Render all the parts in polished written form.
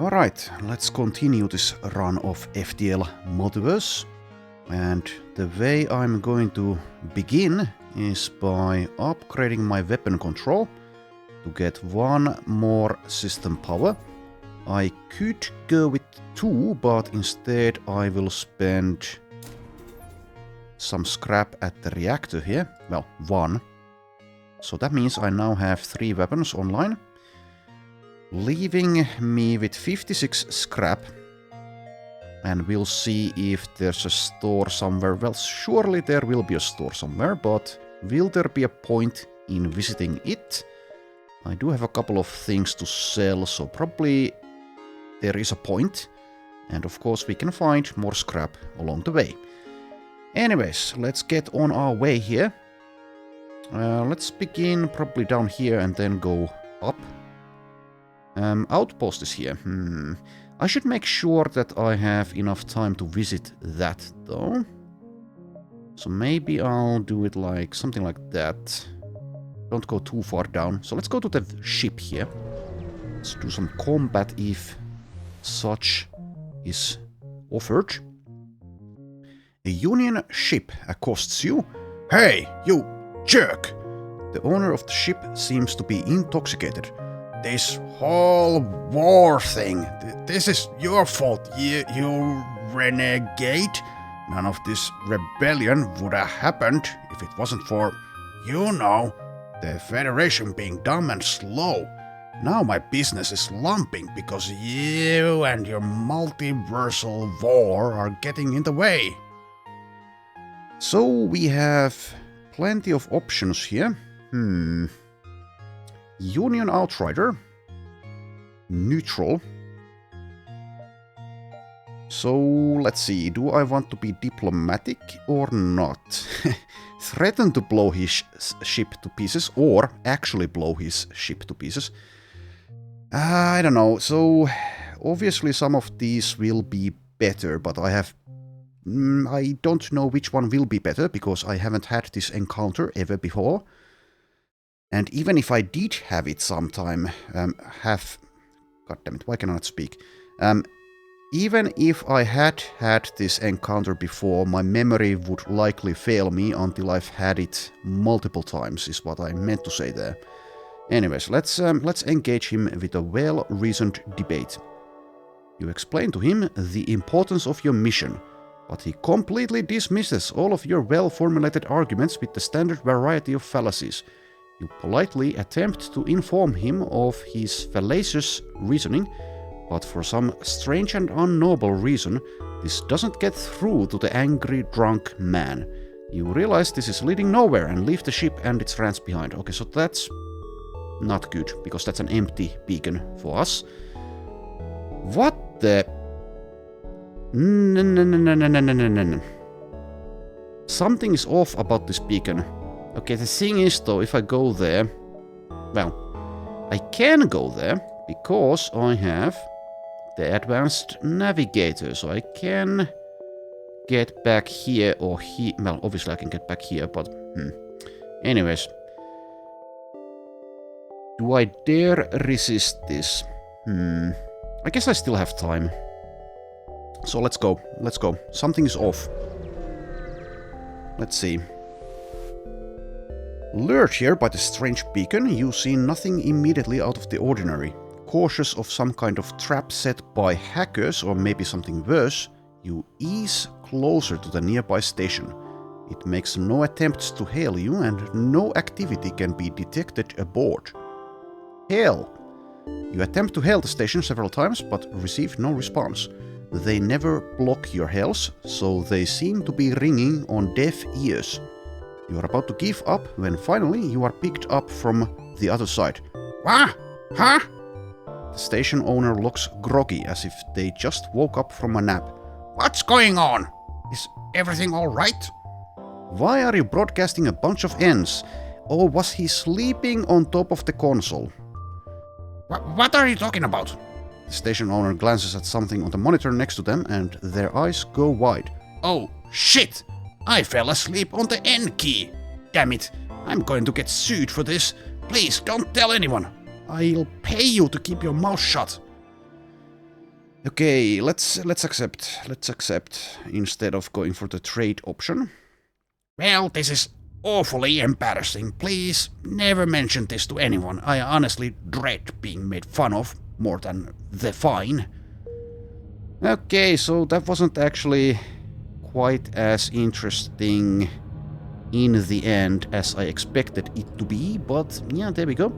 Alright, let's continue this run of FTL Multiverse. And the way I'm going to begin is by upgrading my weapon control to get one more system power. I could go with 2, but instead I will spend some scrap at the reactor here. Well, 1. So that means I now have 3 weapons online, leaving me with 56 scrap. And we'll see if there's a store somewhere. Well, surely there will be a store somewhere, but will there be a point in visiting it? I do have a couple of things to sell, so probably there is a point. And of course we can find more scrap along the way. Anyways, let's get on our way here. Let's begin probably down here and then go up. Outpost is here. I should make sure that I have enough time to visit that though. So maybe I'll do it like something like that. Don't go too far down. So let's go to the ship here. Let's do some combat if such is offered. A Union ship accosts you. Hey, you jerk! The owner of the ship seems to be intoxicated. This whole war thing, this is your fault, you renegade. None of this rebellion would have happened if it wasn't for, you know, the Federation being dumb and slow. Now my business is slumping because you and your multiversal war are getting in the way. So we have plenty of options here. Union Outrider. Neutral. So let's see, do I want to be diplomatic or not? Threaten to blow his ship to pieces or actually blow his ship to pieces? I don't know, so obviously some of these will be better, but I don't know which one will be better because I haven't had this encounter ever before. And even if I did have it sometime, God damn it, why can I not speak? Even if I had this encounter before, my memory would likely fail me until I've had it multiple times, is what I meant to say there. Anyways, let's engage him with a well-reasoned debate. You explain to him the importance of your mission, but he completely dismisses all of your well-formulated arguments with the standard variety of fallacies. You politely attempt to inform him of his fallacious reasoning, but for some strange and unknowable reason, this doesn't get through to the angry, drunk man. You realize this is leading nowhere and leave the ship and its rants behind. Okay, so that's not good, because that's an empty beacon for us. What the... No. Something is off about this beacon. Okay, the thing is though, if I go there... Well, I can go there, because I have the advanced navigator, so I can get back here or here. Well, obviously I can get back here, but... Anyways. Do I dare resist this? I guess I still have time. So let's go. Let's go. Something is off. Let's see. Lured here by the strange beacon, you see nothing immediately out of the ordinary. Cautious of some kind of trap set by hackers or maybe something worse, you ease closer to the nearby station. It makes no attempts to hail you and no activity can be detected aboard. Hail! You attempt to hail the station several times but receive no response. They never block your hails, so they seem to be ringing on deaf ears. You are about to give up when finally you are picked up from the other side. What? Huh? The station owner looks groggy as if they just woke up from a nap. What's going on? Is everything alright? Why are you broadcasting a bunch of N's? Or was he sleeping on top of the console? What are you talking about? The station owner glances at something on the monitor next to them and their eyes go wide. Oh, shit! I fell asleep on the N key. Damn it, I'm going to get sued for this. Please don't tell anyone. I'll pay you to keep your mouth shut. Okay, let's accept. Let's accept instead of going for the trade option. Well, this is awfully embarrassing. Please never mention this to anyone. I honestly dread being made fun of more than the fine. Okay, so that wasn't actually quite as interesting in the end as I expected it to be, but yeah, there we go.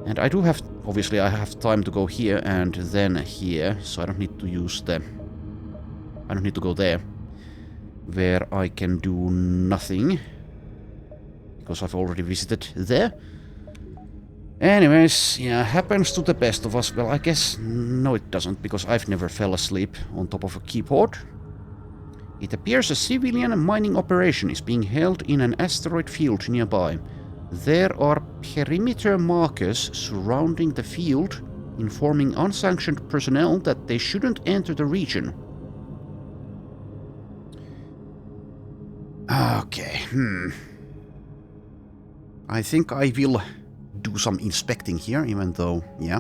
And I do have, obviously I have time to go here and then here, so I don't need to use the, I don't need to go there, where I can do nothing, because I've already visited there. Anyways, yeah, happens to the best of us. Well, I guess, no it doesn't, because I've never fell asleep on top of a keyboard. It appears a civilian mining operation is being held in an asteroid field nearby. There are perimeter markers surrounding the field, informing unsanctioned personnel that they shouldn't enter the region. Okay, I think I will do some inspecting here, even though, yeah.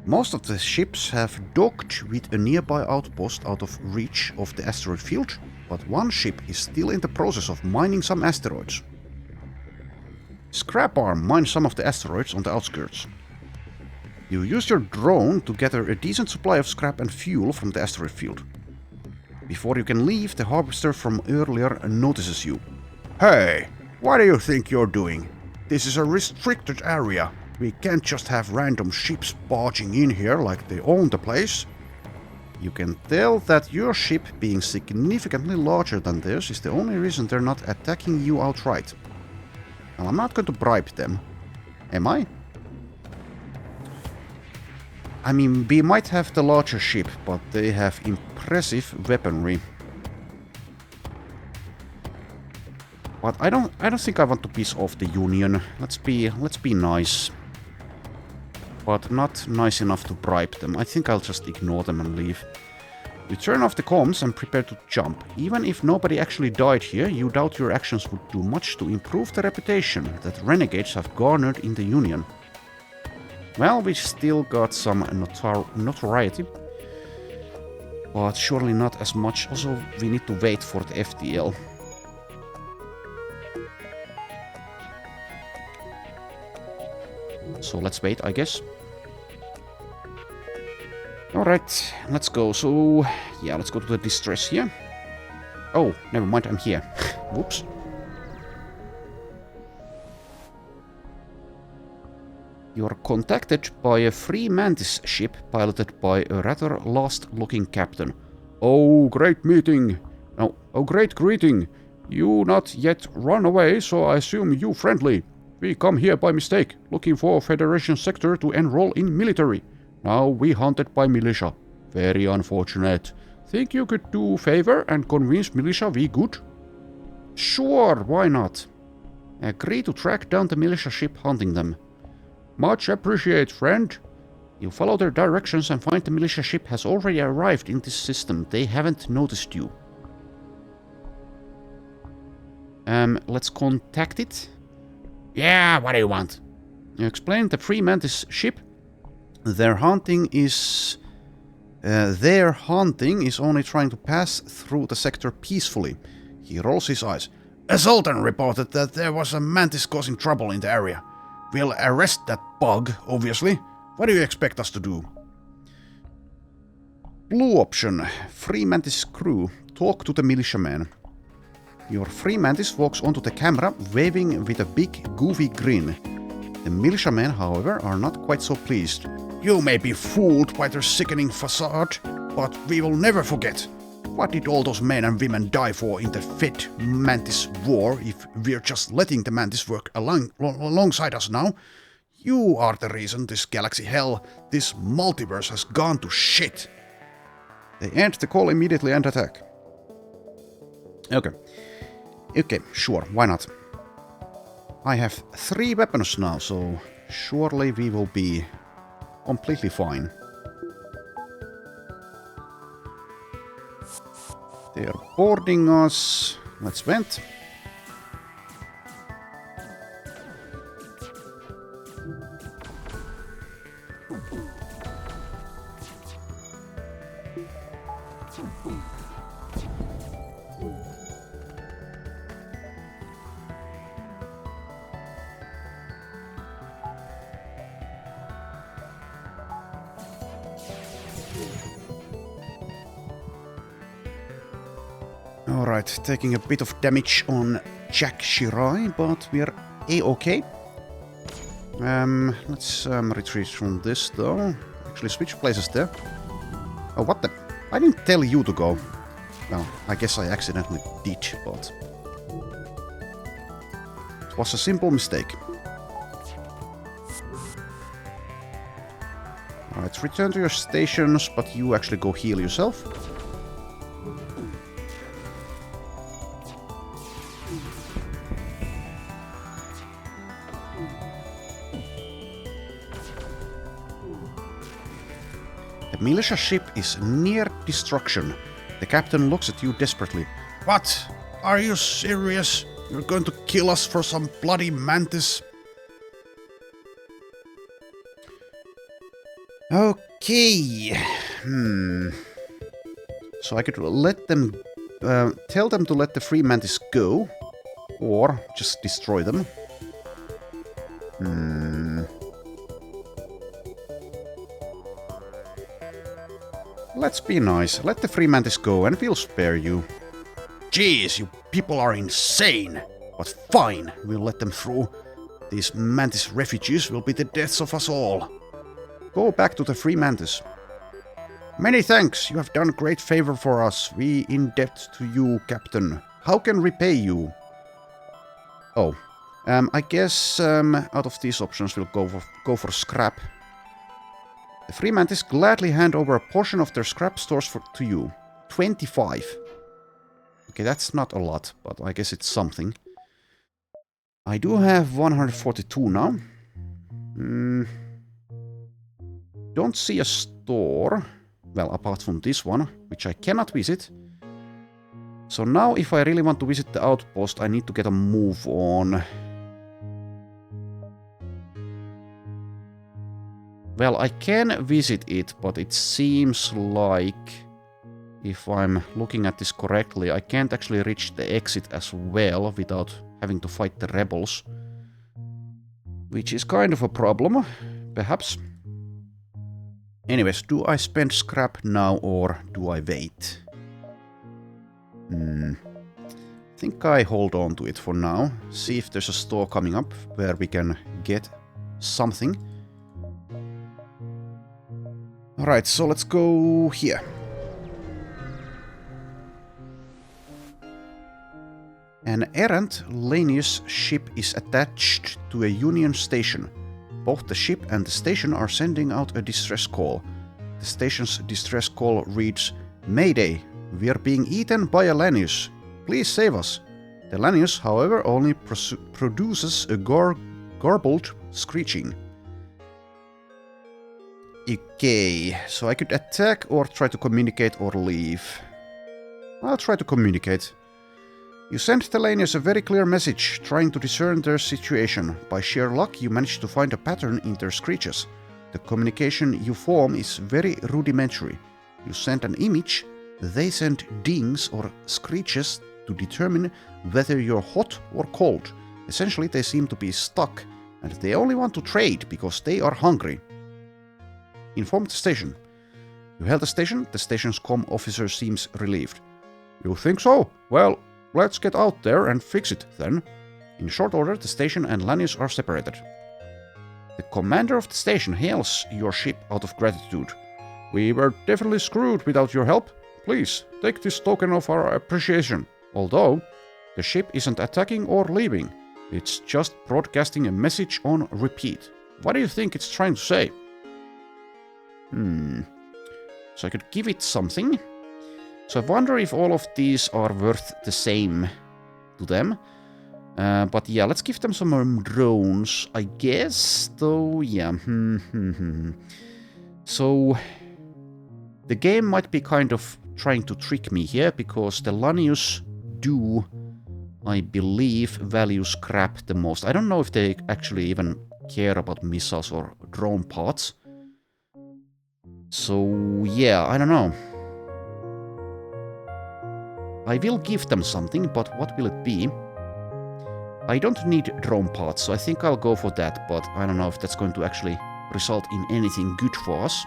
Most of the ships have docked with a nearby outpost out of reach of the asteroid field, but one ship is still in the process of mining some asteroids. Scrap Arm mines some of the asteroids on the outskirts. You use your drone to gather a decent supply of scrap and fuel from the asteroid field. Before you can leave, the harvester from earlier notices you. Hey, what do you think you're doing? This is a restricted area. We can't just have random ships barging in here like they own the place. You can tell that your ship being significantly larger than theirs is the only reason they're not attacking you outright. Well, I'm not going to bribe them. Am I? I mean, we might have the larger ship, but they have impressive weaponry. But I don't think I want to piss off the Union. Let's be nice. But not nice enough to bribe them. I think I'll just ignore them and leave. You turn off the comms and prepare to jump. Even if nobody actually died here, you doubt your actions would do much to improve the reputation that renegades have garnered in the Union. Well, we still got some notoriety. But surely not as much. Also, we need to wait for the FTL. So let's wait, I guess. Alright, let's go. So, yeah, let's go to the distress here. Oh, never mind, I'm here. Whoops. You're contacted by a free Mantis ship piloted by a rather lost-looking captain. Oh, great meeting! Oh, great greeting! You not yet run away, so I assume you friendly. We come here by mistake, looking for Federation sector to enroll in military. Now we hunted by militia. Very unfortunate. Think you could do a favor and convince militia we good? Sure, why not? Agree to track down the militia ship hunting them. Much appreciate, friend. You follow their directions and find the militia ship has already arrived in this system. They haven't noticed you. Let's contact it. Yeah, what do you want? You explain the Free Mantis ship. Their hunting is only trying to pass through the sector peacefully. He rolls his eyes. A Sultan reported that there was a mantis causing trouble in the area. We'll arrest that bug, obviously. What do you expect us to do? Blue option. Free Mantis crew. Talk to the militiaman. Your Free Mantis walks onto the camera, waving with a big, goofy grin. The militiamen, however, are not quite so pleased. You may be fooled by their sickening facade, but we will never forget. What did all those men and women die for in the Fed Mantis War if we're just letting the Mantis work alongside us now? You are the reason this galaxy hell, this multiverse has gone to shit. They end the call immediately and attack. Okay, sure, why not? I have 3 weapons now, so surely we will be completely fine. They're boarding us. Let's vent. Alright, taking a bit of damage on Jack Shirai, but we're a-okay. Let's retreat from this though. Actually switch places there. Oh, what the? I didn't tell you to go. Well, I guess I accidentally did, but... it was a simple mistake. Alright, return to your stations, but you actually go heal yourself. The militia ship is near destruction. The captain looks at you desperately. What? Are you serious? You're going to kill us for some bloody mantis? Okay. So I could let them... tell them to let the free mantis go. Or just destroy them. Let's be nice. Let the free mantis go and we'll spare you. Jeez, you people are insane. But fine, we'll let them through. These mantis refugees will be the deaths of us all. Go back to the free mantis. Many thanks. You have done a great favor for us. We in debt to you, Captain. How can repay you? Oh. I guess out of these options we'll go for scrap. The free mantis gladly hand over a portion of their scrap stores to you. 25. Okay, that's not a lot, but I guess it's something. I do have 142 now. Don't see a store. Well, apart from this one, which I cannot visit. So now, if I really want to visit the outpost, I need to get a move on. Well, I can visit it, but it seems like, if I'm looking at this correctly, I can't actually reach the exit as well without having to fight the rebels. Which is kind of a problem, perhaps. Anyways, do I spend scrap now or do I wait? I think I hold on to it for now. See if there's a store coming up where we can get something. Alright, so let's go here. An errant Lanius ship is attached to a Union station. Both the ship and the station are sending out a distress call. The station's distress call reads, Mayday! We are being eaten by a Lanius. Please save us. The Lanius, however, only produces a garbled screeching. Okay, so I could attack or try to communicate or leave. I'll try to communicate. You sent the Lanius a very clear message, trying to discern their situation. By sheer luck, you managed to find a pattern in their screeches. The communication you form is very rudimentary. You send an image, they send dings or screeches to determine whether you're hot or cold. Essentially, they seem to be stuck, and they only want to trade because they are hungry. Inform the station. You hail the station. The station's comm officer seems relieved. You think so? Well, let's get out there and fix it, then. In short order, the station and Lanius are separated. The commander of the station hails your ship out of gratitude. We were definitely screwed without your help. Please, take this token of our appreciation. Although, the ship isn't attacking or leaving. It's just broadcasting a message on repeat. What do you think it's trying to say? So I could give it something. So I wonder if all of these are worth the same to them. But yeah, let's give them some drones, I guess. Though, yeah. So the game might be kind of trying to trick me here, because the Lanius do, I believe, value scrap the most. I don't know if they actually even care about missiles or drone parts. So yeah, I don't know. I will give them something, but what will it be? I don't need drone parts, so I think I'll go for that, but I don't know if that's going to actually result in anything good for us.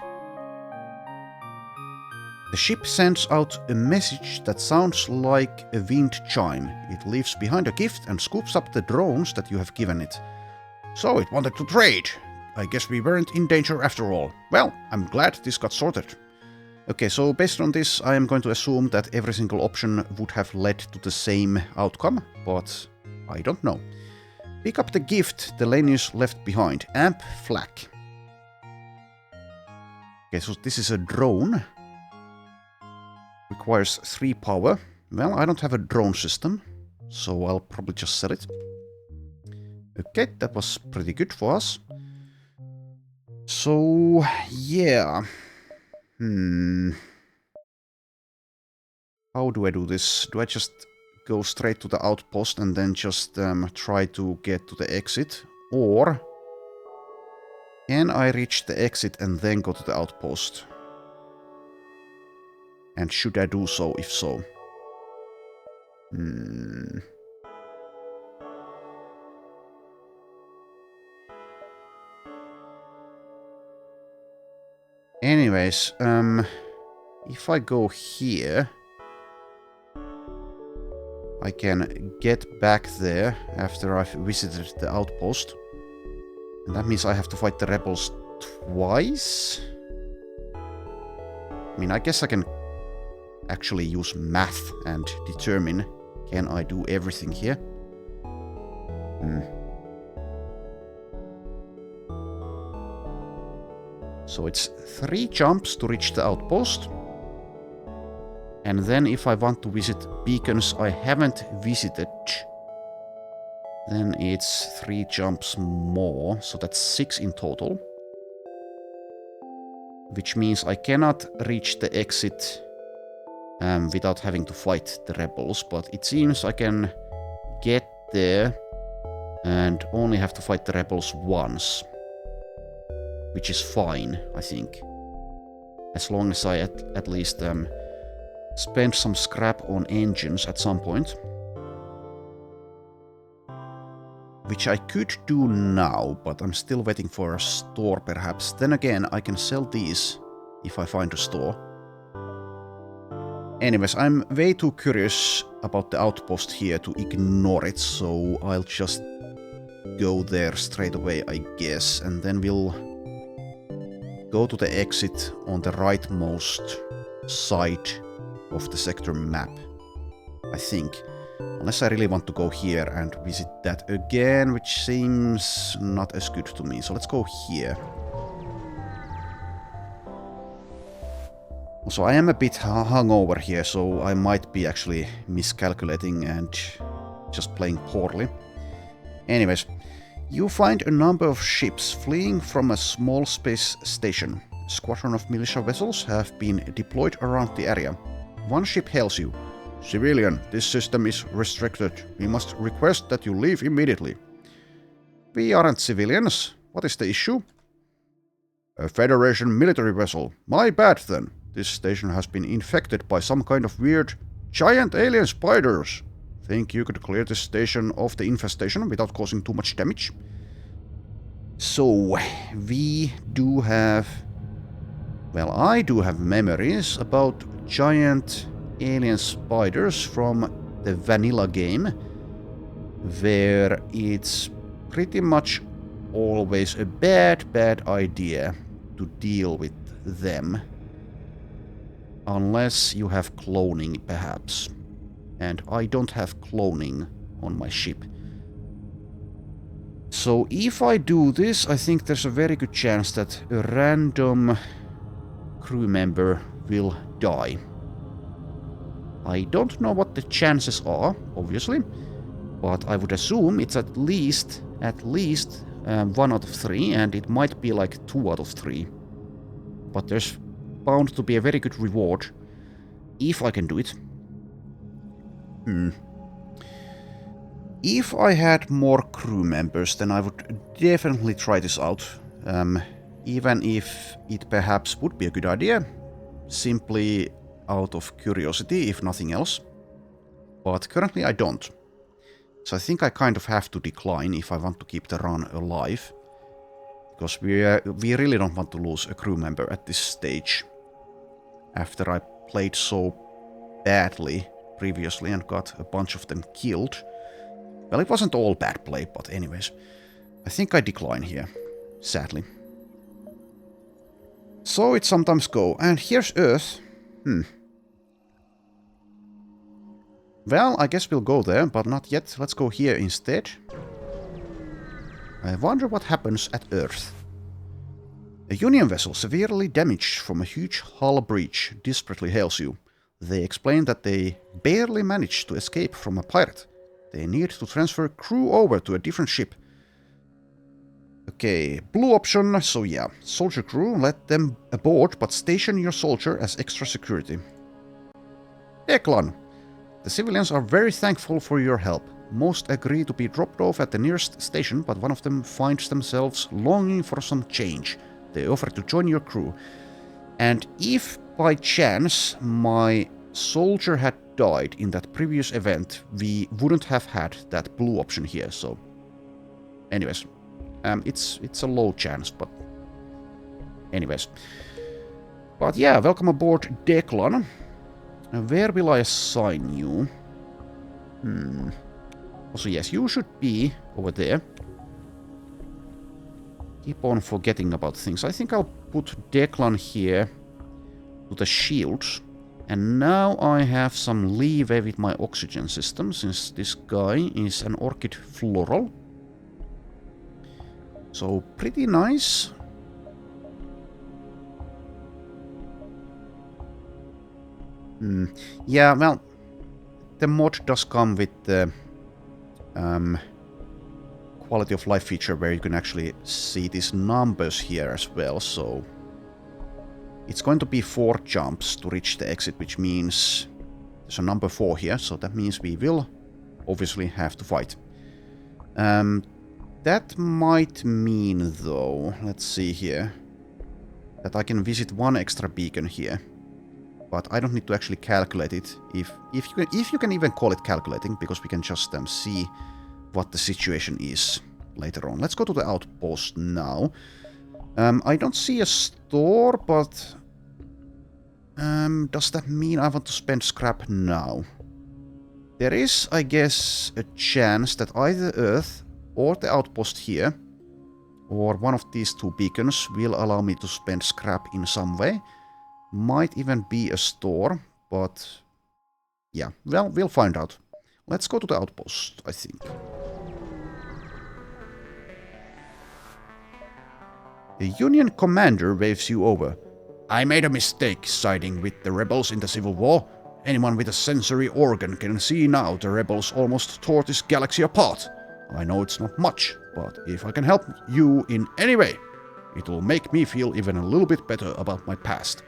The ship sends out a message that sounds like a wind chime. It leaves behind a gift and scoops up the drones that you have given it. So it wanted to trade. I guess we weren't in danger after all. Well, I'm glad this got sorted. Okay, so based on this, I am going to assume that every single option would have led to the same outcome, but I don't know. Pick up the gift the Lenius left behind. Amp flak. Okay, so this is a drone. Requires 3 power. Well, I don't have a drone system, so I'll probably just sell it. Okay, that was pretty good for us. So, yeah. How do I do this? Do I just go straight to the outpost and then just try to get to the exit? Or can I reach the exit and then go to the outpost? And should I do so, if so? Anyways, if I go here, I can get back there after I've visited the outpost. And that means I have to fight the rebels twice? I mean, I guess I can actually use math and determine, can I do everything here? So it's 3 jumps to reach the outpost. And then if I want to visit beacons I haven't visited, then it's 3 jumps more. So that's 6 in total. Which means I cannot reach the exit without having to fight the rebels. But it seems I can get there and only have to fight the rebels once. Which is fine, I think. As long as I at least spend some scrap on engines at some point. Which I could do now, but I'm still waiting for a store perhaps. Then again, I can sell these if I find a store. Anyways, I'm way too curious about the outpost here to ignore it, so I'll just go there straight away, I guess, and then we'll go to the exit on the rightmost side of the sector map, I think. Unless I really want to go here and visit that again, which seems not as good to me. So let's go here. Also, I am a bit hungover here, so I might be actually miscalculating and just playing poorly. Anyways, you find a number of ships fleeing from a small space station. A squadron of militia vessels have been deployed around the area. One ship hails you. Civilian, this system is restricted. We must request that you leave immediately. We aren't civilians. What is the issue? A Federation military vessel. My bad then. This station has been infected by some kind of weird giant alien spiders. Think you could clear this station of the infestation without causing too much damage? So, we do have... Well, I do have memories about giant alien spiders from the vanilla game, where it's pretty much always a bad idea to deal with them. Unless you have cloning, perhaps. And I don't have cloning on my ship. So if I do this, I think there's a very good chance that a random crew member will die. I don't know what the chances are, obviously, but I would assume it's at least 1 out of 3, and it might be like 2 out of 3. But there's bound to be a very good reward if I can do it. If I had more crew members, then I would definitely try this out. Even if it perhaps would be a good idea, simply out of curiosity, if nothing else. But currently I don't. So I think I kind of have to decline if I want to keep the run alive. Because we really don't want to lose a crew member at this stage. After I played so badly previously and got a bunch of them killed. Well, it wasn't all bad play, but anyways. I think I decline here, sadly. So it sometimes go. And here's Earth. Well, I guess we'll go there, but not yet. Let's go here instead. I wonder what happens at Earth. A Union vessel severely damaged from a huge hull breach desperately hails you. They explain that they barely managed to escape from a pirate. They need to transfer crew over to a different ship. Okay, blue option, so yeah. Soldier crew, let them aboard, but station your soldier as extra security. Declan. The civilians are very thankful for your help. Most agree to be dropped off at the nearest station, but one of them finds themselves longing for some change. They offer to join your crew. And if by chance my soldier had died in that previous event, we wouldn't have had that blue option here, so... Anyways. It's a low chance, but... Anyways. But yeah, welcome aboard, Declan. Where will I assign you? Also, yes, you should be over there. Keep on forgetting about things. I think I'll put Declan here to the shields. And now I have some leeway with my oxygen system, since this guy is an orchid floral. So, pretty nice. Yeah, well, the mod does come with the quality of life feature where you can actually see these numbers here as well, so it's going to be 4 jumps to reach the exit, which means there's a number 4 here, so that means we will obviously have to fight. That might mean, though, let's see here, that I can visit 1 extra beacon here. But I don't need to actually calculate it, if you can even call it calculating, because we can just see what the situation is later on. Let's go to the outpost now. I don't see a store, but does that mean I want to spend scrap now? There is, I guess, a chance that either Earth or the outpost here, or one of these 2 beacons, will allow me to spend scrap in some way. Might even be a store, but yeah, well, we'll find out. Let's go to the outpost, I think. The Union commander waves you over. I made a mistake siding with the rebels in the Civil War. Anyone with a sensory organ can see now the rebels almost tore this galaxy apart. I know it's not much, but if I can help you in any way, it will make me feel even a little bit better about my past.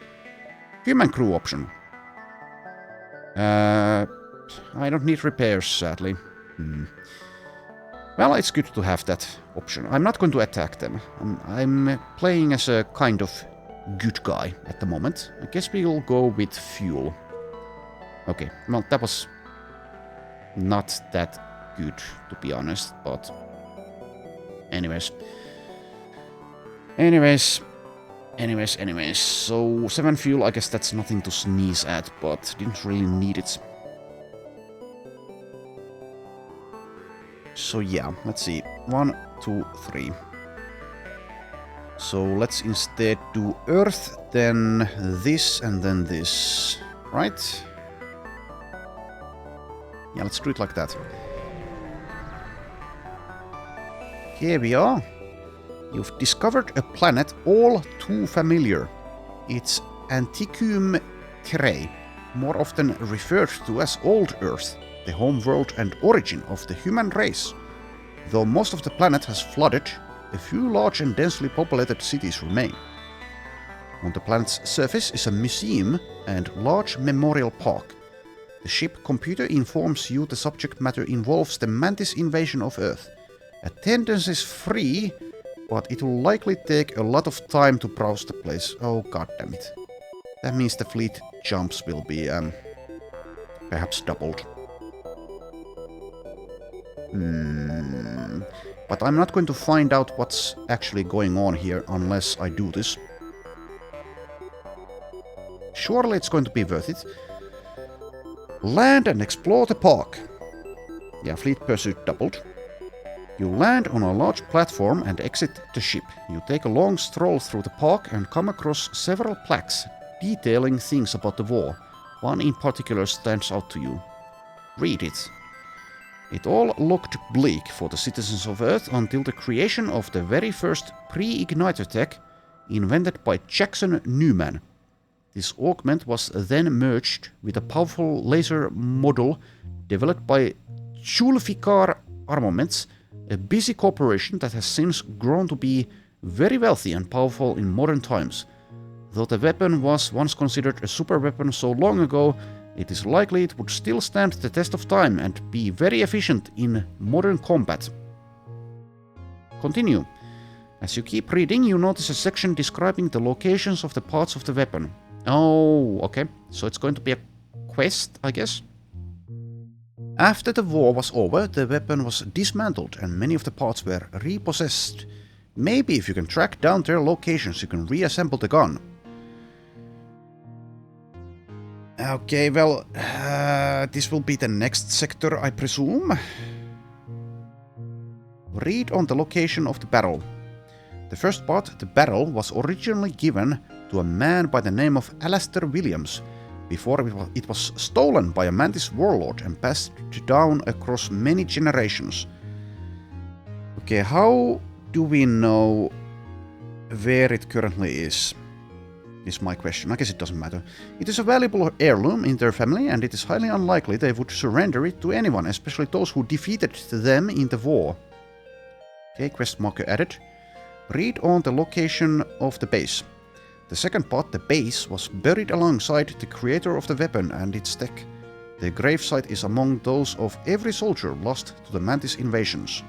Human crew option. I don't need repairs, sadly. Well, it's good to have that option. I'm not going to attack them. I'm playing as a kind of good guy at the moment. I guess we'll go with fuel. Okay, well, that was not that good, to be honest, but... Anyways, so 7 fuel, I guess that's nothing to sneeze at, but didn't really need it. So yeah, let's see. 1, 2, 3. So let's instead do Earth, then this, and then this. Right? Yeah, let's do it like that. Here we are. You've discovered a planet all too familiar. It's Antiquum Terrae, more often referred to as Old Earth, the home world and origin of the human race. Though most of the planet has flooded, a few large and densely populated cities remain. On the planet's surface is a museum and large memorial park. The ship computer informs you the subject matter involves the Mantis invasion of Earth. Attendance is free, but it will likely take a lot of time to browse the place. Oh, goddammit. That means the fleet jumps will be, perhaps doubled. But I'm not going to find out what's actually going on here unless I do this. Surely it's going to be worth it. Land and explore the park. Yeah, fleet pursuit doubled. You land on a large platform and exit the ship. You take a long stroll through the park and come across several plaques detailing things about the war. One in particular stands out to you. Read it. It all looked bleak for the citizens of Earth until the creation of the very first pre-igniter tech invented by Jackson Newman. This augment was then merged with a powerful laser module developed by Julfikar Armaments, a busy corporation that has since grown to be very wealthy and powerful in modern times. Though the weapon was once considered a super weapon so long ago, it is likely it would still stand the test of time and be very efficient in modern combat. Continue. As you keep reading, you notice a section describing the locations of the parts of the weapon. Oh, okay. So it's going to be a quest, I guess? After the war was over, the weapon was dismantled and many of the parts were repossessed. Maybe if you can track down their locations, you can reassemble the gun. Okay, well, this will be the next sector, I presume. Read on the location of the barrel. The first part, the barrel, was originally given to a man by the name of Alastair Williams, before it was stolen by a Mantis warlord and passed down across many generations. Okay, how do we know where it currently is my question. I guess it doesn't matter. It is a valuable heirloom in their family, and it is highly unlikely they would surrender it to anyone, especially those who defeated them in the war. Okay, quest marker added. Read on the location of the base. The second part, the base, was buried alongside the creator of the weapon and its tech. The gravesite is among those of every soldier lost to the Mantis invasions.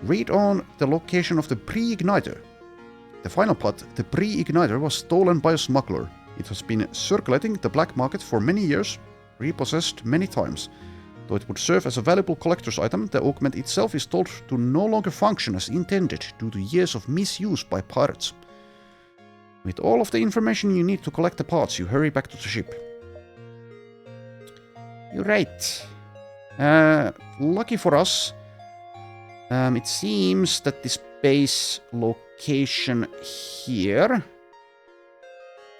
Read on the location of the pre-igniter. The final part, the pre-igniter, was stolen by a smuggler. It has been circulating the black market for many years, repossessed many times. Though it would serve as a valuable collector's item, the augment itself is thought to no longer function as intended due to years of misuse by pirates. With all of the information you need to collect the parts, you hurry back to the ship. You're right. Lucky for us, it seems that this base location here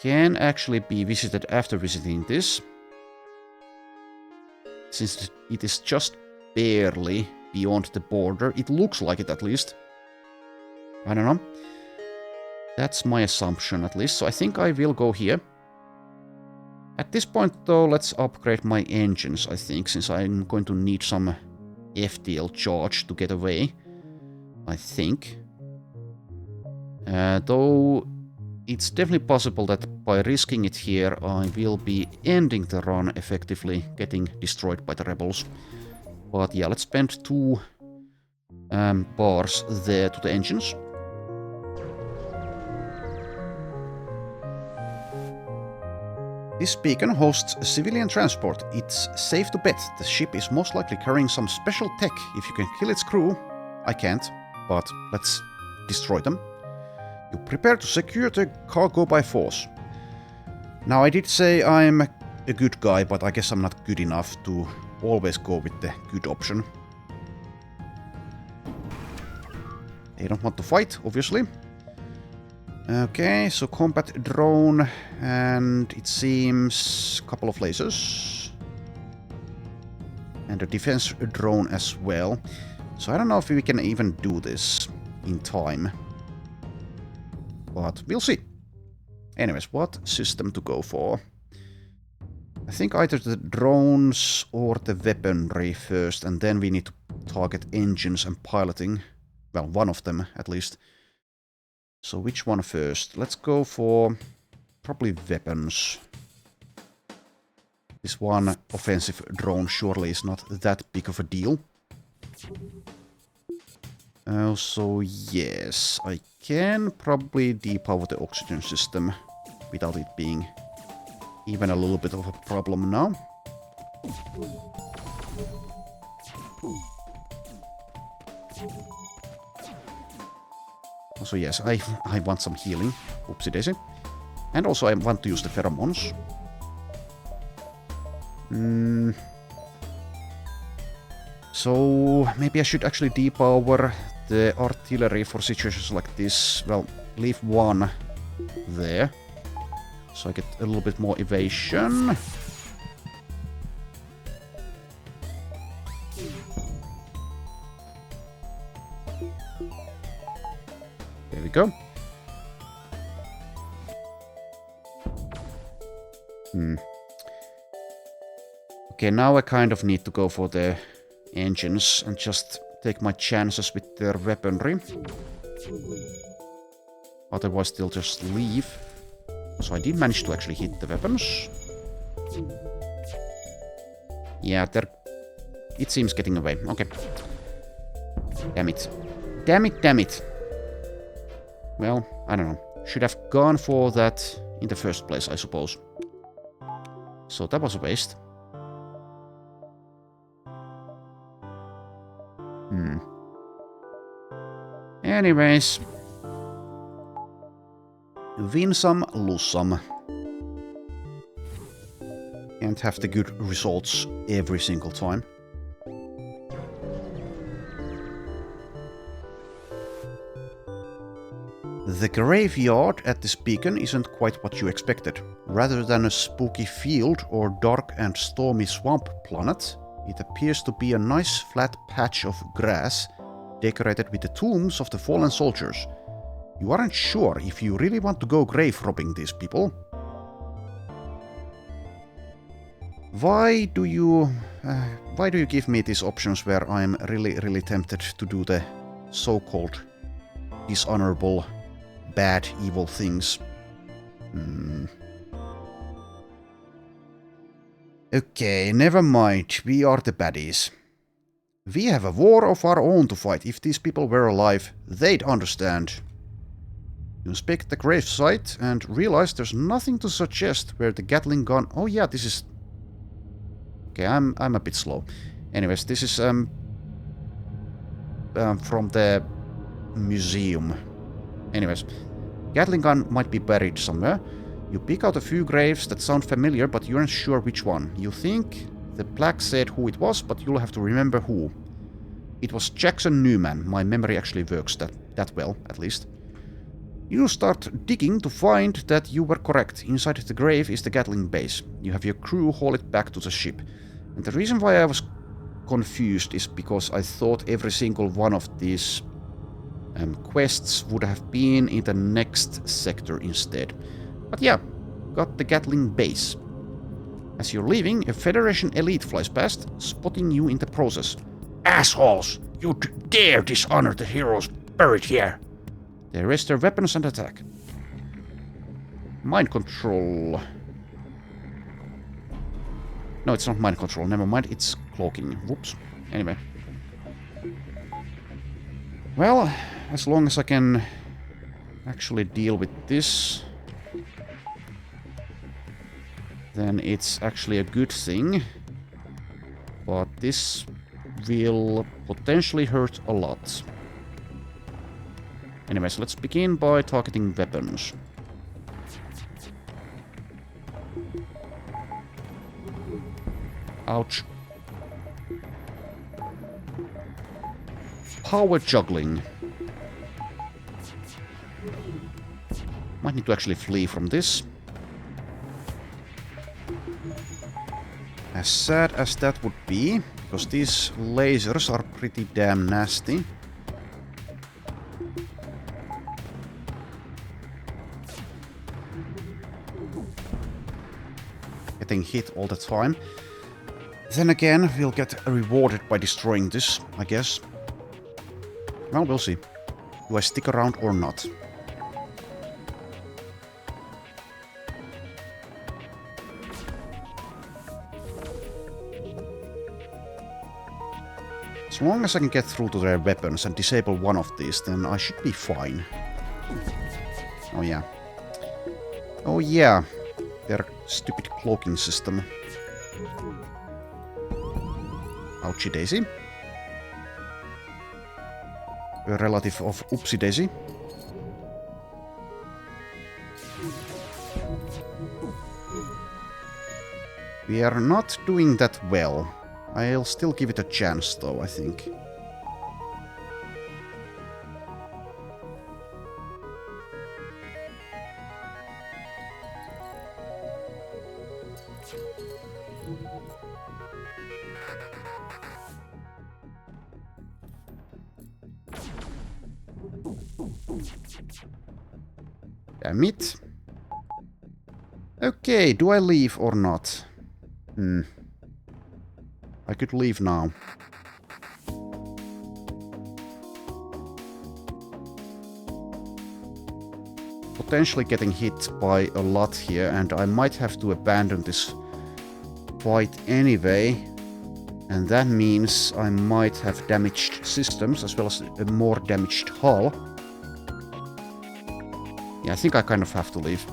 can actually be visited after visiting this, since it is just barely beyond the border. It looks like it, at least. I don't know. That's my assumption, at least, so I think I will go here. At this point, though, let's upgrade my engines, I think, since I'm going to need some FTL charge to get away, I think. Though it's definitely possible that by risking it here, I will be ending the run effectively, getting destroyed by the rebels. But yeah, let's spend 2 bars there to the engines. This beacon hosts civilian transport. It's safe to bet the ship is most likely carrying some special tech. If you can kill its crew, I can't, but let's destroy them. You prepare to secure the cargo by force. Now, I did say I'm a good guy, but I guess I'm not good enough to always go with the good option. They don't want to fight, obviously. Okay, so combat drone, and it seems a couple of lasers. And a defense drone as well. So I don't know if we can even do this in time. But we'll see. Anyways, what system to go for? I think either the drones or the weaponry first, and then we need to target engines and piloting. Well, one of them, at least. So which one first? Let's go for probably weapons. This one offensive drone surely is not that big of a deal. So yes, I can probably depower the oxygen system without it being even a little bit of a problem now. Also yes, I want some healing. Oopsie daisy. And also I want to use the pheromones. So maybe I should actually depower the artillery for situations like this. Well, leave one there. So I get a little bit more evasion. There we go. Okay, now I kind of need to go for the engines and just take my chances with their weaponry. Otherwise they'll just leave. So I did manage to actually hit the weapons. Yeah, it seems getting away. Okay. Damn it. Damn it, damn it. Well, I don't know. Should have gone for that in the first place, I suppose. So that was a waste. Anyways. Win some, lose some. Can't have the good results every single time. The graveyard at this beacon isn't quite what you expected. Rather than a spooky field or dark and stormy swamp planet, it appears to be a nice flat patch of grass decorated with the tombs of the fallen soldiers. You aren't sure if you really want to go grave robbing these people. Why do you give me these options where I'm really tempted to do the so-called dishonorable, bad, evil things? Okay, never mind. We are the baddies. We have a war of our own to fight. If these people were alive, they'd understand. You inspect the gravesite and realize there's nothing to suggest where the Gatling gun... Oh yeah, this is... Okay, I'm a bit slow. Anyways, this is from the museum. Anyways, Gatling gun might be buried somewhere. You pick out a few graves that sound familiar, but you aren't sure which one. You think the plaque said who it was, but you'll have to remember who. It was Jackson Newman. My memory actually works that well, at least. You start digging to find that you were correct. Inside the grave is the Gatling base. You have your crew haul it back to the ship. And the reason why I was confused is because I thought every single one of these quests would have been in the next sector instead. But yeah, got the Gatling base. As you're leaving, a Federation elite flies past, spotting you in the process. Assholes! You dare dishonor the heroes buried here! They raise their weapons and attack. Mind control. No, it's not mind control. Never mind. It's cloaking. Whoops. Anyway. Well, as long as I can actually deal with this, then it's actually a good thing. But this will potentially hurt a lot. Anyways, let's begin by targeting weapons. Ouch. Power juggling. Might need to actually flee from this. As sad as that would be, because these lasers are pretty damn nasty. Getting hit all the time. Then again, we'll get rewarded by destroying this, I guess. Well, we'll see. Do I stick around or not? As long as I can get through to their weapons and disable one of these, then I should be fine. Oh yeah. Oh yeah. Their stupid cloaking system. Ouchie daisy. A relative of oopsie daisy. We are not doing that well. I'll still give it a chance, though, I think. Damn it. Okay, do I leave or not? I could leave now. Potentially getting hit by a lot here, and I might have to abandon this fight anyway. And that means I might have damaged systems as well as a more damaged hull. Yeah, I think I kind of have to leave.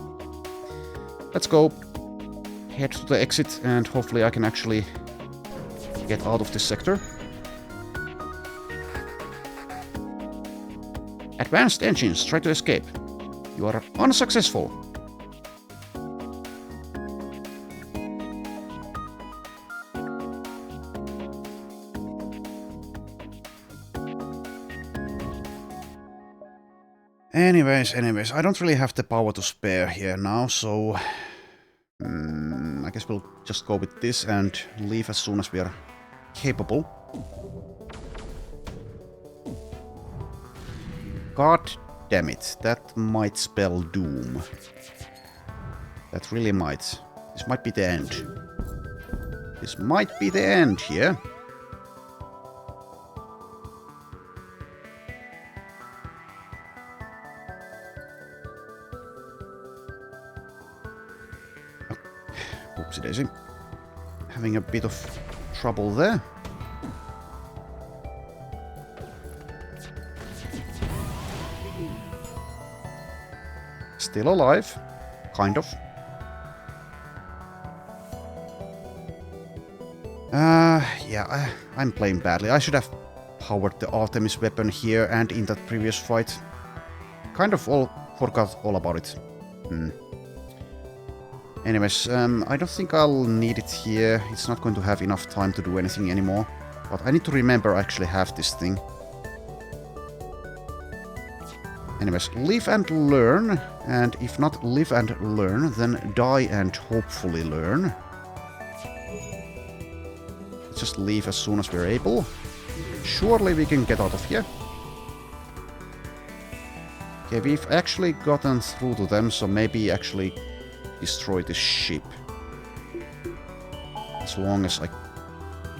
Let's go. Head to the exit, and hopefully I can actually get out of this sector. Advanced engines try to escape. You are unsuccessful. Anyways, I don't really have the power to spare here now, so I guess we'll just go with this and leave as soon as we are capable. God damn it, that might spell doom. That really might. This might be the end. This might be the end here. Oopsie daisy. Having a bit of trouble there. Still alive. Kind of. Yeah, I'm playing badly. I should have powered the Artemis weapon here and in that previous fight. Kind of forgot all about it. Anyways, I don't think I'll need it here. It's not going to have enough time to do anything anymore. But I need to remember I actually have this thing. Anyways, live and learn. And if not live and learn, then die and hopefully learn. Let's just leave as soon as we're able. Surely we can get out of here. Okay, we've actually gotten through to them, so maybe actually destroy this ship. As long as I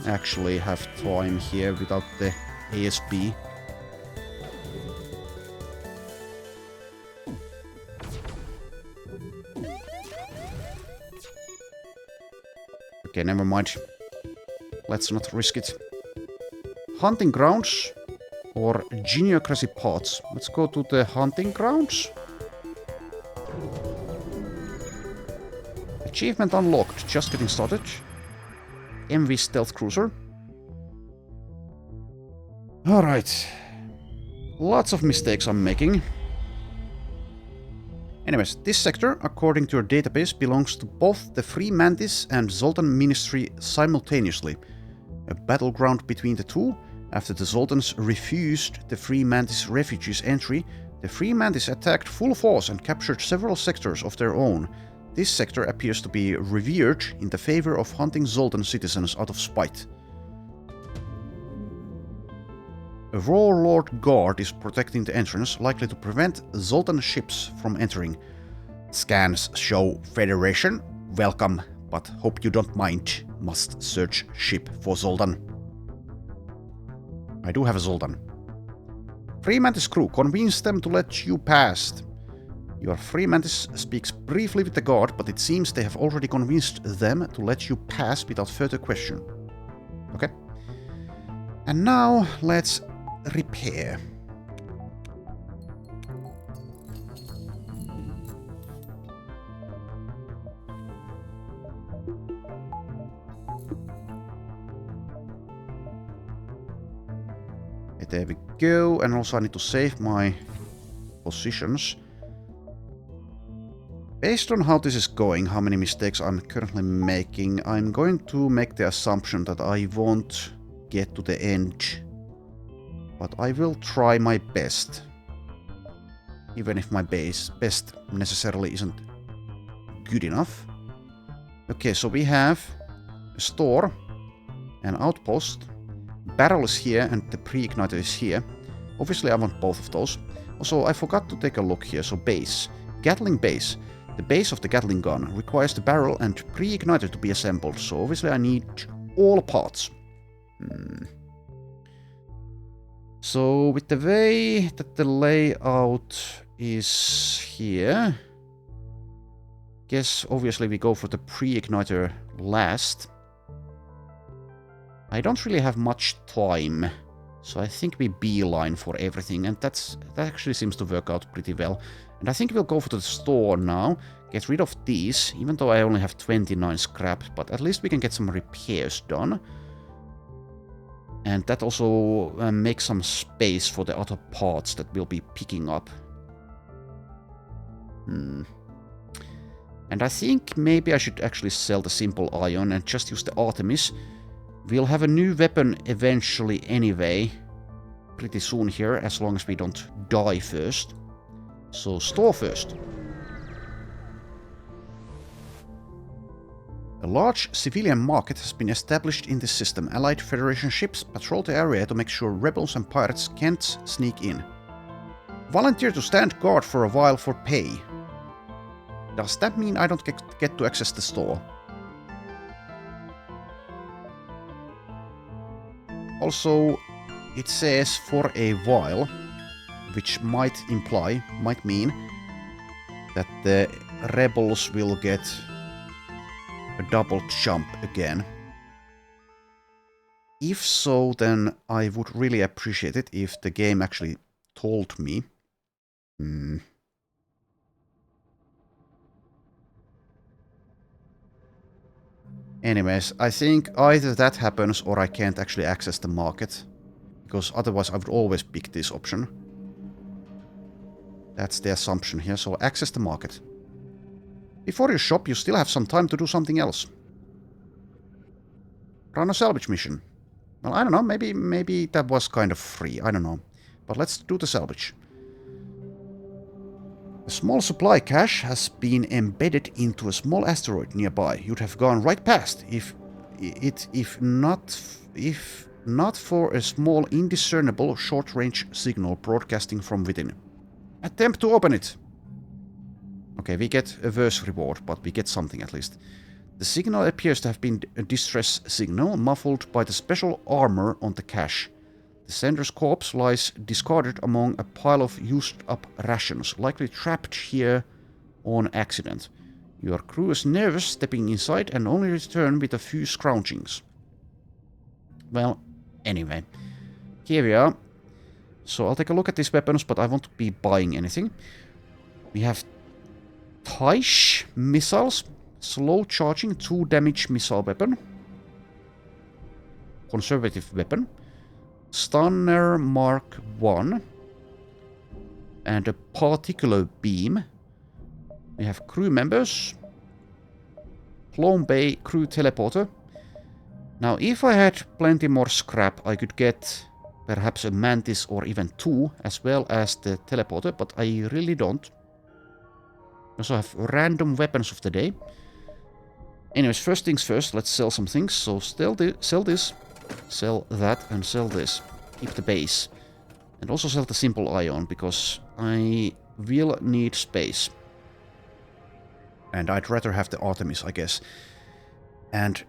actually have time here without the ASB. Okay, never mind. Let's not risk it. Hunting grounds or geneocracy pods. Let's go to the hunting grounds. Achievement unlocked. Just getting started. MV stealth cruiser. Alright. Lots of mistakes I'm making. Anyways, this sector, according to your database, belongs to both the Free Mantis and Zoltan Ministry simultaneously. A battleground between the two. After the Zoltans refused the Free Mantis refugees entry, the Free Mantis attacked full force and captured several sectors of their own. This sector appears to be revered in the favor of hunting Zoltan citizens out of spite. A warlord guard is protecting the entrance, likely to prevent Zoltan ships from entering. Scans show Federation. Welcome, but hope you don't mind. Must search ship for Zoltan. I do have a Zoltan. Free Mantis crew, convince them to let you past. Your Free Mantis speaks briefly with the guard, but it seems they have already convinced them to let you pass without further question. Okay. And now, let's repair. Okay, there we go, and also I need to save my positions. Based on how this is going, how many mistakes I'm currently making, I'm going to make the assumption that I won't get to the end. But I will try my best. Even if my best necessarily isn't good enough. Okay, so we have a store, an outpost, barrel is here, and the pre-igniter is here. Obviously, I want both of those. Also, I forgot to take a look here. So base. Gatling base. The base of the Gatling gun requires the barrel and pre-igniter to be assembled. So obviously I need all parts. So with the way that the layout is here, guess obviously we go for the pre-igniter last. I don't really have much time, so I think we beeline for everything, and that actually seems to work out pretty well. And I think we'll go for the store now, get rid of these, even though I only have 29 scrap, but at least we can get some repairs done. And that also makes some space for the other parts that we'll be picking up. And I think maybe I should actually sell the simple iron and just use the Artemis. We'll have a new weapon eventually anyway, pretty soon here, as long as we don't die first. So, store first. A large civilian market has been established in this system. Allied Federation ships patrol the area to make sure rebels and pirates can't sneak in. Volunteer to stand guard for a while for pay. Does that mean I don't get to access the store? Also, it says for a while, which might mean that the rebels will get a double jump again. If so, then I would really appreciate it if the game actually told me. Anyways, I think either that happens or I can't actually access the market. Because otherwise I would always pick this option. That's the assumption here, so access the market. Before you shop, you still have some time to do something else. Run a salvage mission. Well, I don't know, maybe that was kind of free, I don't know. But let's do the salvage. A small supply cache has been embedded into a small asteroid nearby. You'd have gone right past if not for a small indiscernible short-range signal broadcasting from within. Attempt to open it. Okay, we get a worse reward, but we get something at least. The signal appears to have been a distress signal, muffled by the special armor on the cache. The sender's corpse lies discarded among a pile of used-up rations, likely trapped here on accident. Your crew is nervous stepping inside and only return with a few scroungings. Well, anyway. Here we are. So I'll take a look at these weapons, but I won't be buying anything. We have Taish missiles. Slow charging 2 damage missile weapon. Conservative weapon. Stunner Mark 1. And a particular beam. We have crew members. Clone Bay crew teleporter. Now, if I had plenty more scrap, I could get perhaps a mantis or even 2, as well as the teleporter, but I really don't. We also have random weapons of the day. Anyways, first things first, let's sell some things. So sell this, sell that, and sell this. Keep the base. And also sell the simple ion, because I will need space. And I'd rather have the Artemis, I guess. And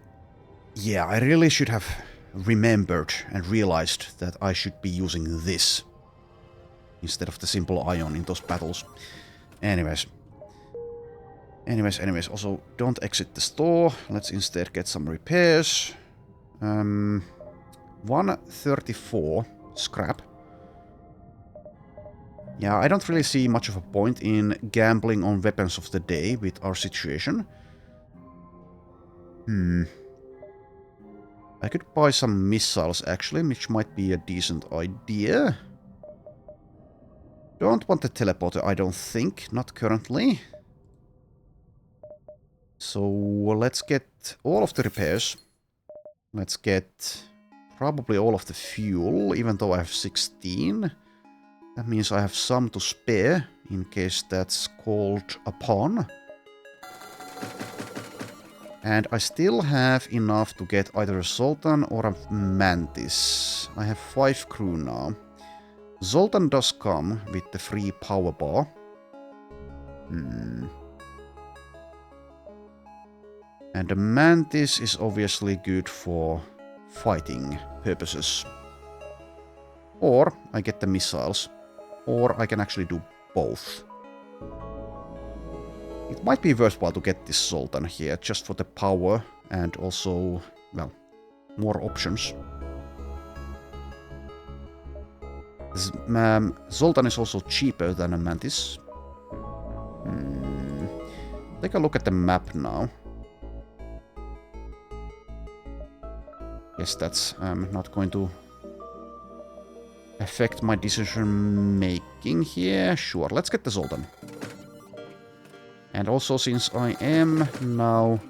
yeah, I really should have remembered and realized that I should be using this instead of the simple ion in those battles. Anyways, also don't exit the store. Let's instead get some repairs. 134 scrap. Yeah, I don't really see much of a point in gambling on weapons of the day with our situation. I could buy some missiles, actually, which might be a decent idea. Don't want the teleporter, I don't think. Not currently. So let's get all of the repairs. Let's get probably all of the fuel, even though I have 16. That means I have some to spare, in case that's called upon. And I still have enough to get either a Zoltan or a Mantis. I have 5 crew now. Zoltan does come with the free power bar. And the Mantis is obviously good for fighting purposes. Or I get the missiles. Or I can actually do both. It might be worthwhile to get this Zoltan here, just for the power and also, well, more options. This, Zoltan is also cheaper than a Mantis. Take a look at the map now. Guess that's not going to affect my decision making here. Sure, let's get the Zoltan. And also, since I am now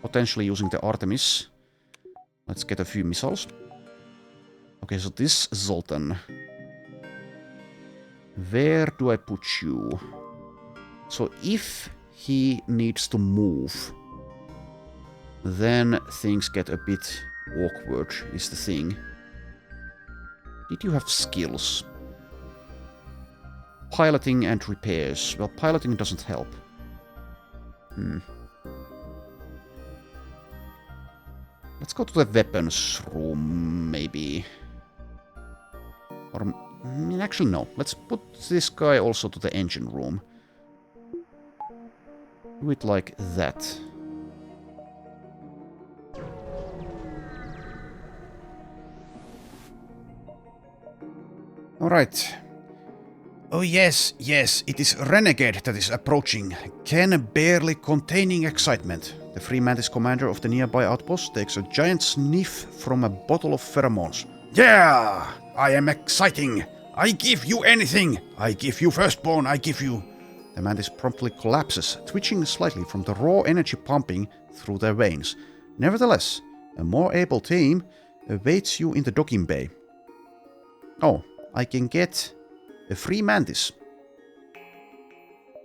potentially using the Artemis, let's get a few missiles. Okay, so this Zoltan. Where do I put you? So if he needs to move, then things get a bit awkward, is the thing. Did you have skills? Piloting and repairs. Well, piloting doesn't help. Let's go to the weapons room, maybe. Or, actually no. Let's put this guy also to the engine room. Do it like that. Alright. Oh yes, yes, it is Renegade that is approaching. Ken barely containing excitement. The Free Mantis commander of the nearby outpost takes a giant sniff from a bottle of pheromones. Yeah! I am exciting! I give you anything! I give you firstborn, I give you... The Mantis promptly collapses, twitching slightly from the raw energy pumping through their veins. Nevertheless, a more able team awaits you in the docking bay. Oh, I can get a free Mantis.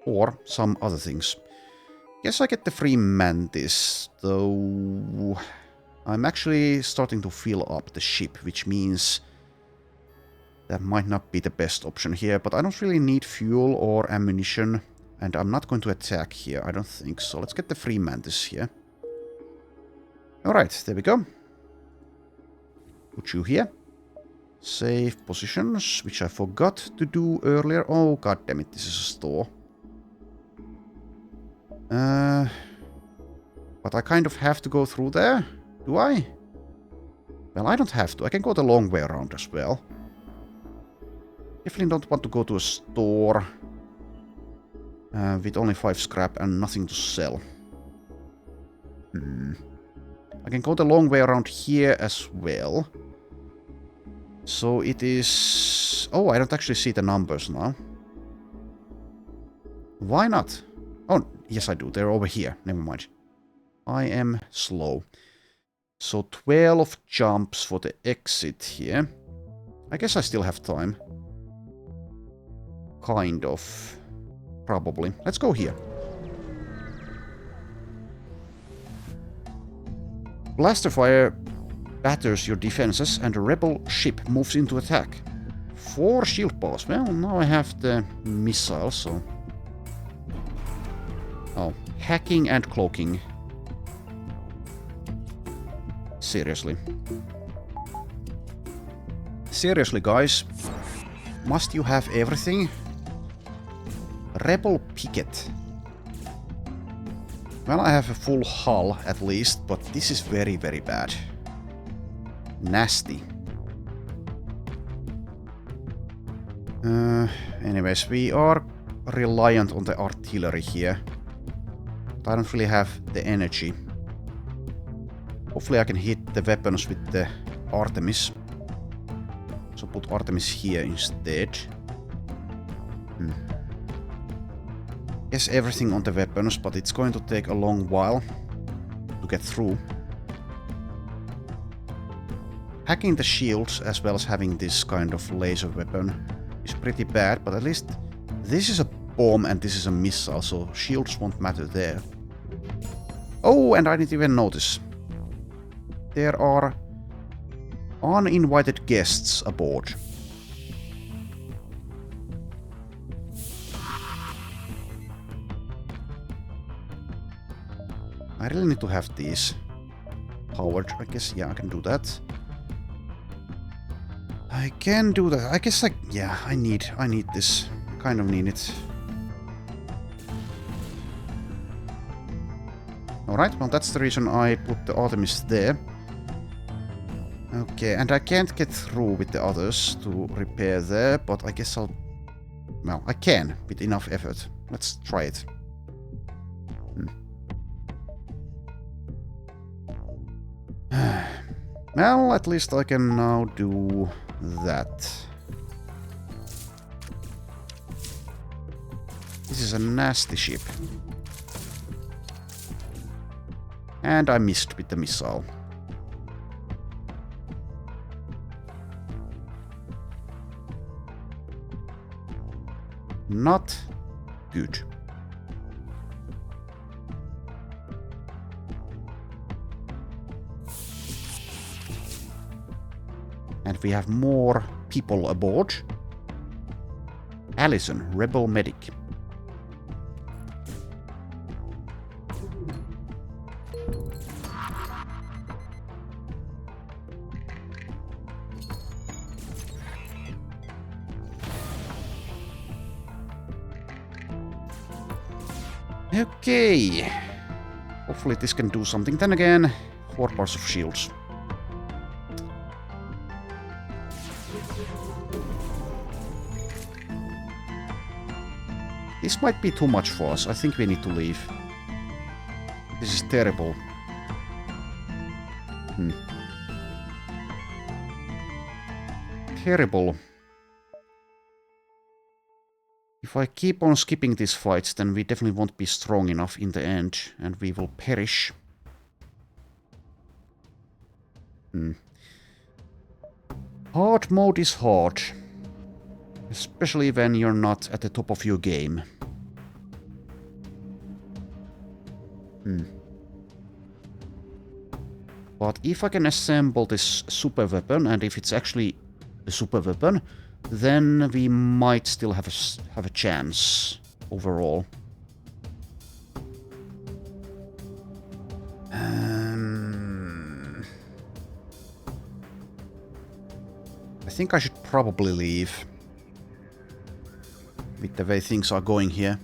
Or some other things. Guess I get the free Mantis, though I'm actually starting to fill up the ship, which means that might not be the best option here, but I don't really need fuel or ammunition, and I'm not going to attack here, I don't think so. Let's get the free Mantis here. Alright, there we go. Put you here. Save positions, which I forgot to do earlier. Oh, goddammit, this is a store. But I kind of have to go through there, do I? Well, I don't have to. I can go the long way around as well. Definitely don't want to go to a store with only 5 scrap and nothing to sell. I can go the long way around here as well. So it is... Oh, I don't actually see the numbers now. Why not? Oh, yes I do. They're over here. Never mind. I am slow. So 12 jumps for the exit here. I guess I still have time. Kind of. Probably. Let's go here. Blaster fire batters your defenses and a rebel ship moves into attack. 4 shield bars. Well, now I have the missile, so... Oh, hacking and cloaking. Seriously. Seriously, guys. Must you have everything? Rebel picket. Well, I have a full hull at least, but this is very, very bad. Nasty. Anyways, we are reliant on the artillery here. But I don't really have the energy. Hopefully I can hit the weapons with the Artemis. So put Artemis here instead. Yes, everything on the weapons, but it's going to take a long while to get through. Hacking the shields as well as having this kind of laser weapon is pretty bad, but at least this is a bomb and this is a missile, so shields won't matter there. Oh, and I didn't even notice. There are uninvited guests aboard. I really need to have these powered. I guess, yeah, I can do that. I can do that. I guess yeah, I need this. Kind of need it. Alright, well that's the reason I put the Artemis there. Okay, and I can't get through with the others to repair there, but I guess I'll... Well, I can, with enough effort. Let's try it. Well, at least I can now do that. This is a nasty ship. And I missed with the missile. Not good. And we have more people aboard. Allison, Rebel Medic. Okay. Hopefully this can do something. Then again, 4 bars of shields. This might be too much for us. I think we need to leave. This is terrible. Terrible. If I keep on skipping these fights, then we definitely won't be strong enough in the end, and we will perish. Hard mode is hard. Especially when you're not at the top of your game. But if I can assemble this super weapon, and if it's actually a super weapon, then we might still have a chance overall. I think I should probably leave. With the way things are going here.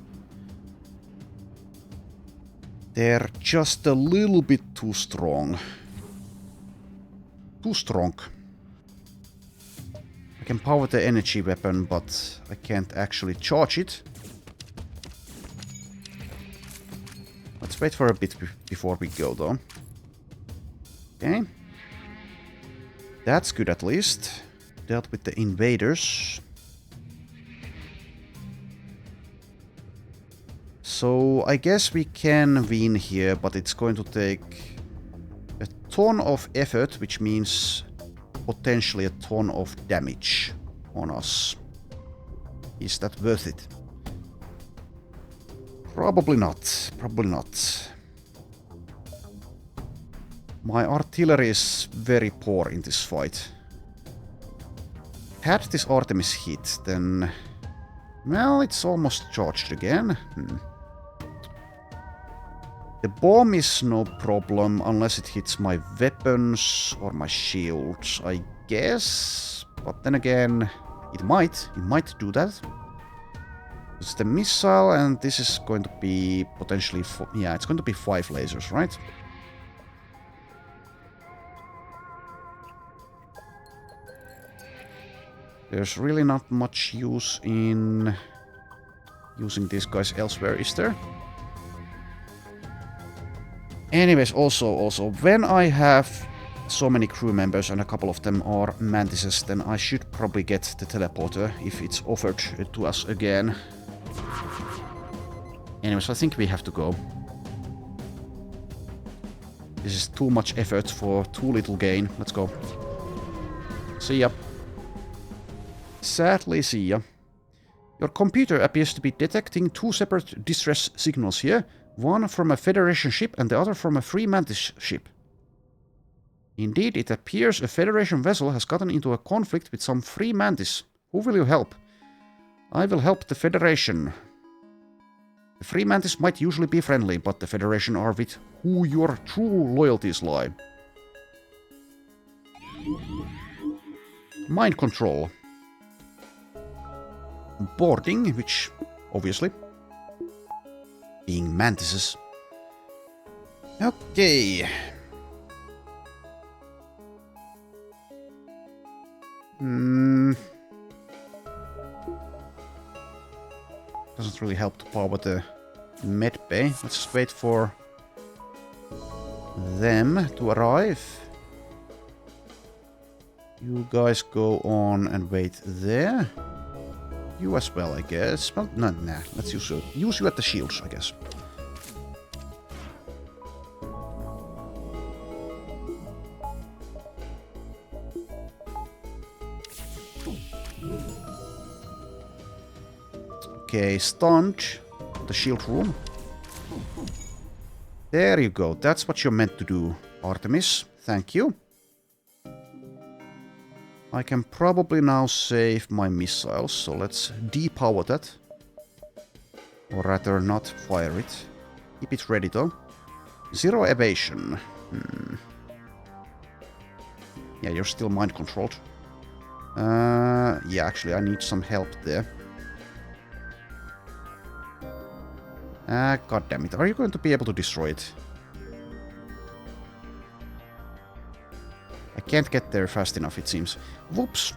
They're just a little bit too strong. Too strong. I can power the energy weapon, but I can't actually charge it. Let's wait for a bit before we go, though. Okay. That's good, at least. Dealt with the invaders. So I guess we can win here, but it's going to take a ton of effort, which means potentially a ton of damage on us. Is that worth it? Probably not. Probably not. My artillery is very poor in this fight. Had this Artemis hit, then... Well, it's almost charged again. The bomb is no problem unless it hits my weapons or my shields, I guess. But then again, it might do that. It's the missile, and this is going to be potentially... yeah, it's going to be 5 lasers, right? There's really not much use in using these guys elsewhere, is there? Anyways, also, when I have so many crew members and a couple of them are mantises, then I should probably get the teleporter if it's offered to us again. Anyways, I think we have to go. This is too much effort for too little gain. Let's go. See ya. Sadly, see ya. Your computer appears to be detecting two separate distress signals here. One from a Federation ship and the other from a Free Mantis ship. Indeed, it appears a Federation vessel has gotten into a conflict with some Free Mantis. Who will you help? I will help the Federation. The Free Mantis might usually be friendly, but the Federation are with who your true loyalties lie. Mind control. Boarding, which, obviously, being mantises. Okay. Doesn't really help to power the med bay. Let's just wait for them to arrive. You guys go on and wait there. You as well, I guess. Well, nah. Let's use you at the shields, I guess. Okay, stunned. The shield room. There you go. That's what you're meant to do, Artemis. Thank you. I can probably now save my missiles, so let's depower that. Or rather, not fire it. Keep it ready, though. Zero evasion. Yeah, you're still mind-controlled. Yeah, actually, I need some help there. God damn it. Are you going to be able to destroy it? I can't get there fast enough, it seems. Whoops.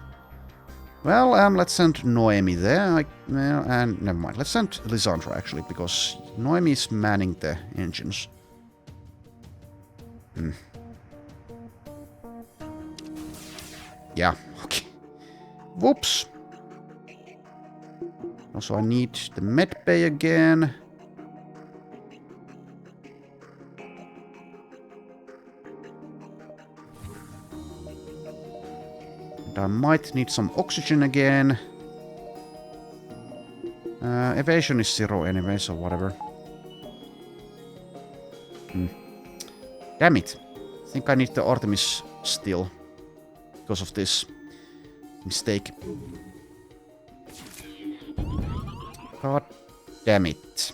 Well, let's send Noemi there. And never mind. Let's send Lysandra, actually, because Noemi is manning the engines. Yeah, okay. Whoops. Also, I need the med bay again. I might need some oxygen again. Evasion is 0 anyway, so whatever. Damn it. I think I need the Artemis still. Because of this mistake. God damn it.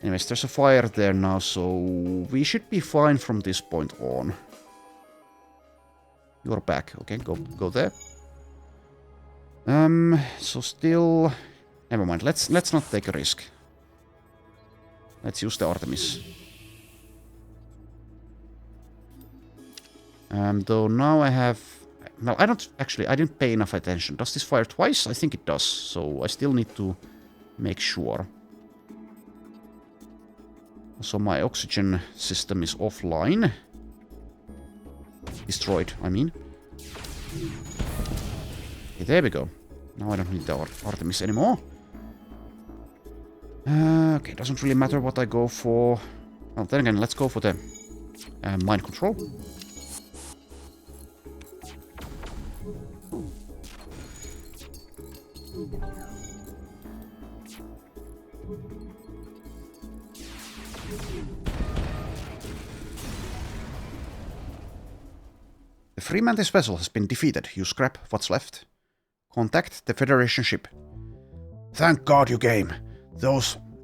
Anyways, there's a fire there now, so we should be fine from this point on. You're back. Okay, go there. So still... Never mind. Let's not take a risk. Let's use the Artemis. Though now I have... Well, I didn't pay enough attention. Does this fire twice? I think it does. So I still need to make sure. So my oxygen system is offline. Destroyed, I mean. Okay, there we go. Now I don't need the Artemis anymore. Okay, doesn't really matter what I go for. Well, then again, let's go for the mind control. The Free Mantis vessel has been defeated. You scrap what's left. Contact the Federation ship. Thank God you came.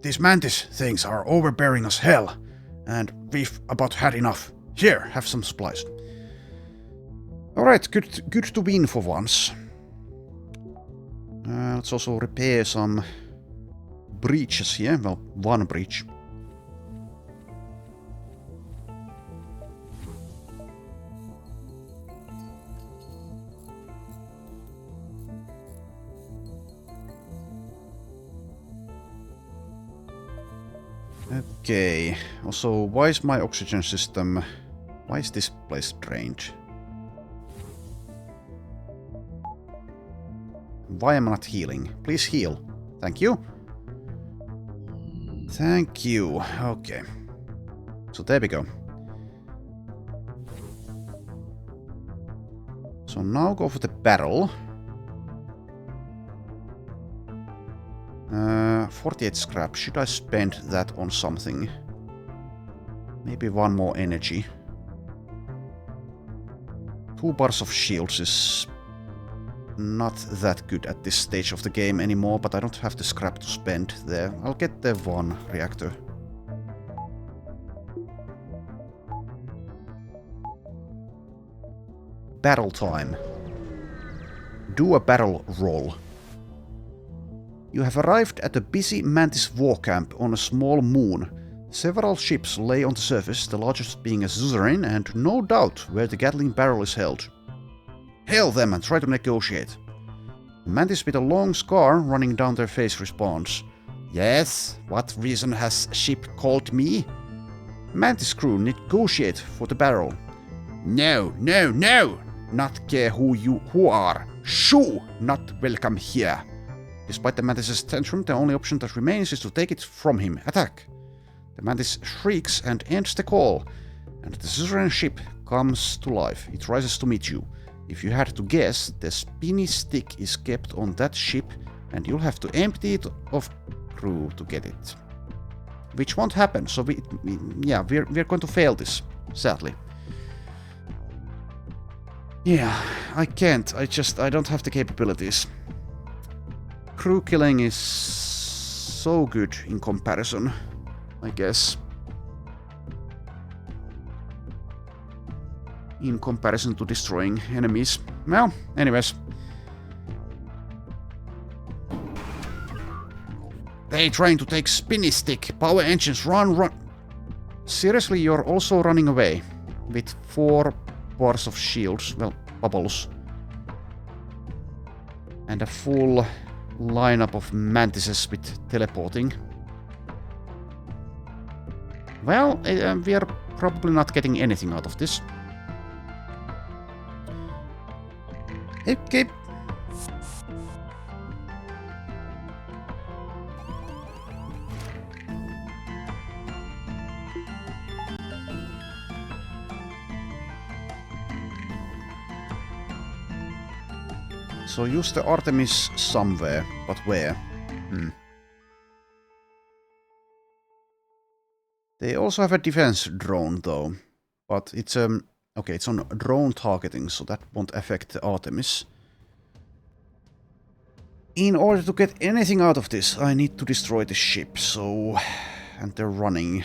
These Mantis things are overbearing as hell. And we've about had enough. Here, have some supplies. Alright, good to win for once. Let's also repair some breaches here. Well, one breach. Okay, also, why is my oxygen system... Why is this place drained? Why am I not healing? Please heal. Thank you. Thank you. Okay. So there we go. So now go for the barrel. 48 scrap. Should I spend that on something? Maybe one more energy. 2 bars of shields is not that good at this stage of the game anymore, but I don't have the scrap to spend there. I'll get the 1 reactor. Battle time. Do a barrel roll. You have arrived at a busy Mantis war camp on a small moon. Several ships lay on the surface, the largest being a suzerain, and no doubt where the Gatling barrel is held. Hail them and try to negotiate. The Mantis with a long scar running down their face responds. Yes, what reason has ship called me? Mantis crew negotiate for the barrel. No, no, no! Not care who are. Shoo! Not welcome here. Despite the Mantis' tantrum, the only option that remains is to take it from him. Attack! The Mantis shrieks and ends the call, and the suzerain ship comes to life. It rises to meet you. If you had to guess, the spinny stick is kept on that ship, and you'll have to empty it of crew to get it. Which won't happen, so we're going to fail this, sadly. Yeah, I can't. I don't have the capabilities. Crew killing is so good in comparison, I guess. In comparison to destroying enemies. Well, anyways. They trying to take spinny stick. Power engines run. Seriously, you're also running away. With 4 bars of shields. Well, bubbles. And a full lineup of mantises with teleporting. Well, we are probably not getting anything out of this. Okay. So use the Artemis somewhere, but where? They also have a defense drone though, but it's okay, it's on drone targeting, so that won't affect the Artemis. In order to get anything out of this, I need to destroy the ship, so... and they're running.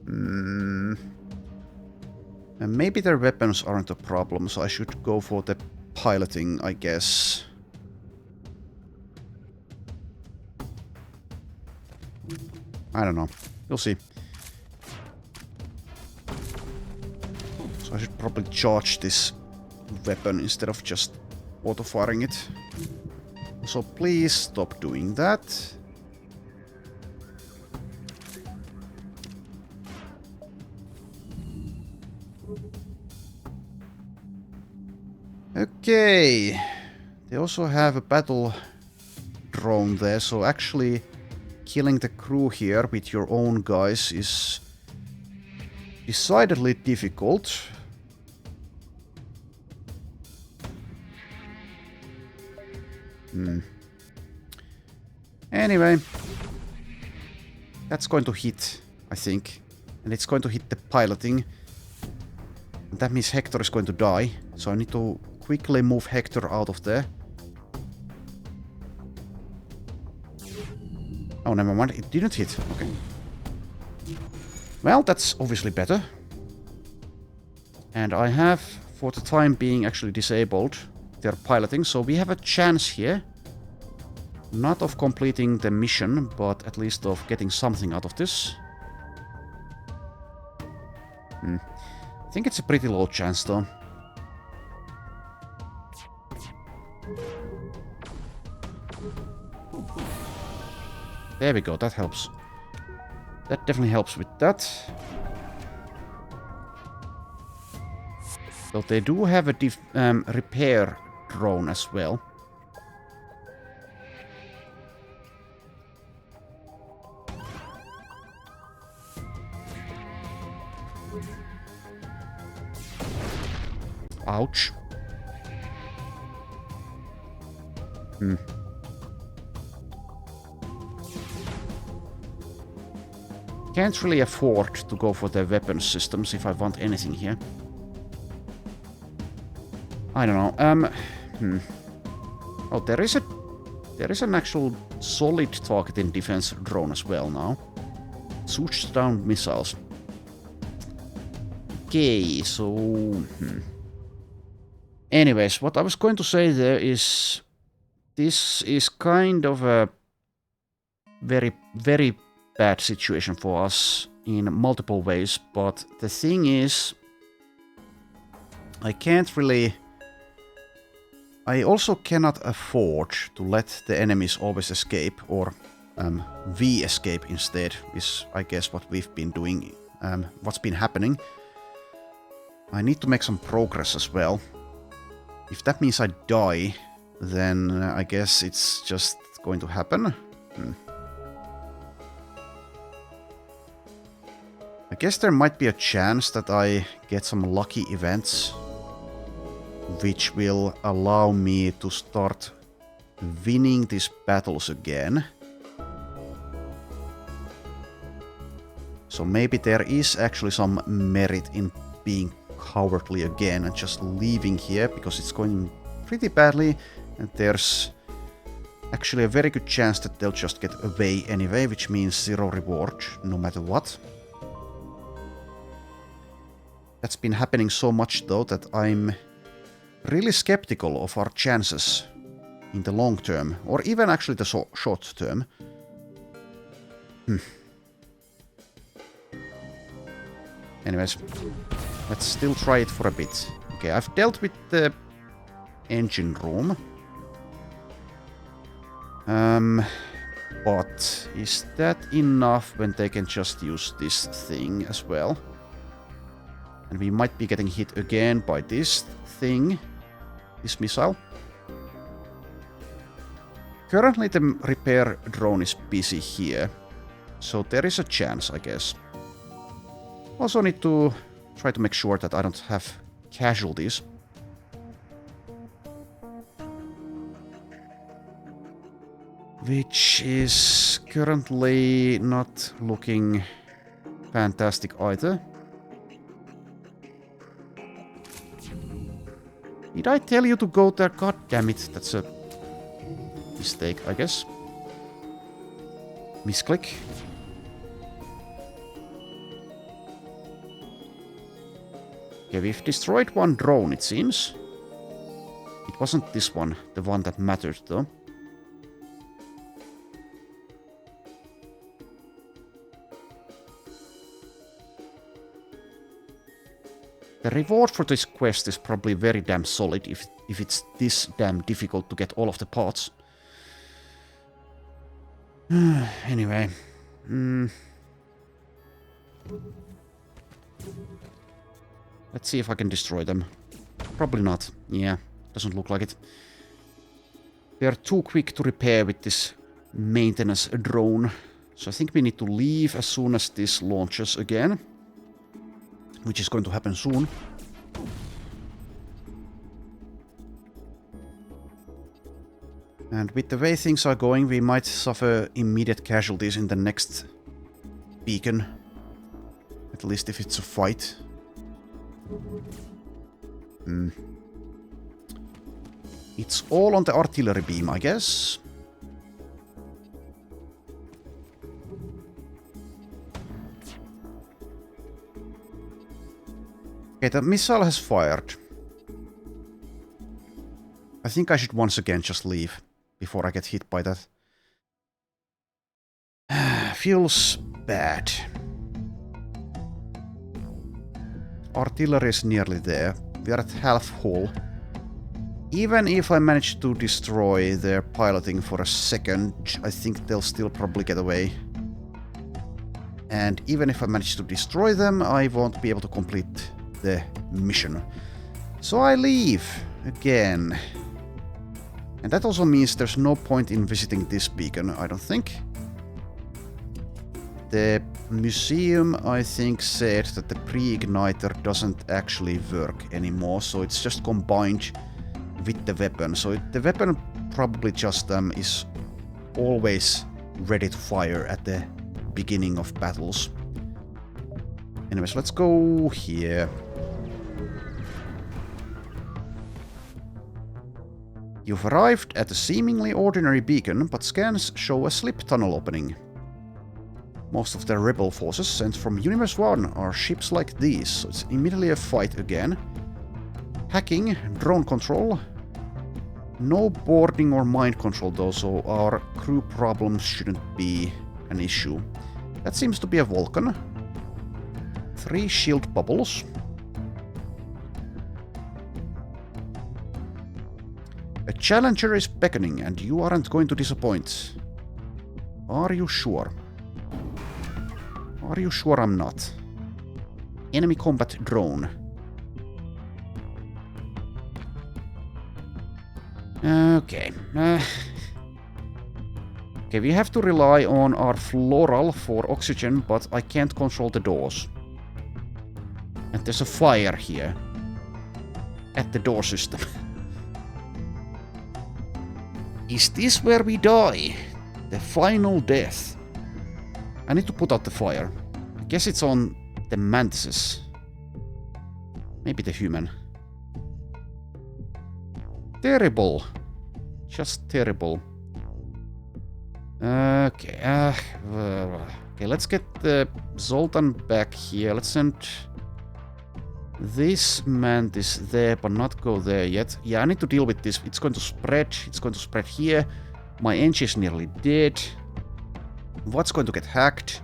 And maybe their weapons aren't a problem, so I should go for the piloting, I guess. I don't know. We'll see. So I should probably charge this weapon instead of just auto-firing it. So please stop doing that. Okay. They also have a battle drone there, so actually killing the crew here with your own guys is decidedly difficult. Anyway, that's going to hit, I think. And it's going to hit the piloting. And that means Hector is going to die. So I need to quickly move Hector out of there. Oh, never mind. It didn't hit. Okay. Well, that's obviously better. And I have, for the time being, actually disabled their piloting. So we have a chance here. Not of completing the mission, but at least of getting something out of this. I think it's a pretty low chance, though. There we go, that helps. That definitely helps with that. So they do have a repair drone as well. Ouch. Can't really afford to go for the weapon systems if I want anything here. I don't know. Oh, there is an actual solid targeting defense drone as well now. Shoots down missiles. Okay, so... Anyways, what I was going to say there is... This is kind of a very, very bad situation for us in multiple ways, but the thing is... I can't really... I also cannot afford to let the enemies always escape, or we escape instead, is I guess what we've been doing, what's been happening. I need to make some progress as well. If that means I die, then I guess it's just going to happen. I guess there might be a chance that I get some lucky events which will allow me to start winning these battles again. So maybe there is actually some merit in being cowardly again and just leaving here, because it's going pretty badly, and there's actually a very good chance that they'll just get away anyway, which means 0 reward no matter what. That's been happening so much though that I'm really skeptical of our chances in the long term, or even actually the short term. Anyways, let's still try it for a bit. Okay, I've dealt with the engine room. But is that enough when they can just use this thing as well? And we might be getting hit again by this thing. This missile. Currently the repair drone is busy here, so there is a chance, I guess. Also need to try to make sure that I don't have casualties. Which is currently not looking fantastic either. Did I tell you to go there? God damn it, that's a mistake, I guess. Misclick. Okay, we've destroyed one drone, it seems. It wasn't this one, the one that mattered, though. The reward for this quest is probably very damn solid if it's this damn difficult to get all of the parts. Anyway. Let's see if I can destroy them. Probably not. Yeah, doesn't look like it. They are too quick to repair with this maintenance drone. So I think we need to leave as soon as this launches again. Which is going to happen soon. And with the way things are going, we might suffer immediate casualties in the next beacon. At least if it's a fight. It's all on the artillery beam, I guess. Okay, the missile has fired. I think I should once again just leave before I get hit by that. Feels bad. Artillery is nearly there. We are at half hull. Even if I manage to destroy their piloting for a second, I think they'll still probably get away. And even if I manage to destroy them, I won't be able to complete the mission. So I leave again. And that also means there's no point in visiting this beacon, I don't think. The museum, I think, said that the pre-igniter doesn't actually work anymore, so it's just combined with the weapon. So the weapon probably just is always ready to fire at the beginning of battles. Anyways, let's go here. You've arrived at a seemingly ordinary beacon, but scans show a slip tunnel opening. Most of the rebel forces sent from Universe 1 are ships like these, so it's immediately a fight again. Hacking, drone control. No boarding or mind control though, so our crew problems shouldn't be an issue. That seems to be a Vulcan. 3 shield bubbles. A challenger is beckoning, and you aren't going to disappoint. Are you sure? Are you sure I'm not? Enemy combat drone. Okay. Okay, we have to rely on our floral for oxygen, but I can't control the doors. And there's a fire here. At the door system. Is this where we die? The final death. I need to put out the fire. I guess it's on the mantises. Maybe the human. Terrible. Just terrible. Okay. Okay, let's get the Zoltan back here. Let's send this mantis there, but not go there yet. Yeah, I need to deal with this. It's going to spread. It's going to spread here. My engine is nearly dead. What's going to get hacked?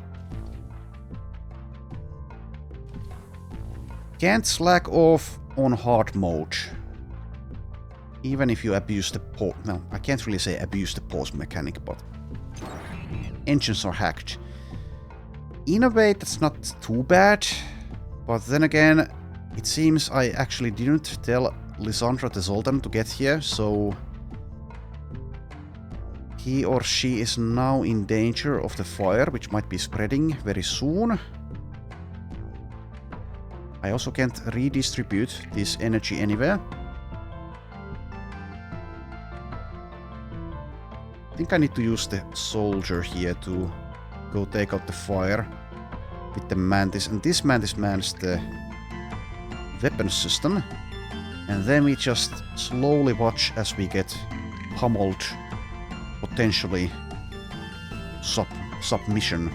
Can't slack off on hard mode. Even if you abuse the pause... No, I can't really say abuse the pause mechanic, but... engines are hacked. In a way, that's not too bad. But then again, it seems I actually didn't tell Lysandra the Zoltan to get here, so... he or she is now in danger of the fire, which might be spreading very soon. I also can't redistribute this energy anywhere. I think I need to use the soldier here to go take out the fire with the mantis. And this mantis mans the weapon system. And then we just slowly watch as we get pummeled, potentially submission.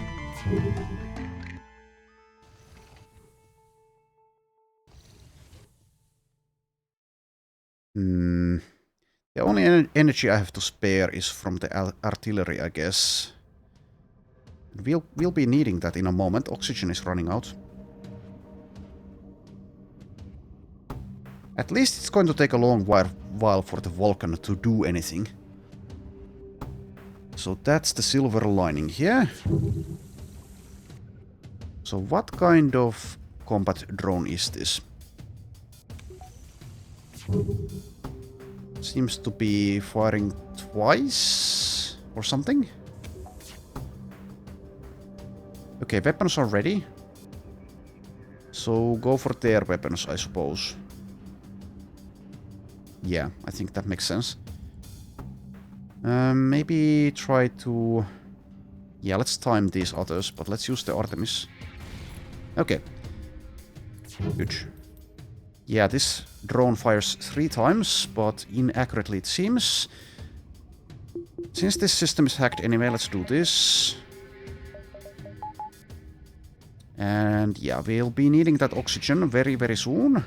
The only energy I have to spare is from the artillery, I guess. We'll be needing that in a moment. Oxygen is running out. At least it's going to take a long while for the Vulcan to do anything. So that's the silver lining here. So what kind of combat drone is this? Seems to be firing twice or something. Okay, weapons are ready. So go for their weapons, I suppose. Yeah, I think that makes sense. Maybe try to... yeah, let's time these others, but let's use the Artemis. Okay. Good. Yeah, this drone fires 3 times, but inaccurately it seems. Since this system is hacked anyway, let's do this. And yeah, we'll be needing that oxygen very, very soon.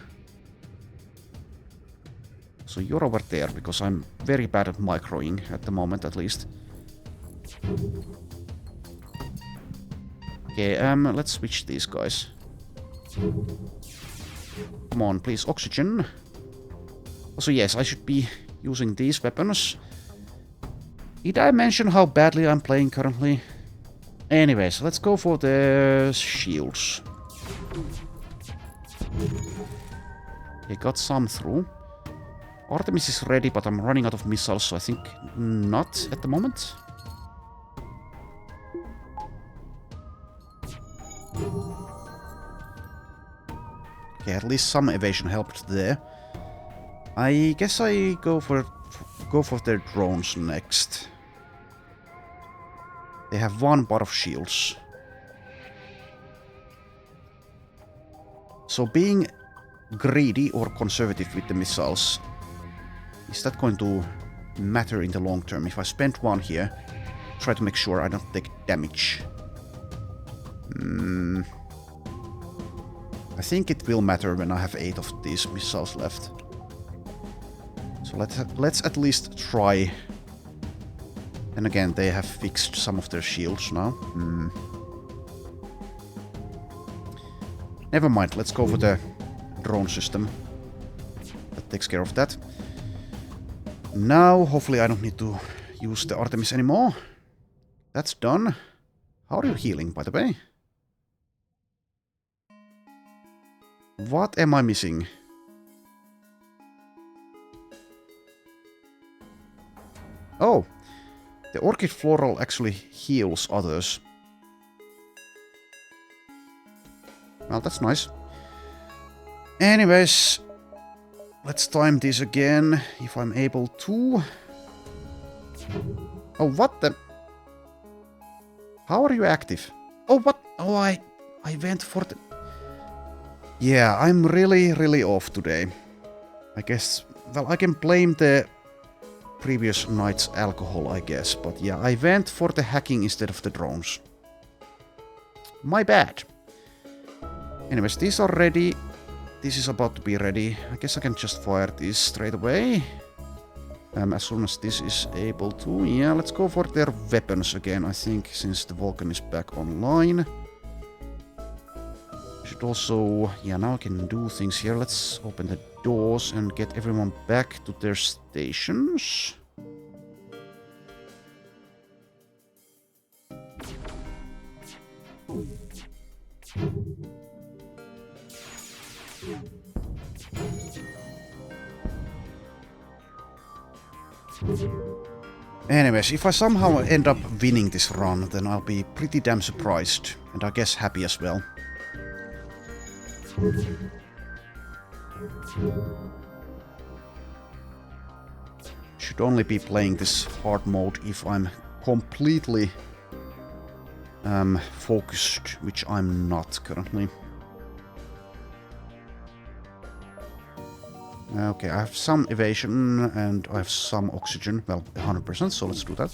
So you're over there, because I'm very bad at microing at the moment, at least. Okay, let's switch these guys. Come on, please, oxygen. Also, yes, I should be using these weapons. Did I mention how badly I'm playing currently? Anyways, let's go for the shields. Okay, got some through. Artemis is ready, but I'm running out of missiles, so I think not at the moment. Okay, at least some evasion helped there. I guess I go for their drones next. They have one bar of shields. So being greedy or conservative with the missiles, is that going to matter in the long term? If I spend one here, try to make sure I don't take damage. I think it will matter when I have 8 of these missiles left. So let's at least try. And again, they have fixed some of their shields now. Never mind, let's go for the drone system. That takes care of that. Now, hopefully I don't need to use the Artemis anymore. That's done. How are you healing, by the way? What am I missing? Oh, the Orchid Floral actually heals others. Well, that's nice. Anyways, let's time this again, if I'm able to. Oh, what the? How are you active? Oh, what? Oh, I went for the... Yeah, I'm really off today. I guess... Well, I can blame the previous night's alcohol, I guess. But yeah, I went for the hacking instead of the drones. My bad. Anyways, these are ready. This is about to be ready. I guess I can just fire this straight away. As soon as this is able to. Yeah, let's go for their weapons again, I think, since the Vulcan is back online. Should also... Yeah, now I can do things here. Let's open the doors and get everyone back to their stations. Anyways, if I somehow end up winning this run, then I'll be pretty damn surprised, and I guess happy as well. Should only be playing this hard mode if I'm completely focused, which I'm not currently. Okay, I have some evasion and I have some oxygen. Well, 100%, so let's do that.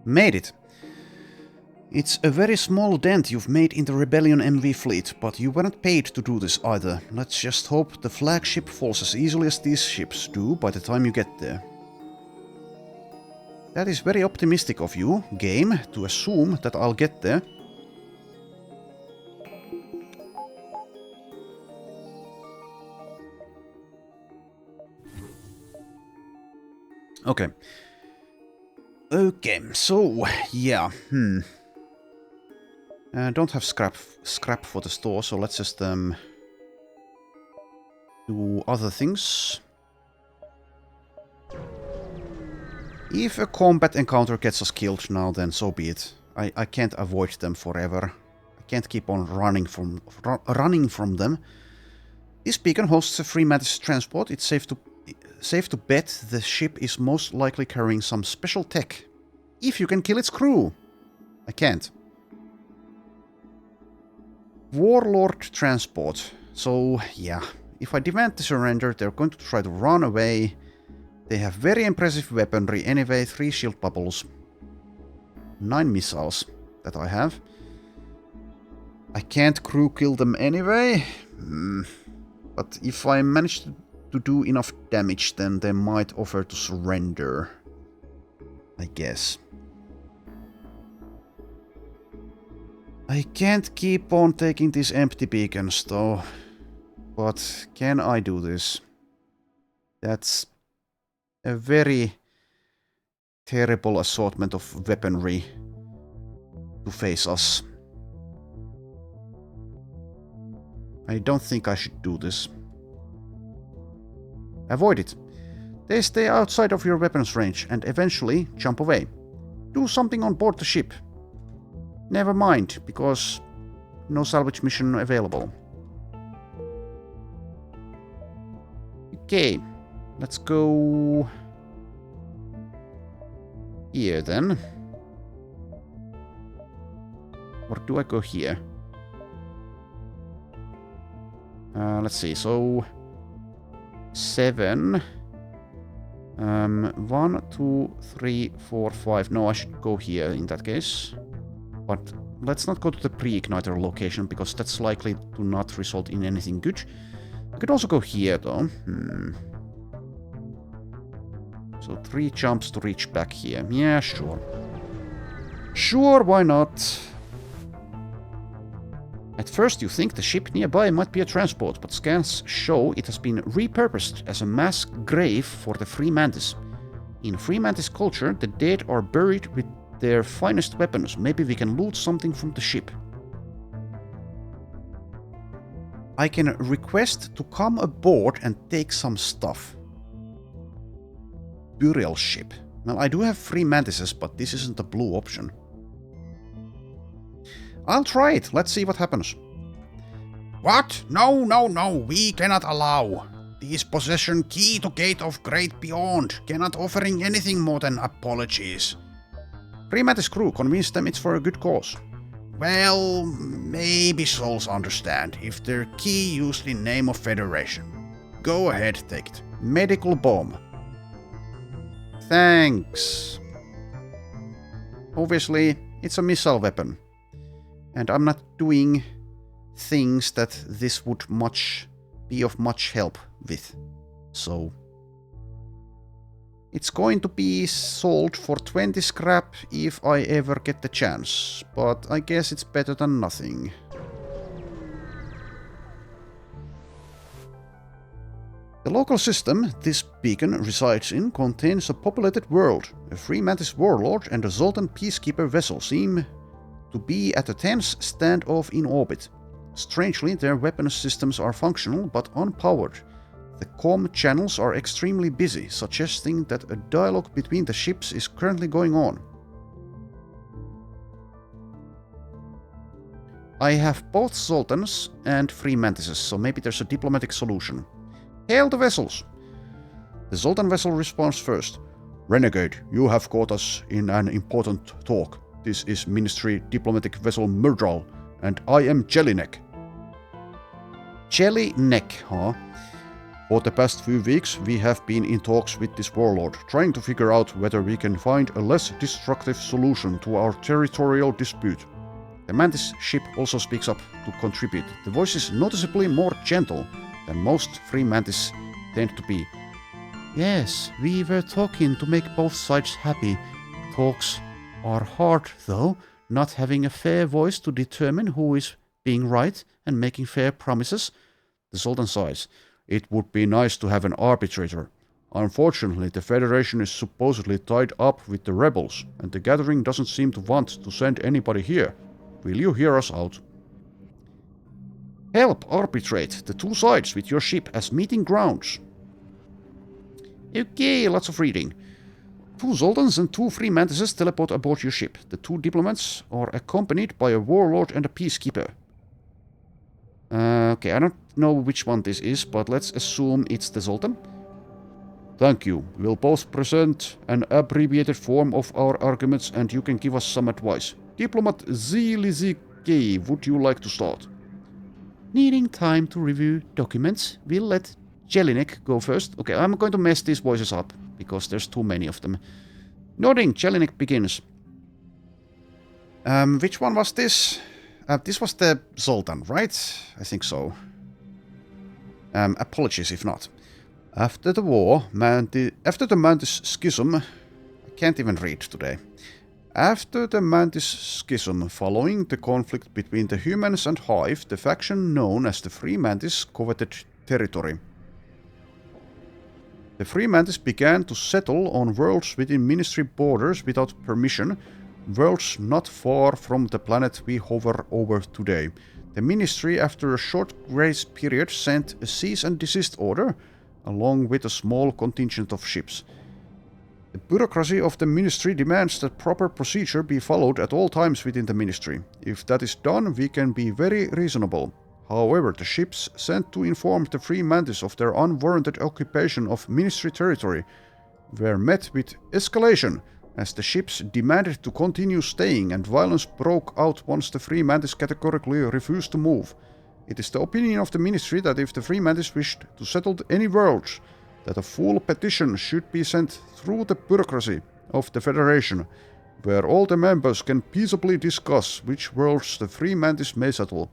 Made it! It's a very small dent you've made in the Rebellion MV fleet, but you weren't paid to do this either. Let's just hope the flagship falls as easily as these ships do by the time you get there. That is very optimistic of you, game, to assume that I'll get there. Okay. Okay, so, yeah, don't have scrap for the store, so let's just do other things. If a combat encounter gets us killed now, then so be it. I can't avoid them forever. I can't keep on running from them. This beacon hosts a free Mantis transport. It's safe to bet the ship is most likely carrying some special tech. If you can kill its crew. I can't. Warlord transport. So, yeah. If I demand the surrender, they're going to try to run away. They have very impressive weaponry. Anyway, 3 shield bubbles. 9 missiles that I have. I can't crew kill them anyway. But if I manage to do enough damage, then they might offer to surrender. I guess. I can't keep on taking these empty beacons though. But can I do this? That's a very terrible assortment of weaponry to face us. I don't think I should do this. Avoid it. They stay outside of your weapons range and eventually jump away. do something on board the ship. Never mind, because no salvage mission available. Okay, let's go here then. Or do I go here? Let's see, so 7. 1, 2, 3, 4, 5. No, I should go here in that case. But let's not go to the pre-igniter location, because that's likely to not result in anything good. I could also go here, though. So 3 jumps to reach back here. Yeah, sure. Sure, why not? At first you think the ship nearby might be a transport, but scans show it has been repurposed as a mass grave for the Free Mantis. In Free Mantis culture, the dead are buried with their finest weapons. Maybe we can loot something from the ship. I can request to come aboard and take some stuff. Burial ship. Well, I do have Free Mantises, but this isn't a blue option. I'll try it. Let's see what happens. What? No, no, no. We cannot allow. This possession key to Gate of Great Beyond. Cannot offering anything more than apologies. Free Mantis crew, convince them it's for a good cause. Well, maybe souls understand if their key used in name of Federation. Go ahead, take it. Medical bomb. Thanks. Obviously, it's a missile weapon. And I'm not doing things that this would be of much help with. So it's going to be sold for 20 scrap if I ever get the chance. But I guess it's better than nothing. The local system this beacon resides in contains a populated world. A Free Mantis warlord and a Zoltan peacekeeper vessel seem to be at a tense standoff in orbit. Strangely, their weapons systems are functional but unpowered. The comm channels are extremely busy, suggesting that a dialogue between the ships is currently going on. I have both Zoltans and Free Mantises, so maybe there's a diplomatic solution. Hail the vessels! The Zoltan vessel responds first. Renegade, you have caught us in an important talk. This is Ministry Diplomatic Vessel Myrdral, and I am Jelinek. Jelinek, huh? For the past few weeks, we have been in talks with this warlord, trying to figure out whether we can find a less destructive solution to our territorial dispute. The Mantis ship also speaks up to contribute. The voice is noticeably more gentle than most Free Mantis tend to be. Yes, we were talking to make both sides happy. Talks are hard, though, not having a fair voice to determine who is being right and making fair promises. The Zoltan sighs. It would be nice to have an arbitrator. Unfortunately, the Federation is supposedly tied up with the rebels, and the Gathering doesn't seem to want to send anybody here. Will you hear us out? Help arbitrate the two sides with your ship as meeting grounds. Okay, lots of reading. 2 Zoltans and 2 Free Mantises teleport aboard your ship. The 2 diplomats are accompanied by a warlord and a peacekeeper. Okay, I don't know which one this is, but let's assume it's the Zoltan. Thank you. We'll both present an abbreviated form of our arguments and you can give us some advice. Diplomat Zilizike, would you like to start? Needing time to review documents, we'll let Jelinek go first. Okay, I'm going to mess these voices up, because there's too many of them. Nodding, Jelinek begins. Which one was this? This was the Zoltan, right? I think so. Apologies if not. After the war, after the Mantis Schism... I can't even read today. After the Mantis Schism, following the conflict between the humans and Hive, the faction known as the Free Mantis coveted territory. The Free Mantis began to settle on worlds within Ministry borders without permission, worlds not far from the planet we hover over today. The Ministry, after a short grace period, sent a cease and desist order, along with a small contingent of ships. The bureaucracy of the Ministry demands that proper procedure be followed at all times within the Ministry. If that is done, we can be very reasonable. However, the ships sent to inform the Free Mantis of their unwarranted occupation of Ministry territory were met with escalation, as the ships demanded to continue staying and violence broke out once the Free Mantis categorically refused to move. It is the opinion of the Ministry that if the Free Mantis wished to settle any worlds, that a full petition should be sent through the bureaucracy of the Federation, where all the members can peaceably discuss which worlds the Free Mantis may settle.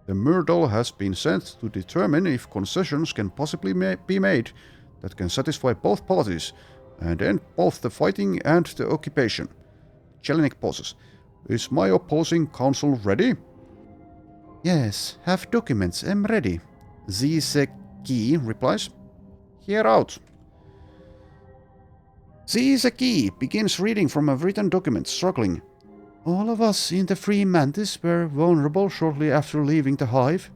The Myrtle has been sent to determine if concessions can possibly be made that can satisfy both parties and end both the fighting and the occupation. Jelinek pauses. Is my opposing counsel ready? Yes, have documents, am ready. Zizeki replies. Hear out. Zizeki begins reading from a written document, struggling. All of us in the Free Mantis were vulnerable shortly after leaving the hive.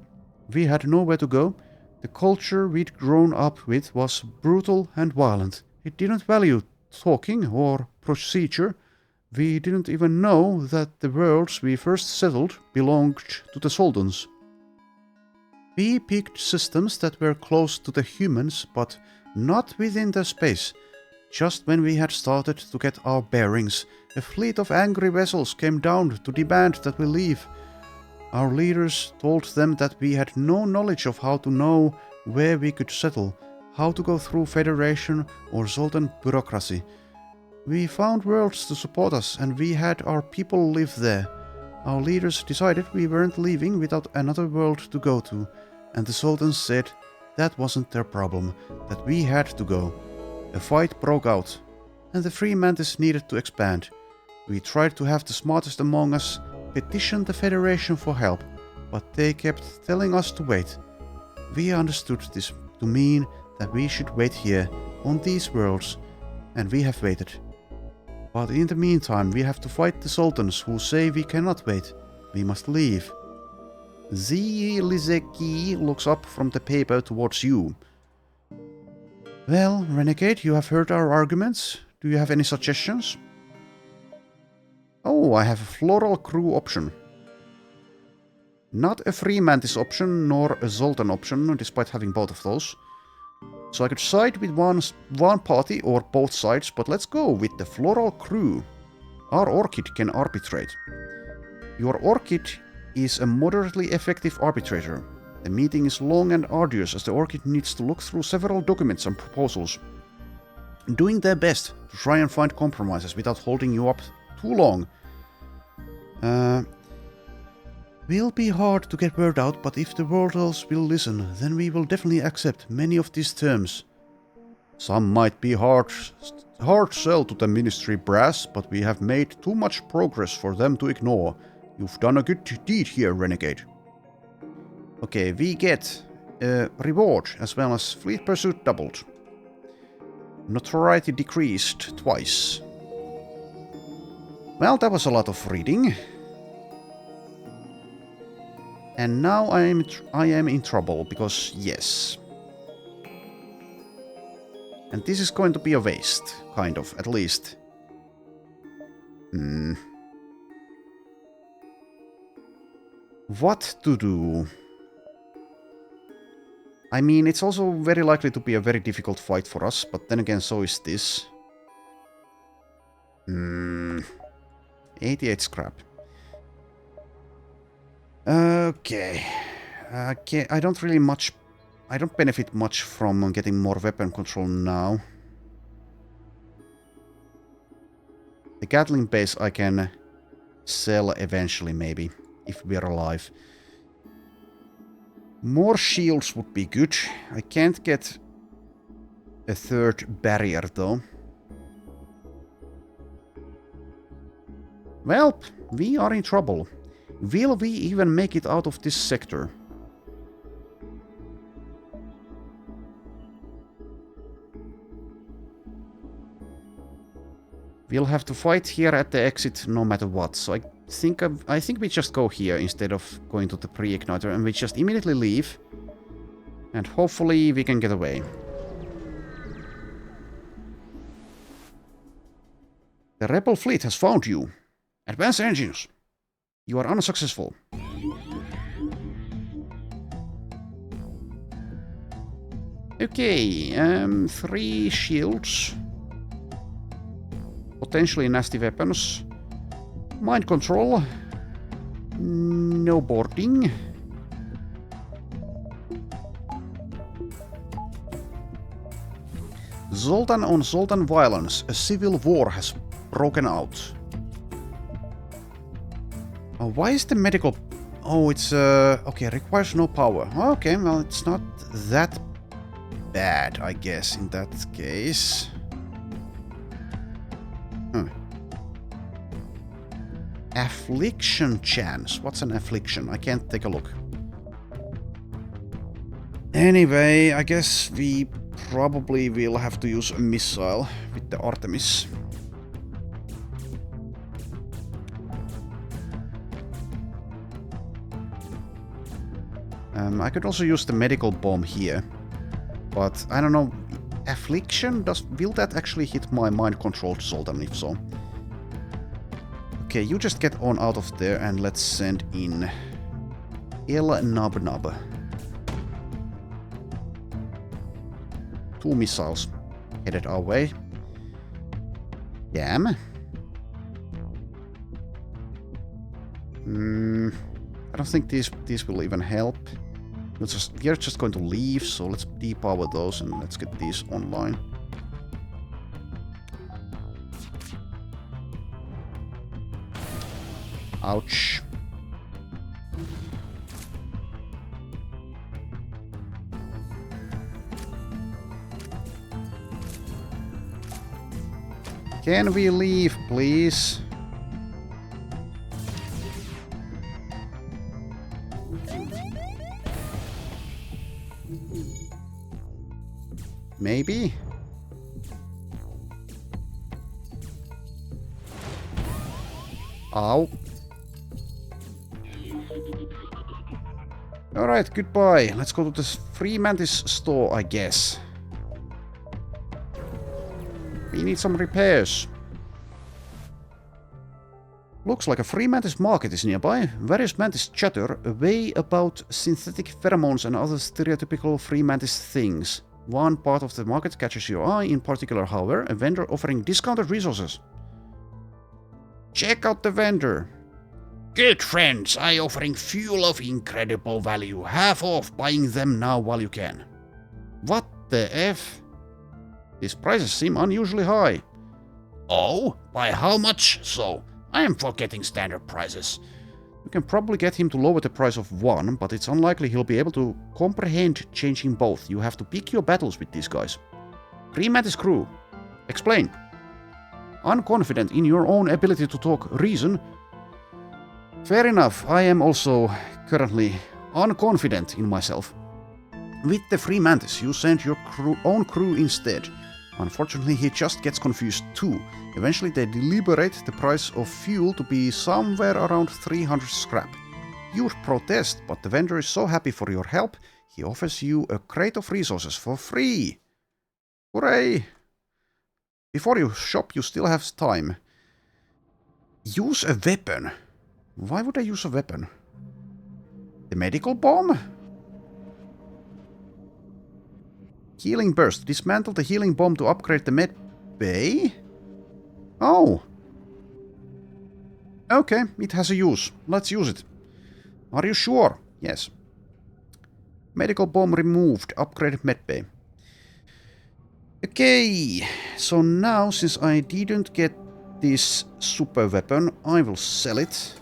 We had nowhere to go. The culture we'd grown up with was brutal and violent. It didn't value talking or procedure. We didn't even know that the worlds we first settled belonged to the Sultans. We picked systems that were close to the humans, but not within their space. Just when we had started to get our bearings, a fleet of angry vessels came down to demand that we leave. Our leaders told them that we had no knowledge of how to know where we could settle, how to go through Federation or Sultan bureaucracy. We found worlds to support us, and we had our people live there. Our leaders decided we weren't leaving without another world to go to, and the Sultans said that wasn't their problem, that we had to go. A fight broke out, and the Free Mantis needed to expand. We tried to have the smartest among us petition the Federation for help, but they kept telling us to wait. We understood this to mean that we should wait here, on these worlds, and we have waited. But in the meantime, we have to fight the Sultans who say we cannot wait. We must leave. Zizeki looks up from the paper towards you. Well, Renegade, you have heard our arguments. Do you have any suggestions? Oh, I have a floral crew option. Not a Free Mantis option, nor a Zoltan option, despite having both of those. So I could side with one party or both sides, but let's go with the floral crew. Our Orchid can arbitrate. Your Orchid is a moderately effective arbitrator. The meeting is long and arduous as the Orchid needs to look through several documents and proposals, doing their best to try and find compromises without holding you up too long. Will be hard to get word out, but if the Worldals will listen, then we will definitely accept many of these terms. Some might be hard sell to the Ministry brass, but we have made too much progress for them to ignore. You've done a good deed here, Renegade. Okay, we get a reward as well as fleet pursuit doubled. Notoriety decreased twice. Well, that was a lot of reading. And now I am in trouble, because yes. And this is going to be a waste, kind of, at least. What to do? I mean, it's also very likely to be a very difficult fight for us, but then again, so is this. 88 scrap. Okay. I don't benefit much from getting more weapon control now. The Gatling base I can sell eventually, maybe, if we're alive. More shields would be good. I can't get a third barrier, though. Well, we are in trouble. Will we even make it out of this sector? We'll have to fight here at the exit no matter what, so I think we just go here instead of going to the pre-igniter, and we just immediately leave. And hopefully we can get away. The rebel fleet has found you. Advance engines. You are unsuccessful. Okay, 3 shields. Potentially nasty weapons. Mind control. No boarding. Zoltan on Zoltan violence. A civil war has broken out. Oh, why is the medical... Oh, it's... okay, requires no power. Okay, well, it's not that bad, I guess, in that case. Affliction chance. What's an affliction? I can't take a look. Anyway, I guess we probably will have to use a missile with the Artemis. I could also use the medical bomb here. But I don't know. Affliction? Will that actually hit my mind-controlled Zoltan if so? Okay, you just get on out of there and let's send in El Nub Nub. 2 missiles headed our way. Damn. I don't think these will even help. We're just going to leave, so let's depower those and let's get these online. Ouch. Can we leave, please? Maybe? Ow. Alright, goodbye. Let's go to this Free Mantis store, I guess. We need some repairs. Looks like a Free Mantis market is nearby. Various mantis chatter away about synthetic pheromones and other stereotypical Free Mantis things. One part of the market catches your eye, in particular, however, a vendor offering discounted resources. Check out the vendor. Good friends, I offering fuel of incredible value, half off, buying them now while you can. What the F? These prices seem unusually high. Oh, by how much so? I am forgetting standard prices. You can probably get him to lower the price of one, but it's unlikely he'll be able to comprehend changing both. You have to pick your battles with these guys. Free Mantis crew. Explain. Unconfident in your own ability to talk reason. Fair enough, I am also currently unconfident in myself. With the Free Mantis, you send your own crew instead. Unfortunately, he just gets confused too. Eventually, they deliberate the price of fuel to be somewhere around 300 scrap. You protest, but the vendor is so happy for your help, he offers you a crate of resources for free. Hooray! Before you shop, you still have time. Use a weapon. Why would I use a weapon? The medical bomb? Healing burst. Dismantle the healing bomb to upgrade the med bay? Oh. Okay, it has a use. Let's use it. Are you sure? Yes. Medical bomb removed. Upgraded med bay. Okay. So now, since I didn't get this super weapon, I will sell it.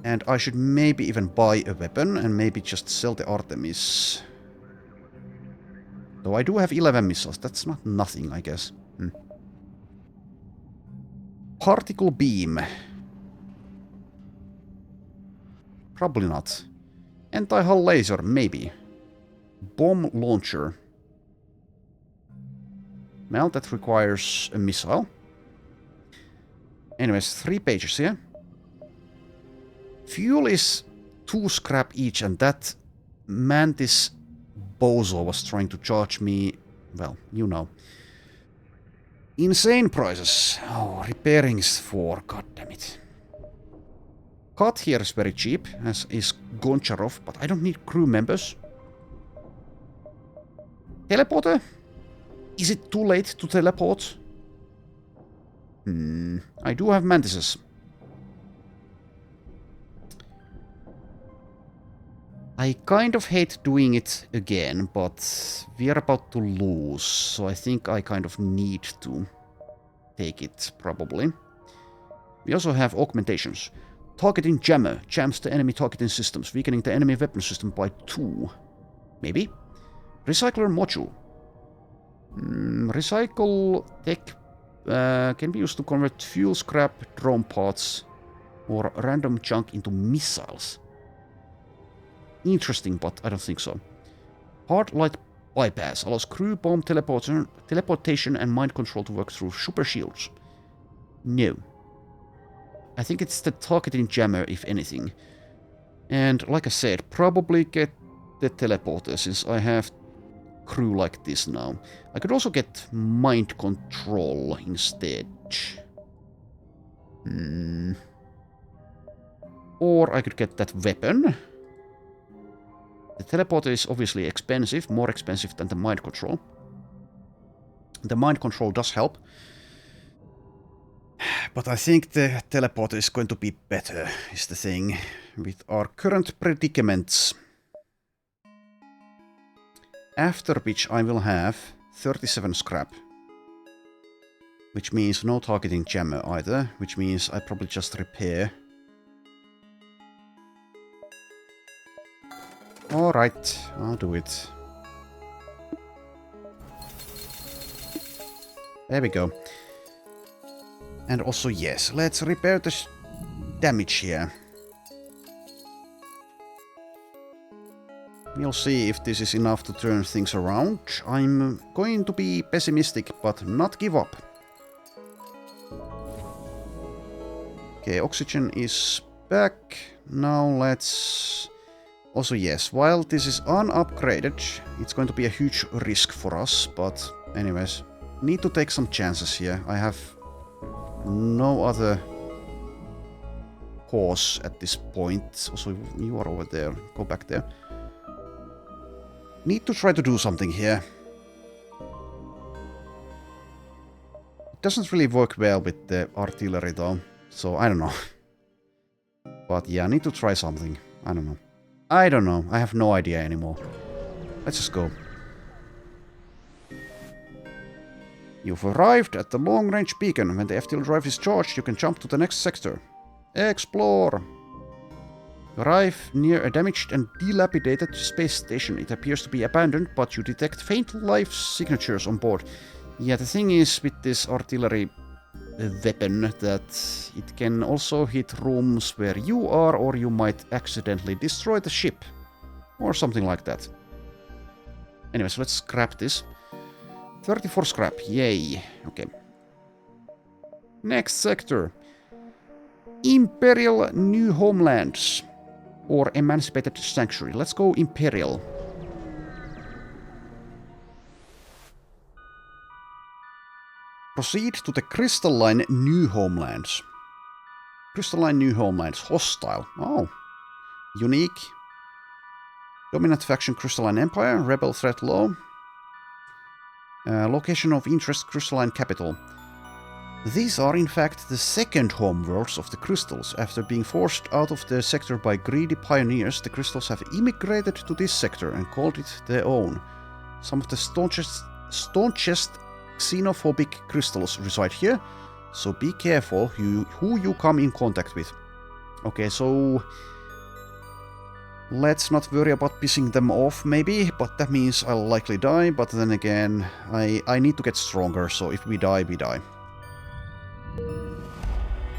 And I should maybe even buy a weapon and maybe just sell the Artemis. Though I do have 11 missiles. That's not nothing, I guess. Particle beam. Probably not. Anti-hull laser, maybe. Bomb launcher. Well, that requires a missile. Anyways, 3 pages here. Fuel is 2 scrap each, and that Mantis bozo was trying to charge me... Well, you know. Insane prices. Oh, repairing is 4, god damn it. Cut here is very cheap, as is Goncharov, but I don't need crew members. Teleporter? Is it too late to teleport? I do have mantises. I kind of hate doing it again, but we are about to lose, so I think I kind of need to take it, probably. We also have augmentations. Targeting jammer jams the enemy targeting systems, weakening the enemy weapon system by 2. Maybe? Recycler module. Recycle tech can be used to convert fuel scrap, drone parts, or random junk into missiles. Interesting, but I don't think so. Hard light bypass allows crew bomb teleportation and mind control to work through super shields. No. I think it's the targeting jammer, if anything. And like I said, probably get the teleporter, since I have crew like this now. I could also get mind control instead. Or I could get that weapon. The teleporter is obviously expensive, more expensive than the mind control. The mind control does help. But I think the teleporter is going to be better, is the thing, with our current predicaments. After which I will have 37 scrap. Which means no targeting jammer either, which means I probably just repair. Alright, I'll do it. There we go. And also, yes, let's repair the damage here. We'll see if this is enough to turn things around. I'm going to be pessimistic, but not give up. Okay, oxygen is back. Now let's... Also, yes, while this is unupgraded, it's going to be a huge risk for us, but anyways, need to take some chances here. I have no other cause at this point. Also, you are over there. Go back there. Need to try to do something here. It doesn't really work well with the artillery though, so I don't know. But yeah, I need to try something. I don't know. I don't know. I have no idea anymore. Let's just go. You've arrived at the long-range beacon. When the FTL drive is charged, you can jump to the next sector. Explore! You arrive near a damaged and dilapidated space station. It appears to be abandoned, but you detect faint life signatures on board. Yeah, the thing is with this artillery weapon that it can also hit rooms where you are, or you might accidentally destroy the ship. Or something like that. Anyways, let's scrap this. 34 scrap, yay. Okay. Next sector. Imperial New Homelands. Or Emancipated Sanctuary. Let's go Imperial. Proceed to the Crystalline New Homelands. Crystalline New Homelands. Hostile. Oh. Unique. Dominant faction Crystalline Empire. Rebel threat low. Location of interest Crystalline Capital. These are in fact the second homeworlds of the crystals. After being forced out of the sector by greedy pioneers, the crystals have immigrated to this sector and called it their own. Some of the staunchest xenophobic crystals reside here, so be careful who you come in contact with. Okay, so let's not worry about pissing them off, maybe, but that means I'll likely die, but then again, I need to get stronger, so if we die, we die.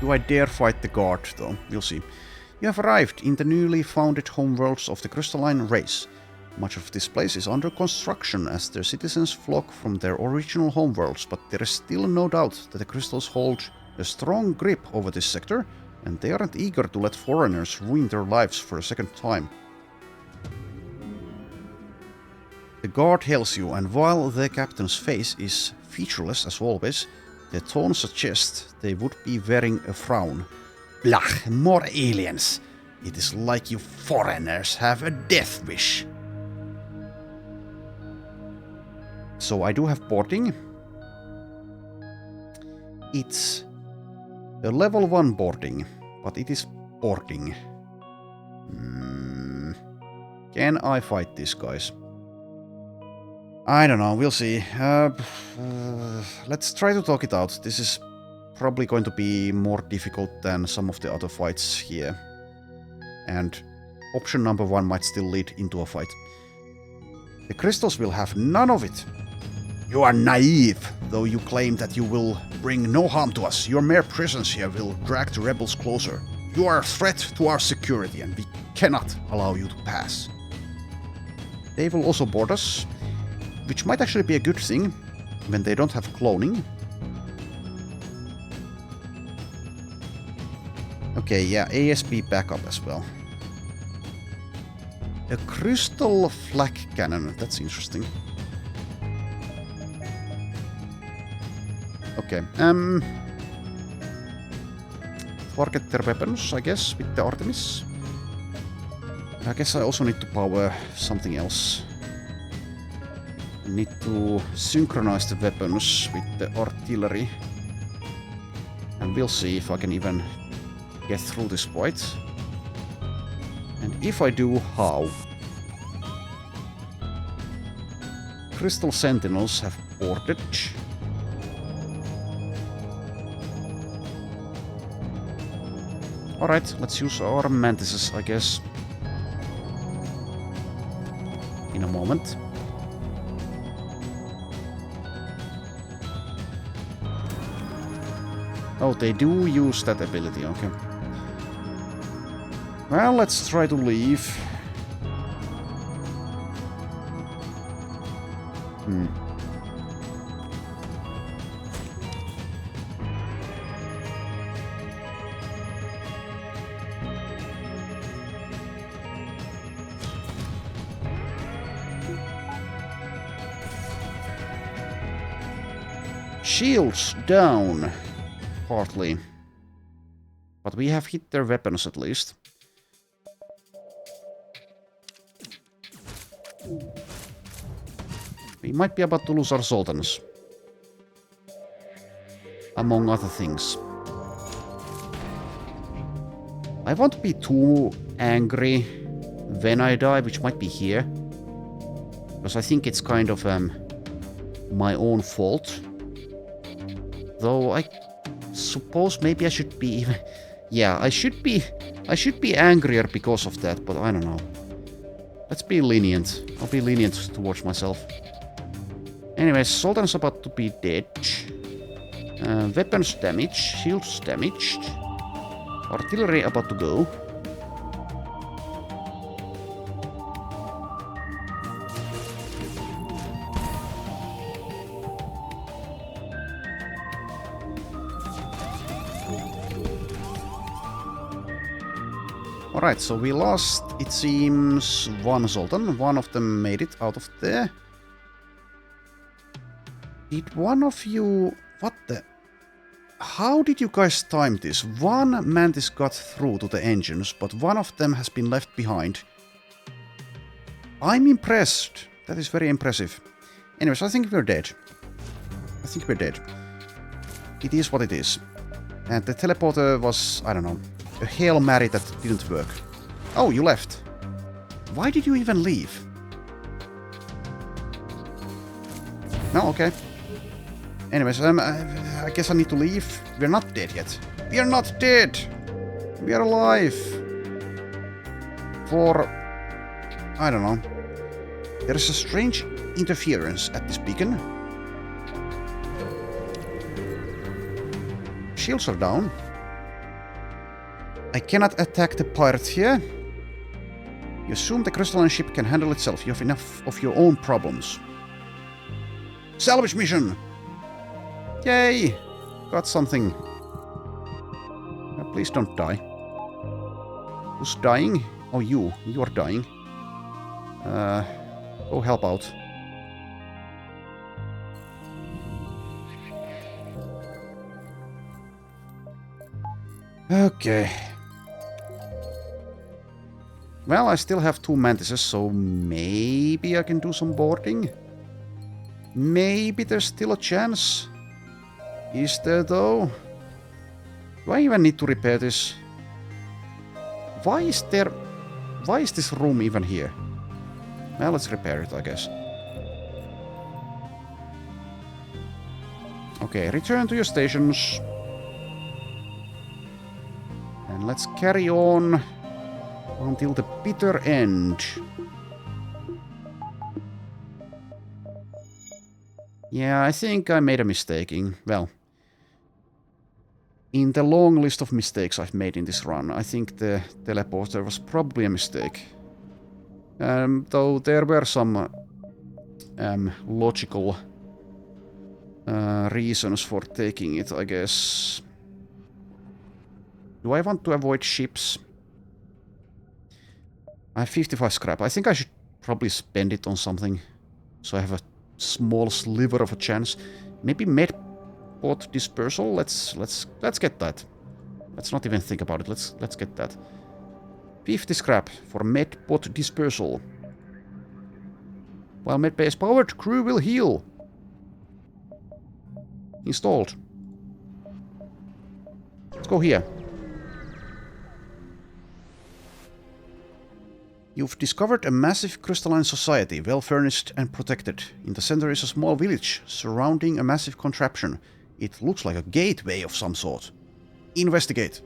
Do I dare fight the guard, though? We'll see. You have arrived in the newly founded homeworlds of the Crystalline race. Much of this place is under construction as their citizens flock from their original homeworlds, but there is still no doubt that the crystals hold a strong grip over this sector, and they aren't eager to let foreigners ruin their lives for a second time. The guard hails you, and while the captain's face is featureless as always, The tone suggests they would be wearing a frown. Blah, more aliens. It is like you foreigners have a death wish. So I do have boarding. It's a level 1 boarding, but it is boarding. Can I fight these guys? I don't know, we'll see. Let's try to talk it out. This is probably going to be more difficult than some of the other fights here. And option number 1 might still lead into a fight. The crystals will have none of it. You are naive, though you claim that you will bring no harm to us. Your mere presence here will drag the rebels closer. You are a threat to our security, and we cannot allow you to pass. They will also board us, which might actually be a good thing when they don't have cloning. Okay, yeah, ASB backup as well. A crystal flak cannon, that's interesting. Okay, target their weapons, I guess, with the Artemis. I guess I also need to power something else. I need to synchronize the weapons with the artillery. And we'll see if I can even get through this fight. And if I do, how? Crystal Sentinels have boarded. Alright, let's use our mantises, I guess. In a moment. Oh, they do use that ability, okay. Well, let's try to leave. Shields down, partly. But we have hit their weapons at least. We might be about to lose our sultans. Among other things. I won't be too angry when I die, which might be here. Because I think it's kind of my own fault. Though I suppose maybe I should be even... Yeah, I should be angrier because of that, but I don't know. Let's be lenient. I'll be lenient towards myself. Anyways, Sultan's about to be dead. Weapons damaged, shields damaged. Artillery about to go. Alright, so we lost, it seems, one Sultan. One of them made it out of there. Did one of you... What the... How did you guys time this? One Mantis got through to the engines, but one of them has been left behind. I'm impressed. That is very impressive. Anyways, I think we're dead. I think we're dead. It is what it is. And the teleporter was, I don't know, a Hail Mary that didn't work. Oh, you left. Why did you even leave? No, okay. Anyways, I guess I need to leave. We're not dead yet. We are not dead! We are alive! For... I don't know. There is a strange interference at this beacon. Shields are down. I cannot attack the pirate here. You assume the crystalline ship can handle itself. You have enough of your own problems. Salvage mission! Yay! Got something. Please don't die. Who's dying? Oh, you. You are dying. Go help out. Okay. Well, I still have 2 mantises, so maybe I can do some boarding. Maybe there's still a chance. Is there though? Do I even need to repair this? Why is this room even here? Well, let's repair it, I guess. Okay, return to your stations. And let's carry on until the bitter end. Yeah, I think I made a mistake in the long list of mistakes I've made in this run. I think the teleporter was probably a mistake. Though there were some logical reasons for taking it, I guess. Do I want to avoid ships? I have 55 scrap. I think I should probably spend it on something, so I have a small sliver of a chance. Maybe medbot dispersal. Let's get that. Let's not even think about it. Let's get that. 50 scrap for medbot dispersal. While medbay is powered, crew will heal. Installed. Let's go here. You've discovered a massive crystalline society, well furnished and protected. In the center is a small village, surrounding a massive contraption. It looks like a gateway of some sort. Investigate.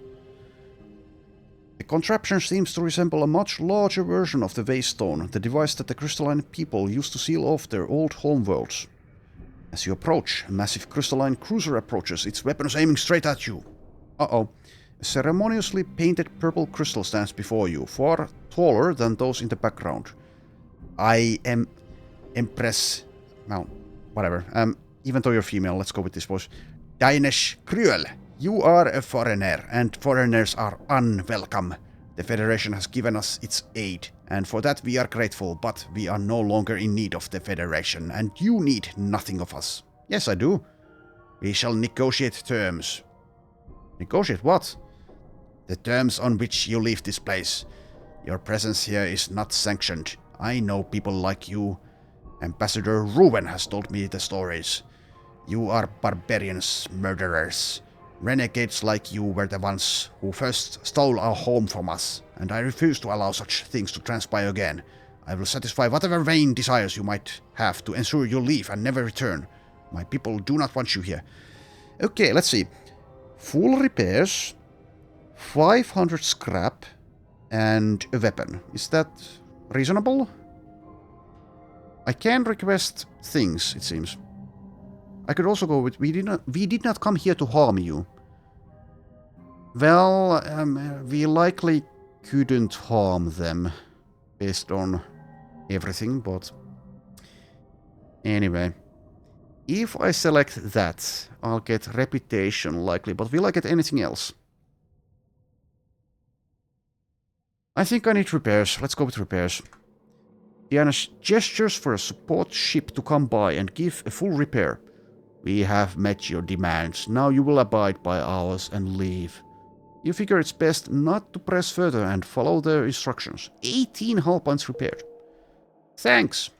The contraption seems to resemble a much larger version of the Waystone, the device that the crystalline people used to seal off their old homeworlds. As you approach, a massive crystalline cruiser approaches, its weapons aiming straight at you. Uh-oh. A ceremoniously painted purple crystal stands before you, far taller than those in the background. I am Empress... Well, whatever. Even though you're female, let's go with this voice. Dinesh Cruel, you are a foreigner, and foreigners are unwelcome. The Federation has given us its aid, and for that we are grateful, but we are no longer in need of the Federation, and you need nothing of us. Yes, I do. We shall negotiate terms. Negotiate what? The terms on which you leave this place. Your presence here is not sanctioned. I know people like you. Ambassador Ruben has told me the stories. You are barbarians, murderers. Renegades like you were the ones who first stole our home from us, and I refuse to allow such things to transpire again. I will satisfy whatever vain desires you might have to ensure you leave and never return. My people do not want you here. Okay, let's see. Full repairs, 500 scrap, and a weapon. Is that reasonable? I can request things, it seems. I could also go with, we did not come here to harm you. Well, we likely couldn't harm them based on everything, but anyway. If I select that, I'll get reputation likely, but will I get anything else? I think I need repairs. Let's go with repairs. Diana gestures for a support ship to come by and give a full repair. We have met your demands. Now you will abide by ours and leave. You figure it's best not to press further and follow the instructions. 18 hull points repaired. Thanks.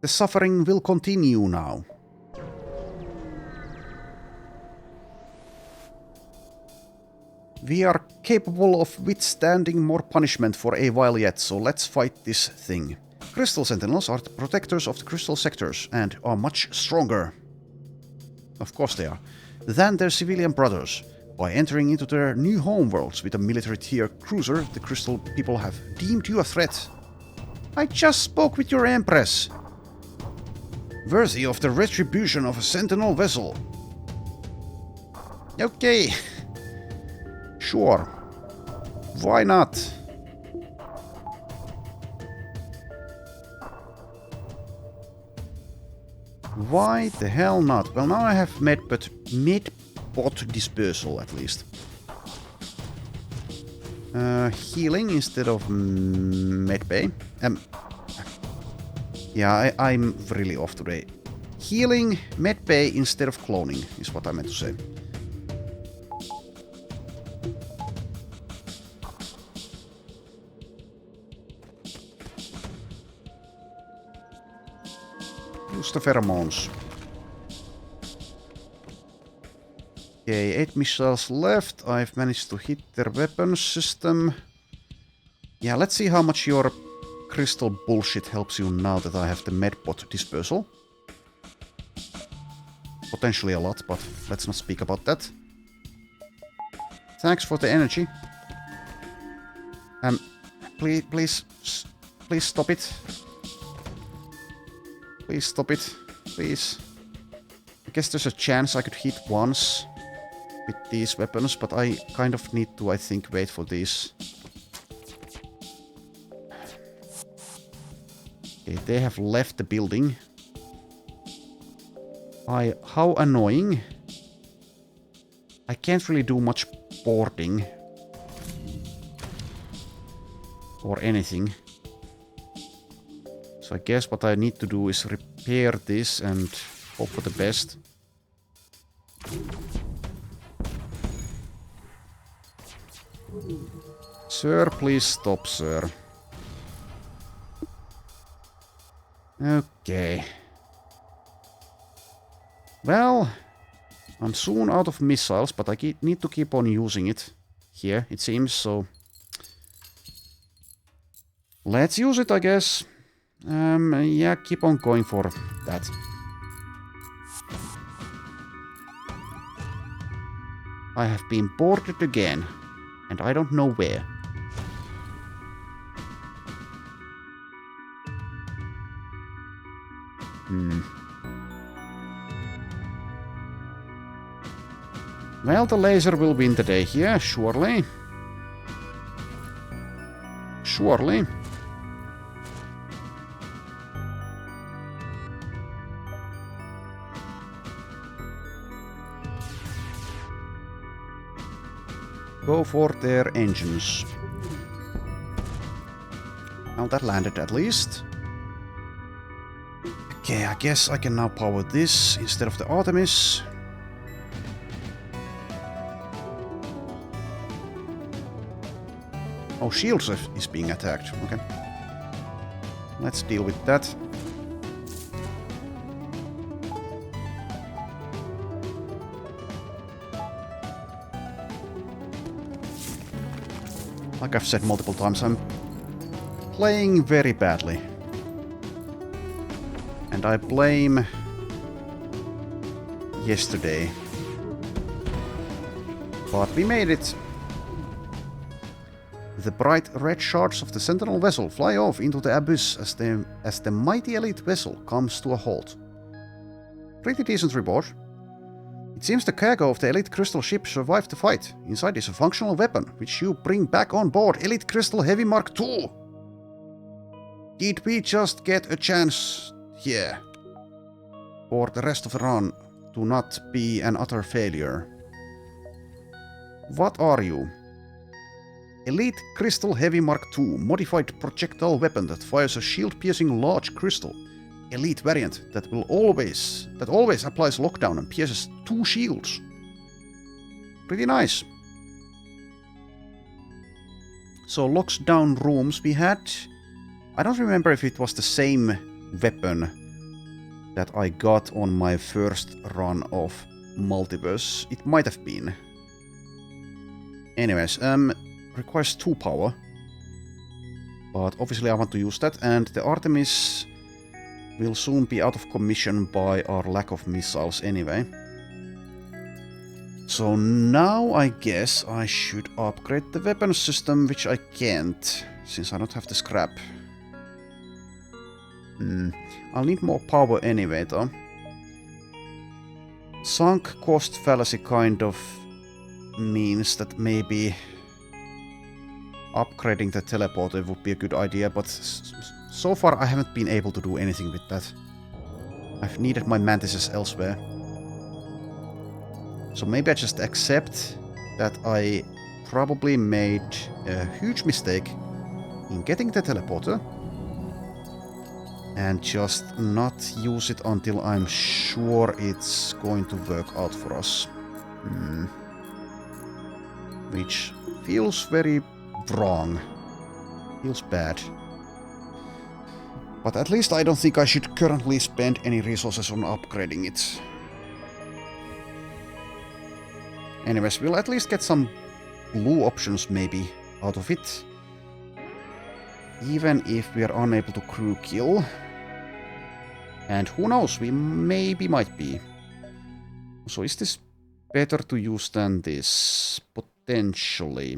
The suffering will continue now. We are capable of withstanding more punishment for a while yet, so let's fight this thing. Crystal Sentinels are the protectors of the crystal sectors and are much stronger. Of course they are. Than their civilian brothers. By entering into their new homeworlds with a military tier cruiser, the crystal people have deemed you a threat. I just spoke with your Empress. Worthy of the retribution of a sentinel vessel. Okay. Sure. Why not? Why the hell not? Well, now I have medbot dispersal at least. Healing instead of medbay. Yeah, I'm really off today. Healing, medbay instead of cloning is what I meant to say. Use the pheromones. Okay, 8 missiles left. I've managed to hit their weapons system. Yeah, let's see how much your crystal bullshit helps you now that I have the medbot dispersal. Potentially a lot, but let's not speak about that. Thanks for the energy. Please stop it. Please stop it. Please. I guess there's a chance I could hit once with these weapons, but I kind of need to, I think, wait for these. Okay, they have left the building. How annoying. I can't really do much boarding. Or anything. So I guess what I need to do is repair this and hope for the best. Sir, please stop, sir. Okay. Well, I'm soon out of missiles, but I need to keep on using it here, it seems, so... Let's use it, I guess. Yeah, keep on going for that. I have been boarded again, and I don't know where. Well, the laser will win the day here, surely. Surely. Go for their engines. Now that landed at least. Okay, I guess I can now power this instead of the Artemis. Oh, shields is being attacked. Okay. Let's deal with that. Like I've said multiple times, I'm playing very badly. And I blame yesterday. But we made it. The bright red shards of the Sentinel vessel fly off into the abyss as the mighty elite vessel comes to a halt. Pretty decent report. It seems the cargo of the elite crystal ship survived the fight. Inside is a functional weapon, which you bring back on board Elite Crystal Heavy Mark II. Did we just get a chance here? For the rest of the run to not be an utter failure? What are you? Elite Crystal Heavy Mark II, modified projectile weapon that fires a shield-piercing large crystal. Elite variant that always applies lockdown and pierces 2 shields. Pretty nice. So locks down rooms we had. I don't remember if it was the same weapon that I got on my first run of Multiverse. It might have been. Anyways, requires 2 power. But obviously I want to use that, and the Artemis will soon be out of commission by our lack of missiles anyway. So now I guess I should upgrade the weapon system, which I can't, since I don't have the scrap. I'll need more power anyway though. Sunk cost fallacy kind of means that maybe upgrading the teleporter would be a good idea, but so far I haven't been able to do anything with that. I've needed my mantises elsewhere. So maybe I just accept that I probably made a huge mistake in getting the teleporter and just not use it until I'm sure it's going to work out for us. Which feels very wrong. Feels bad. But at least I don't think I should currently spend any resources on upgrading it. Anyways, we'll at least get some blue options maybe out of it. Even if we are unable to crew kill. And who knows, we maybe might be. So is this better to use than this? Potentially.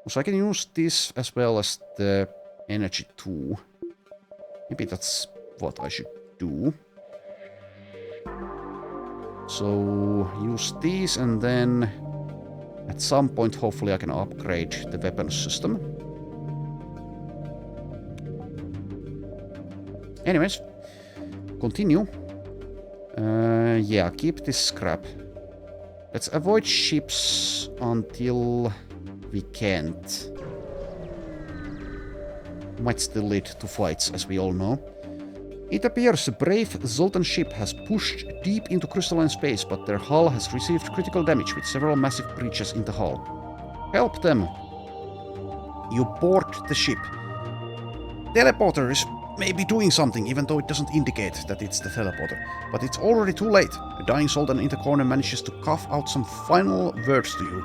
So I can use this as well as the energy 2. Maybe that's what I should do. So use these and then at some point hopefully I can upgrade the weapon system. Anyways, continue. Yeah, keep this scrap. Let's avoid ships until we can't. Might still lead to fights, as we all know. It appears the brave Zoltan ship has pushed deep into crystalline space, but their hull has received critical damage with several massive breaches in the hull. Help them! You board the ship. Teleporter is maybe doing something, even though it doesn't indicate that it's the teleporter. But it's already too late. The dying Zoltan in the corner manages to cough out some final words to you.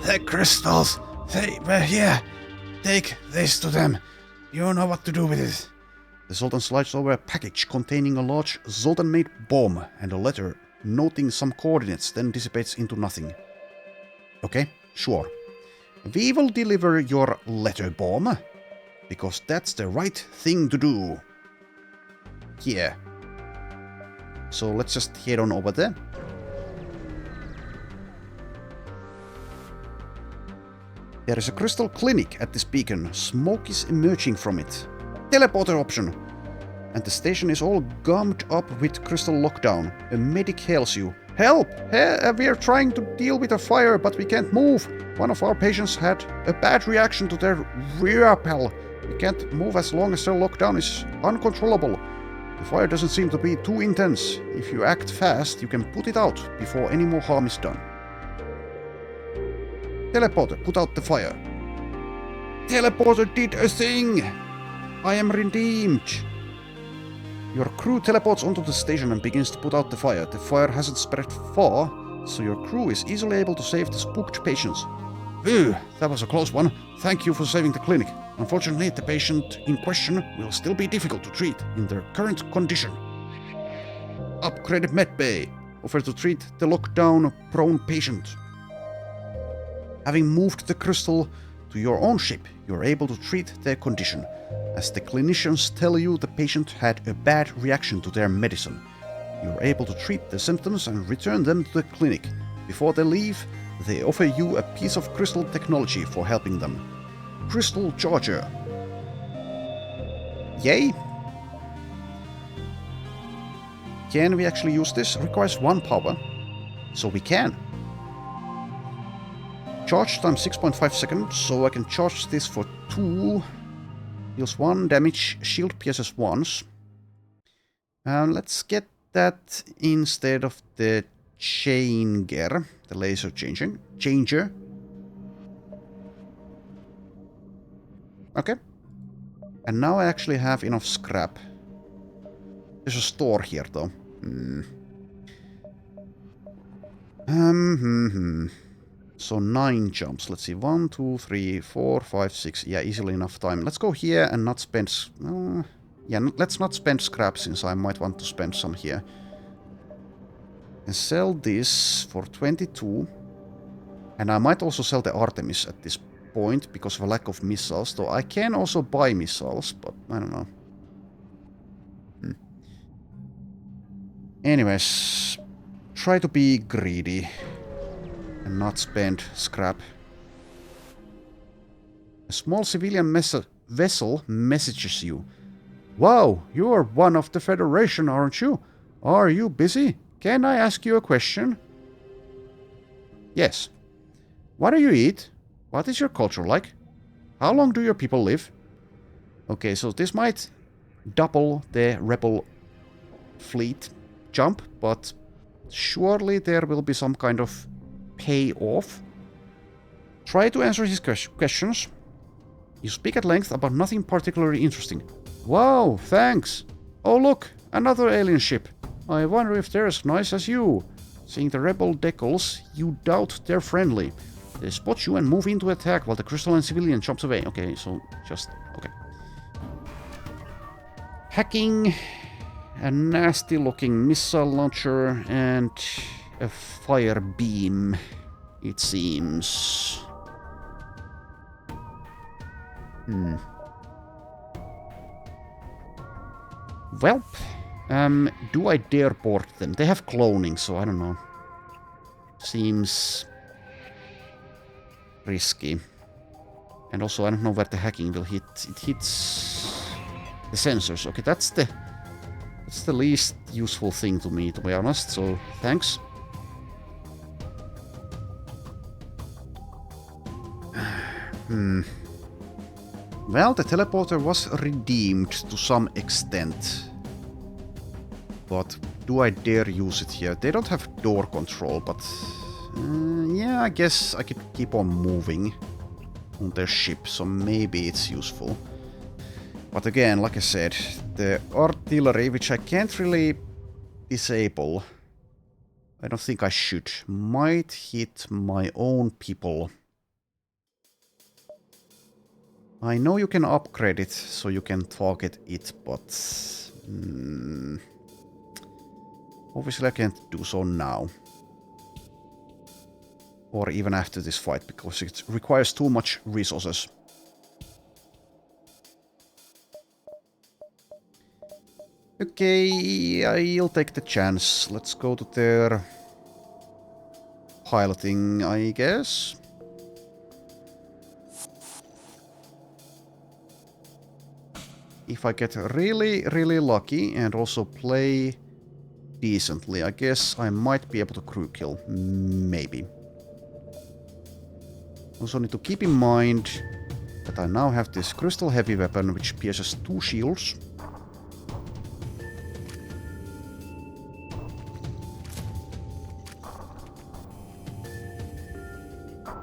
The crystals! They were here! Take this to them! You know what to do with it. The Zoltan slides over a package containing a large Zoltan-made bomb and a letter noting some coordinates, then dissipates into nothing. Okay, sure. We will deliver your letter bomb, because that's the right thing to do. Here. So let's just head on over there. There is a crystal clinic at this beacon. Smoke is emerging from it. Teleporter option. And the station is all gummed up with crystal lockdown. A medic hails you. Help! We are trying to deal with a fire, but we can't move. One of our patients had a bad reaction to their rear appel. We can't move as long as their lockdown is uncontrollable. The fire doesn't seem to be too intense. If you act fast, you can put it out before any more harm is done. Teleporter, put out the fire. Teleporter did a thing! I am redeemed! Your crew teleports onto the station and begins to put out the fire. The fire hasn't spread far, so your crew is easily able to save the spooked patients. Phew, that was a close one. Thank you for saving the clinic. Unfortunately, the patient in question will still be difficult to treat in their current condition. Upgraded medbay. Offer to treat the lockdown-prone patient. Having moved the crystal to your own ship, you're able to treat their condition. As the clinicians tell you the patient had a bad reaction to their medicine. You're able to treat the symptoms and return them to the clinic. Before they leave, they offer you a piece of crystal technology for helping them. Crystal Charger. Yay! Can we actually use this? It requires 1 power. So we can. Charge time 6.5 seconds, so I can charge this for 2. Deals 1 damage, shield pierces once. Let's get that instead of the changer, the laser changer. Okay. And now I actually have enough scrap. There's a store here though. So 9 jumps. Let's see. 1, 2, 3, 4, 5, 6. Yeah, easily enough time. Let's go here and not spend... let's not spend scrap since I might want to spend some here. And sell this for 22. And I might also sell the Artemis at this point because of a lack of missiles. Though I can also buy missiles, but I don't know. Anyways, try to be greedy. And not spend scrap. A small civilian vessel messages you. Wow, you're one of the Federation, aren't you? Are you busy? Can I ask you a question? Yes. What do you eat? What is your culture like? How long do your people live? Okay, so this might double the rebel fleet jump, but surely there will be some kind of payoff. Try to answer his questions. You speak at length about nothing particularly interesting. Wow, thanks. Oh look, another alien ship. I wonder if they're as nice as you. Seeing the rebel decals, you doubt they're friendly. They spot you and move into attack while the crystalline civilian jumps away. Okay, so just... okay. Hacking, a nasty looking missile launcher, and a fire beam, it seems. Well, do I dare board them? They have cloning, so I don't know. Seems risky. And also, I don't know where the hacking will hit. It hits the sensors. Okay, that's the least useful thing to me, to be honest. So thanks. Well, the teleporter was redeemed to some extent. But do I dare use it here? They don't have door control, but... yeah, I guess I could keep on moving on their ship, so maybe it's useful. But again, like I said, the artillery, which I can't really disable, I don't think I should, might hit my own people. I know you can upgrade it, so you can target it, but... obviously I can't do so now. Or even after this fight, because it requires too much resources. Okay, I'll take the chance. Let's go to their piloting, I guess. If I get really, really lucky and also play decently, I guess I might be able to crew kill. Maybe. Also need to keep in mind that I now have this crystal heavy weapon which pierces 2 shields.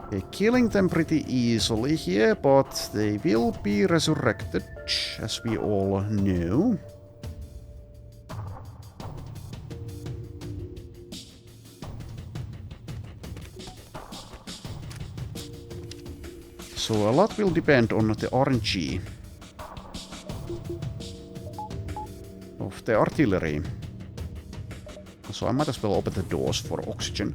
Okay, killing them pretty easily here, but they will be resurrected, as we all know. So a lot will depend on the RNG of the artillery. So I might as well open the doors for oxygen.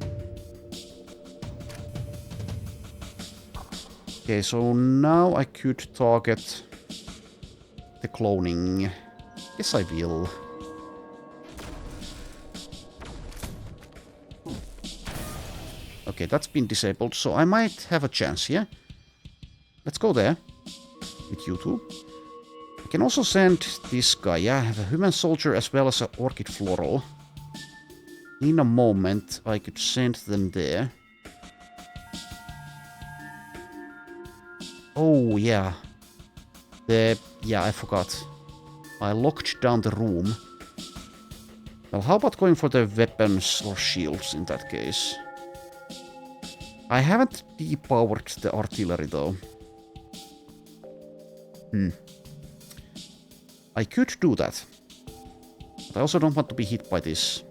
Okay, so now I could target the cloning. Yes, I will. Okay, that's been disabled, so I might have a chance here. Let's go there with you two. I can also send this guy. Yeah, I have a human soldier as well as an orchid floral. In a moment, I could send them there. Oh, yeah. Yeah, I forgot. I locked down the room. Well, how about going for the weapons or shields in that case? I haven't depowered the artillery, though. I could do that. But I also don't want to be hit by this.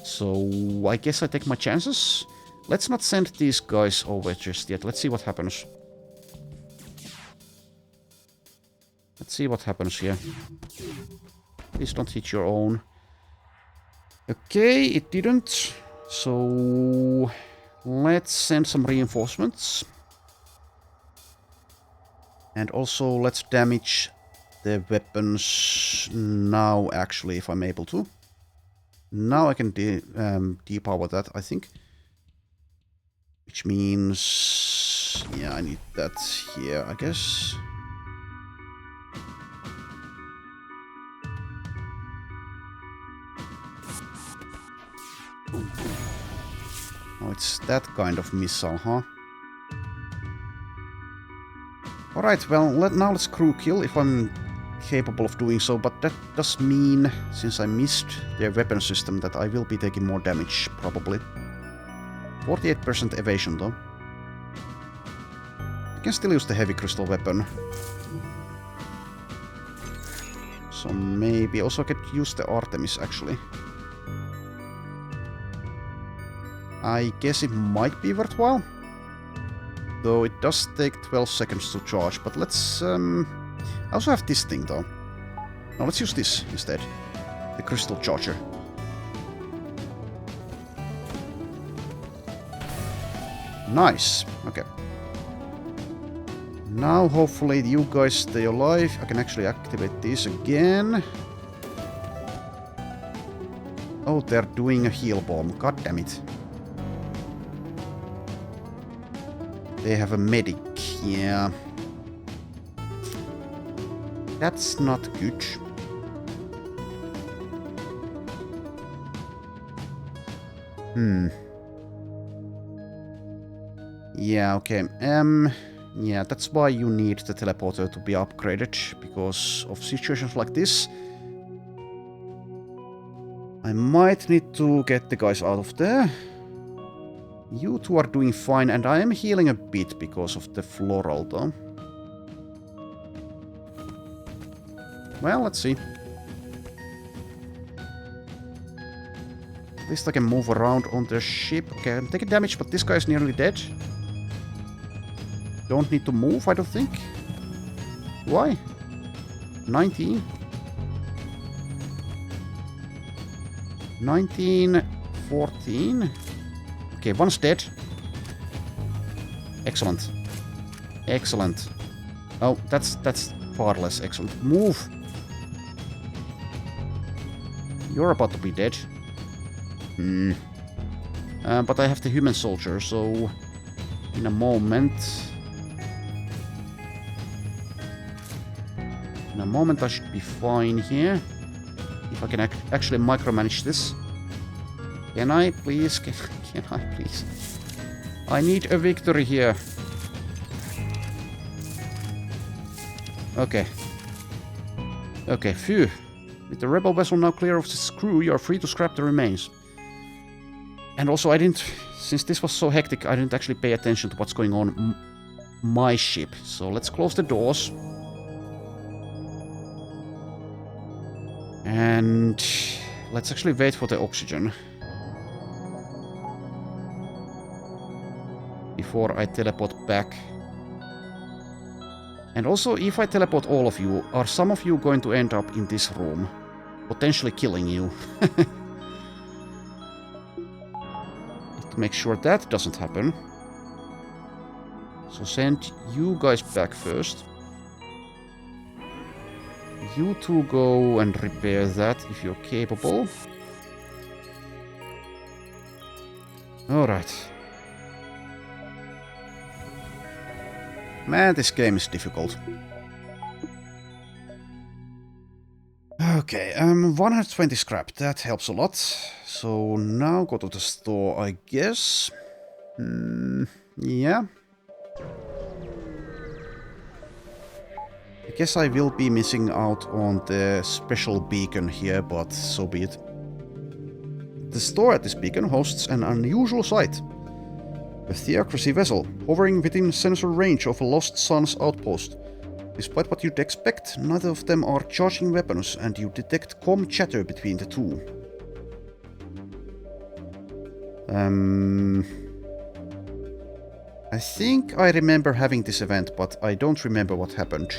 So I guess I take my chances. Let's not send these guys over just yet. Let's see what happens. Let's see what happens here. Please don't hit your own. Okay, it didn't. So let's send some reinforcements. And also let's damage the weapons now, actually, if I'm able to. Now I can depower that, I think. Which means... yeah, I need that here, I guess. Oh, it's that kind of missile, huh? Alright, well, now let's crew kill if I'm capable of doing so, but that does mean, since I missed their weapon system, that I will be taking more damage, probably. 48% evasion, though. can still use the heavy crystal weapon. So maybe also I could use the Artemis, actually. I guess it might be worthwhile. Though it does take 12 seconds to charge, but let's... I also have this thing, though. No, let's use this instead. The crystal charger. Nice. Okay. Now, hopefully, you guys stay alive. I can actually activate this again. Oh, they're doing a heal bomb. God damn it. They have a medic. Yeah. That's not good. Yeah, okay. Yeah, that's why you need the teleporter to be upgraded, because of situations like this. I might need to get the guys out of there. You two are doing fine, and I am healing a bit because of the floral, though. Well, let's see. At least I can move around on the ship. Okay, I'm taking damage, but this guy is nearly dead. Don't need to move, I don't think. Why? 19. 19, 14. Okay, one's dead. Excellent. Excellent. Oh, that's far less excellent. Move! You're about to be dead. But I have the human soldier, so... In a moment... In a moment I should be fine here. If I can actually micromanage this. Can I please? Can I please? I need a victory here. Okay. Okay, phew. With the rebel vessel now clear of its crew, you are free to scrap the remains. And also I didn't... Since this was so hectic, I didn't actually pay attention to what's going on my ship. So let's close the doors. And... Let's actually wait for the oxygen. Before I teleport back. And also, if I teleport all of you, are some of you going to end up in this room? Potentially killing you. To make sure that doesn't happen. So send you guys back first. You two go and repair that if you're capable. Alright. Man, this game is difficult. Okay, 120 scrap, that helps a lot. So now go to the store, I guess. Yeah. I guess I will be missing out on the special beacon here, but so be it. The store at this beacon hosts an unusual sight. A Theocracy vessel, hovering within sensor range of a Lost Sun's outpost. Despite what you'd expect, neither of them are charging weapons, and you detect comm chatter between the two. I think I remember having this event, but I don't remember what happened.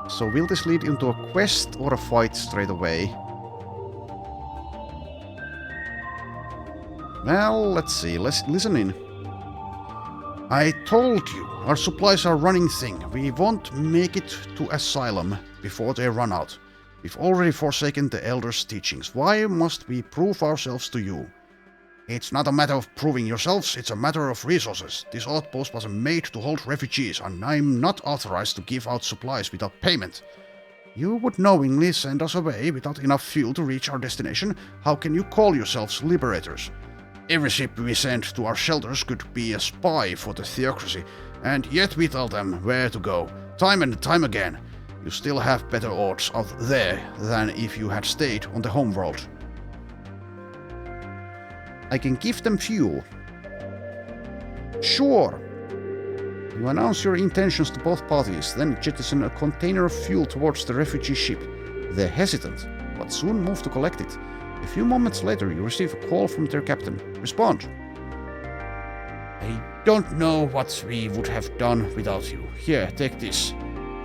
So will this lead into a quest or a fight straight away? Well, let's see. Let's listen in. I told you, our supplies are running thin. We won't make it to Asylum before they run out. We've already forsaken the Elders' teachings. Why must we prove ourselves to you? It's not a matter of proving yourselves, it's a matter of resources. This outpost was made to hold refugees, and I'm not authorized to give out supplies without payment. You would knowingly send us away without enough fuel to reach our destination. How can you call yourselves liberators? Every ship we send to our shelters could be a spy for the Theocracy, and yet we tell them where to go, time and time again. You still have better odds out there than if you had stayed on the homeworld. I can give them fuel. Sure. You announce your intentions to both parties, then jettison a container of fuel towards the refugee ship. They're hesitant, but soon move to collect it. A few moments later, you receive a call from their captain. Respond. I don't know what we would have done without you. Here, take this.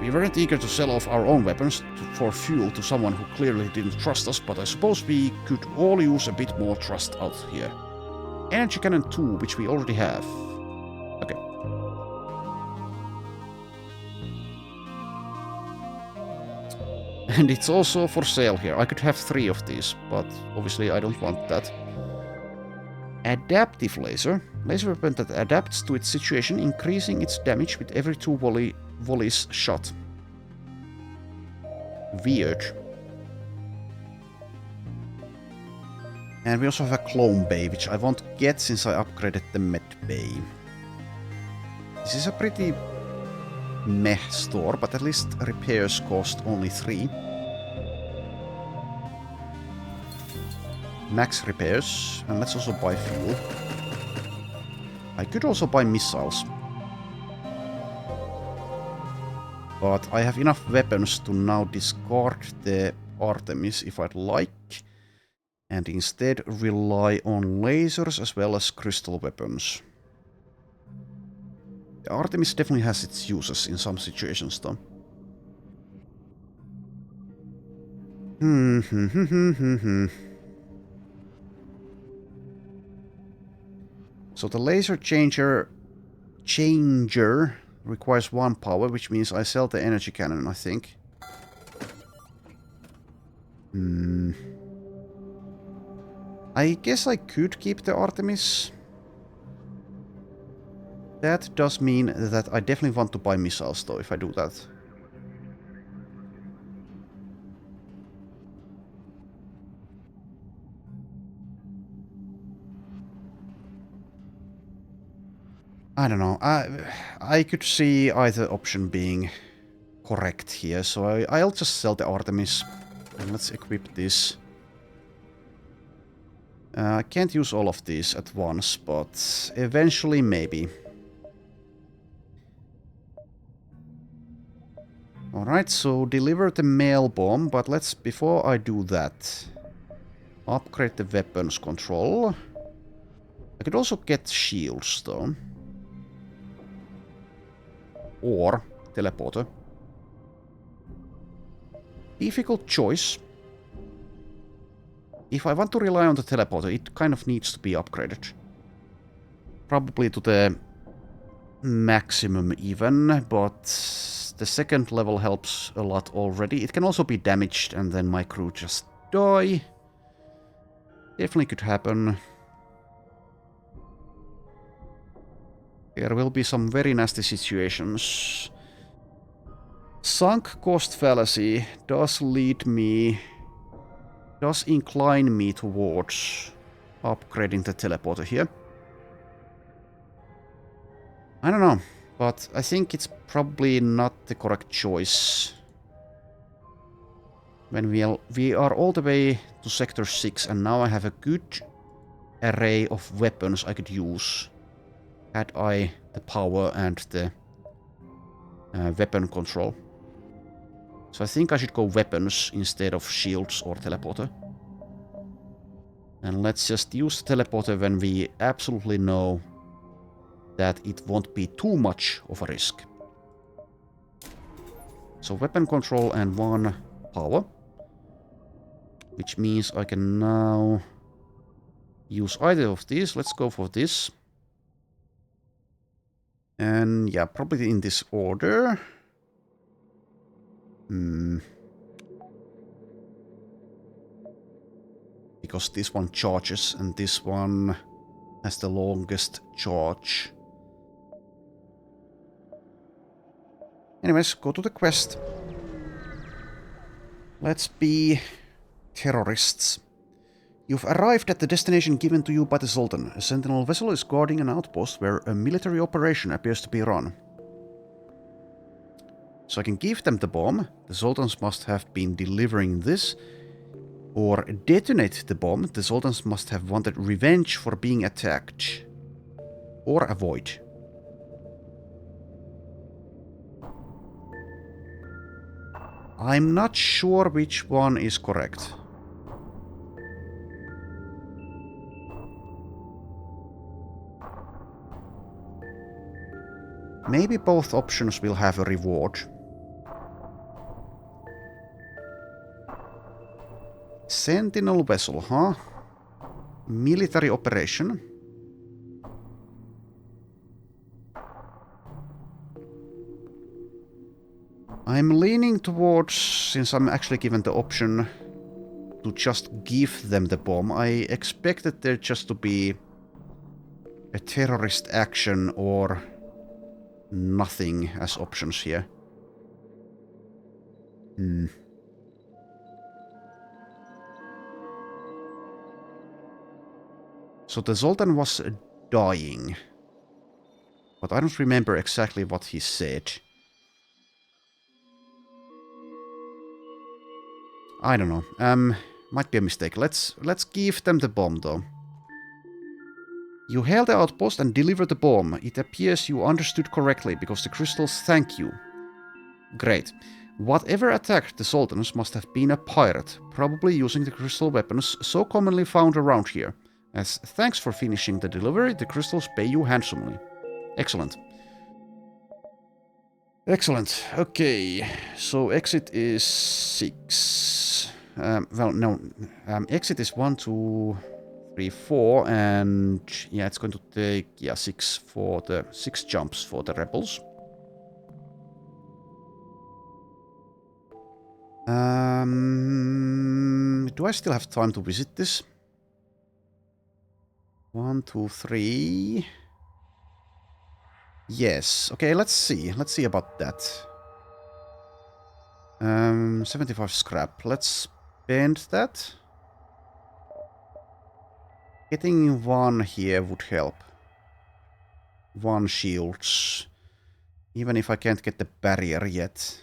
We weren't eager to sell off our own weapons for fuel to someone who clearly didn't trust us, but I suppose we could all use a bit more trust out here. Energy Cannon 2, which we already have. Okay. And it's also for sale here. I could have 3 of these, but obviously I don't want that. Adaptive laser. Laser weapon that adapts to its situation, increasing its damage with every 2 volleys shot. Weird. And we also have a clone bay, which I won't get since I upgraded the med bay. This is a pretty meh store, but at least repairs cost only 3. Max repairs, and let's also buy fuel. I could also buy missiles. But I have enough weapons to now discard the Artemis if I'd like, and instead rely on lasers as well as crystal weapons. The Artemis definitely has its uses in some situations though. So the laser changer requires 1 power, which means I sell the energy cannon, I think. I guess I could keep the Artemis. That does mean that I definitely want to buy missiles, though, if I do that. I don't know. I could see either option being correct here, so I'll just sell the Artemis. And let's equip this. I can't use all of these at once, but eventually maybe. Alright, so deliver the mail bomb, but before I do that, upgrade the weapons control. I could also get shields though. Or teleporter. Difficult choice. If I want to rely on the teleporter, it kind of needs to be upgraded. Probably to the maximum even, but the second level helps a lot already. It can also be damaged and then my crew just die. Definitely could happen. There will be some very nasty situations. Sunk cost fallacy does incline me towards upgrading the teleporter here. I don't know, but I think it's probably not the correct choice. When we are all the way to Sector 6 and now I have a good array of weapons I could use. Had I the power and the weapon control. So I think I should go weapons instead of shields or teleporter. And let's just use the teleporter when we absolutely know that it won't be too much of a risk. So weapon control and 1 power. Which means I can now use either of these. Let's go for this. And yeah, probably in this order. Because this one charges and this one has the longest charge. Anyways, go to the quest. Let's be terrorists. You've arrived at the destination given to you by the Sultan. A sentinel vessel is guarding an outpost where a military operation appears to be run. So I can give them the bomb. The Sultans must have been delivering this. Or detonate the bomb. The Sultans must have wanted revenge for being attacked. Or avoid. I'm not sure which one is correct. Maybe both options will have a reward. Sentinel vessel, huh? Military operation. I'm leaning towards, since I'm actually given the option to just give them the bomb, I expected there just to be a terrorist action or nothing as options here. So the Sultan was dying. But I don't remember exactly what he said. I don't know. Might be a mistake. Let's give them the bomb though. You held the outpost and delivered the bomb. It appears you understood correctly because the crystals thank you. Great. Whatever attacked the Sultans must have been a pirate, probably using the crystal weapons so commonly found around here. As thanks for finishing the delivery, the crystals pay you handsomely. Excellent. Excellent. Okay, so exit is 6. Well, no. Exit is 1, 2, 3, 4, and yeah, it's going to take 6 for the 6 jumps for the rebels. Do I still have time to visit this? 1, 2, 3. Yes. Okay, let's see. Let's see about that. 75 scrap. Let's spend that. Getting 1 here would help. 1 shields. Even if I can't get the barrier yet.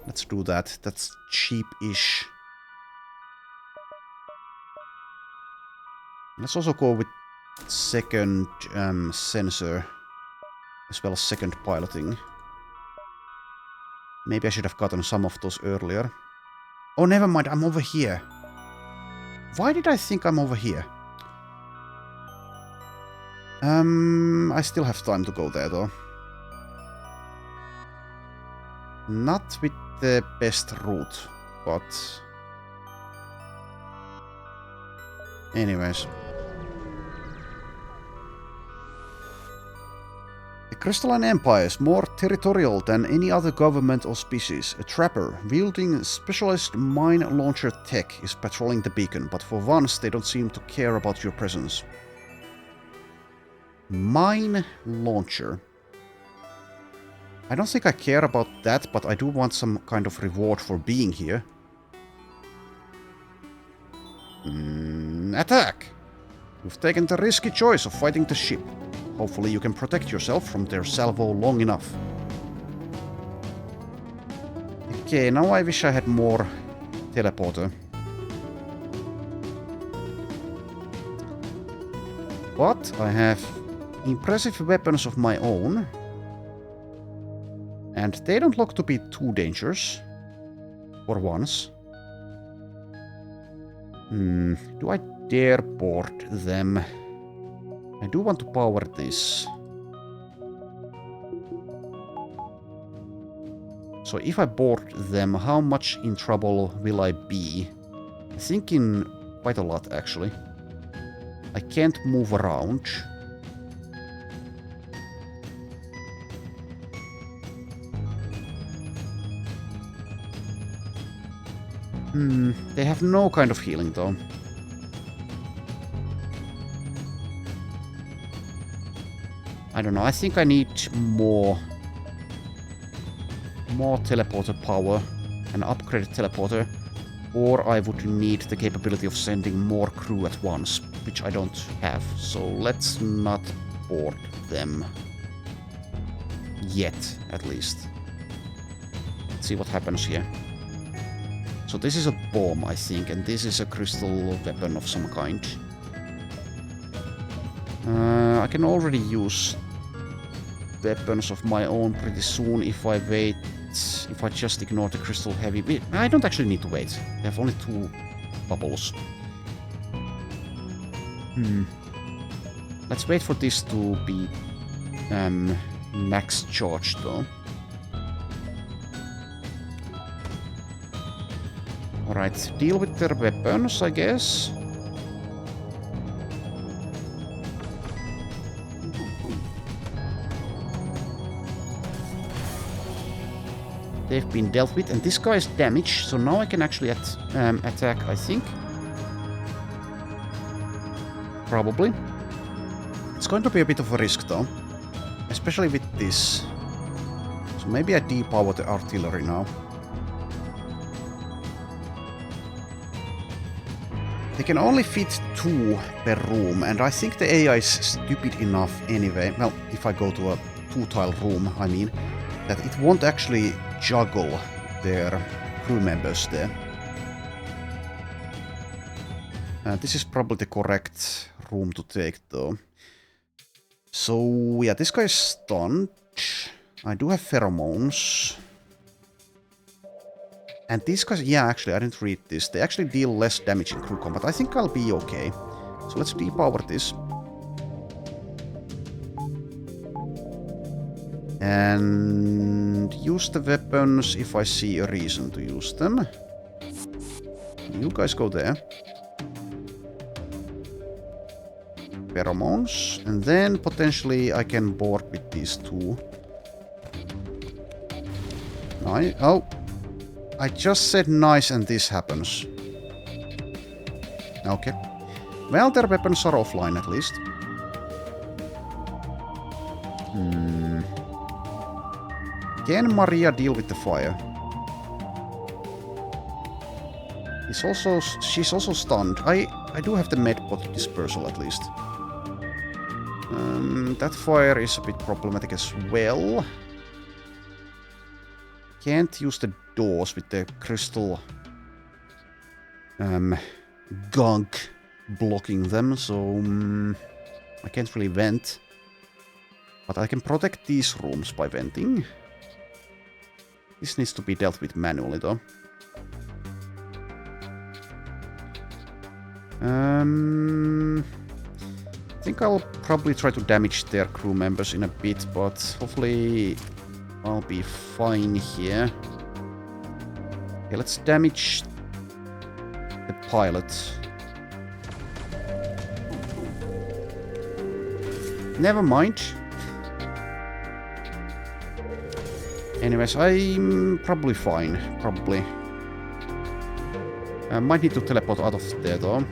Let's do that. That's cheap-ish. Let's also go with second sensor, as well as second piloting. Maybe I should have gotten some of those earlier. Oh, never mind, I'm over here. Why did I think I'm over here? I still have time to go there, though. Not with the best route, but... anyways. The Crystalline Empire is more territorial than any other government or species. A trapper, wielding specialized mine launcher tech, is patrolling the beacon, but for once they don't seem to care about your presence. Mine launcher. I don't think I care about that, but I do want some kind of reward for being here. Attack! You've taken the risky choice of fighting the ship. Hopefully you can protect yourself from their salvo long enough. Okay, now I wish I had more teleporter. But I have impressive weapons of my own. And they don't look to be too dangerous. For once. Do I dare board them? I do want to power this. So if I board them, how much in trouble will I be? I think in quite a lot, actually. I can't move around. They have no kind of healing, though. I don't know, I think I need more teleporter power, an upgraded teleporter, or I would need the capability of sending more crew at once, which I don't have, so let's not board them. Yet, at least. Let's see what happens here. So this is a bomb, I think, and this is a crystal weapon of some kind. I can already use weapons of my own pretty soon if I wait. If I just ignore the crystal heavy. I don't actually need to wait. I have only 2 bubbles. Let's wait for this to be max charged though. Alright, deal with their weapons, I guess. They've been dealt with, and this guy is damaged, so now I can actually attack, I think. Probably. It's going to be a bit of a risk, though. Especially with this. So maybe I depower the artillery now. They can only fit 2 per room, and I think the AI is stupid enough anyway. Well, if I go to a 2-tile room, I mean, that it won't actually juggle their crew members there. This is probably the correct room to take, though. So, yeah, this guy is stunned. I do have pheromones. And these guys, yeah, actually, I didn't read this. They actually deal less damage in crew combat. I think I'll be okay. So let's depower this. And use the weapons if I see a reason to use them. You guys go there. Pheromones. And then potentially I can board with these 2. Nice. Oh. I just said nice and this happens. Okay. Well, their weapons are offline at least. Can Maria deal with the fire? She's also stunned. I do have the medbot dispersal at least. That fire is a bit problematic as well. Can't use the doors with the crystal gunk blocking them, so I can't really vent. But I can protect these rooms by venting. This needs to be dealt with manually, though. I think I'll probably try to damage their crew members in a bit, but hopefully I'll be fine here. Okay, let's damage the pilot. Never mind. Anyways, I'm probably fine. Probably. I might need to teleport out of there, though.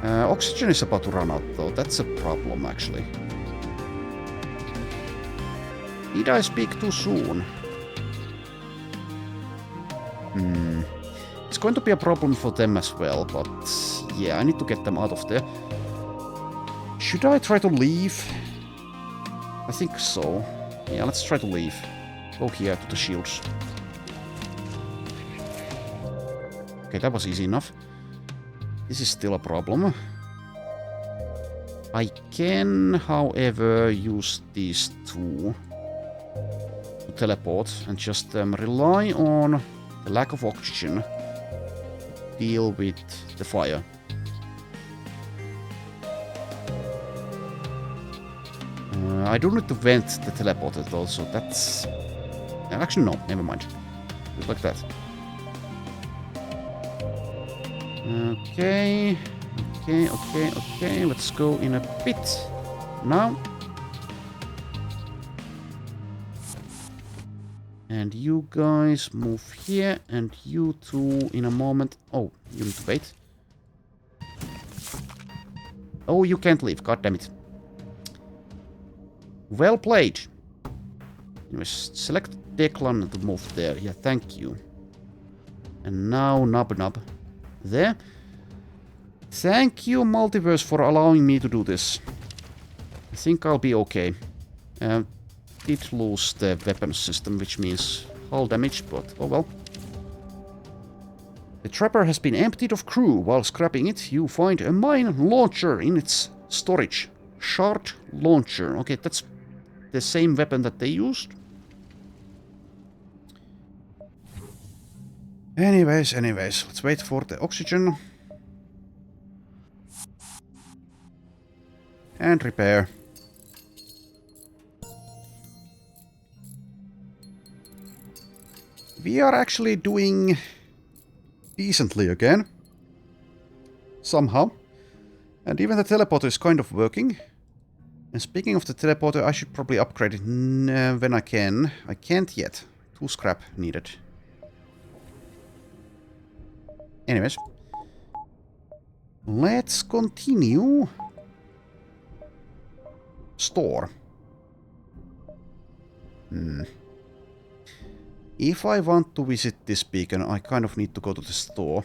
Oxygen is about to run out, though. That's a problem, actually. Did I speak too soon? It's going to be a problem for them as well, but yeah, I need to get them out of there. Should I try to leave? I think so. Yeah, let's try to leave. Go here to the shields. Okay, that was easy enough. This is still a problem. I can, however, use these 2 to teleport and just rely on the lack of oxygen to deal with the fire. I do need to vent the teleporter though, so that's... Actually, no, never mind. Just like that. Okay. Okay. Let's go in a bit. Now. And you guys move here, and you 2 in a moment. Oh, you need to wait. Oh, you can't leave. God damn it. Well played. Anyways, select Declan to move there. Yeah, thank you. And now Nub there. Thank you, Multiverse, for allowing me to do this. I think I'll be okay. Did lose the weapon system, which means hull damage, but oh well. The trapper has been emptied of crew. While scrapping it, you find a mine launcher in its storage. Shard launcher. Okay, that's the same weapon that they used. Anyways, let's wait for the oxygen. And repair. We are actually doing decently again. Somehow. And even the teleporter is kind of working. And speaking of the teleporter, I should probably upgrade it when I can. I can't yet. 2 scrap needed. Anyways. Let's continue. Store. If I want to visit this beacon, I kind of need to go to the store.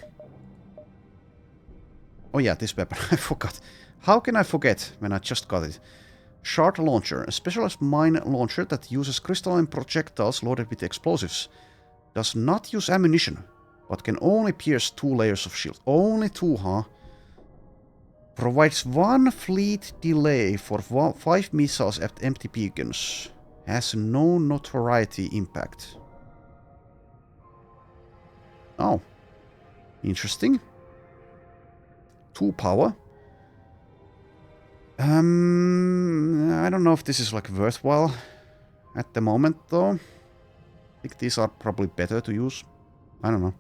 Oh yeah, this weapon. I forgot. How can I forget when I just got it? Shard launcher. A specialized mine launcher that uses crystalline projectiles loaded with explosives. Does not use ammunition, but can only pierce 2 layers of shield. Only 2, huh? Provides 1 fleet delay for 5 missiles at empty beacons. Has no notoriety impact. Oh. Interesting. 2 power. I don't know if this is like worthwhile at the moment though. I think these are probably better to use. I don't know.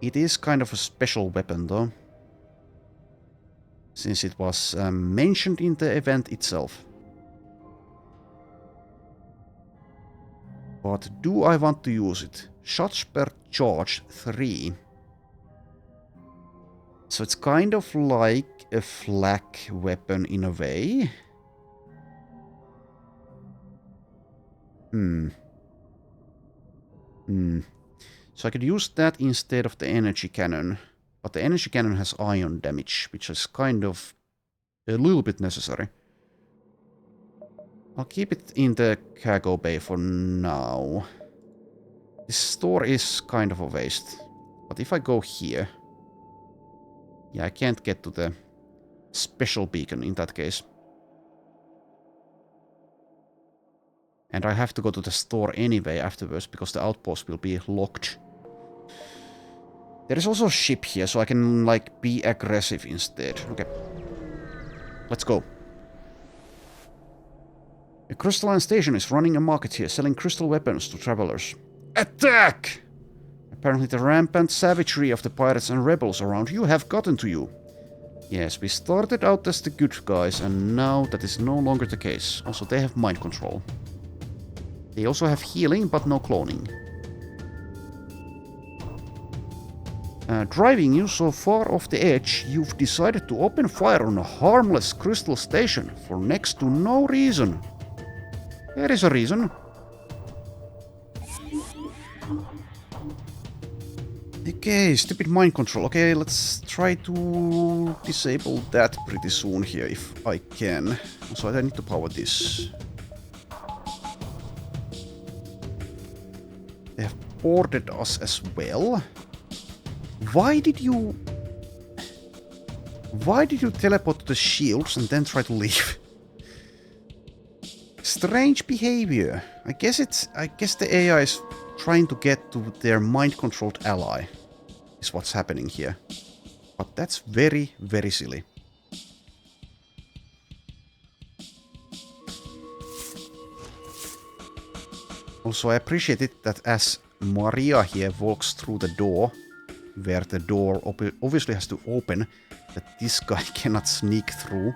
It is kind of a special weapon though. Since it was mentioned in the event itself. But do I want to use it? Shots per charge 3. So it's kind of like a flak weapon in a way. So I could use that instead of the energy cannon. But the energy cannon has ion damage, which is kind of a little bit necessary. I'll keep it in the cargo bay for now. This store is kind of a waste. But if I go here... Yeah, I can't get to the special beacon in that case. And I have to go to the store anyway afterwards, because the outpost will be locked. There is also a ship here, so I can, like, be aggressive instead. Okay. Let's go. A crystalline station is running a market here, selling crystal weapons to travelers. Attack! Apparently the rampant savagery of the pirates and rebels around you have gotten to you. Yes, we started out as the good guys, and now that is no longer the case. Also, they have mind control. They also have healing, but no cloning. Driving you so far off the edge, you've decided to open fire on a harmless crystal station for next to no reason. There is a reason. Okay, stupid mind control. Okay, let's try to disable that pretty soon here, if I can. So I need to power this. They have boarded us as well. Why did you teleport to the shields and then try to leave? Strange behavior. I guess the AI is trying to get to their mind-controlled ally. Is what's happening here. But that's very, very silly. Also, I appreciate it that as Maria here walks through the door, where the door obviously has to open, that this guy cannot sneak through.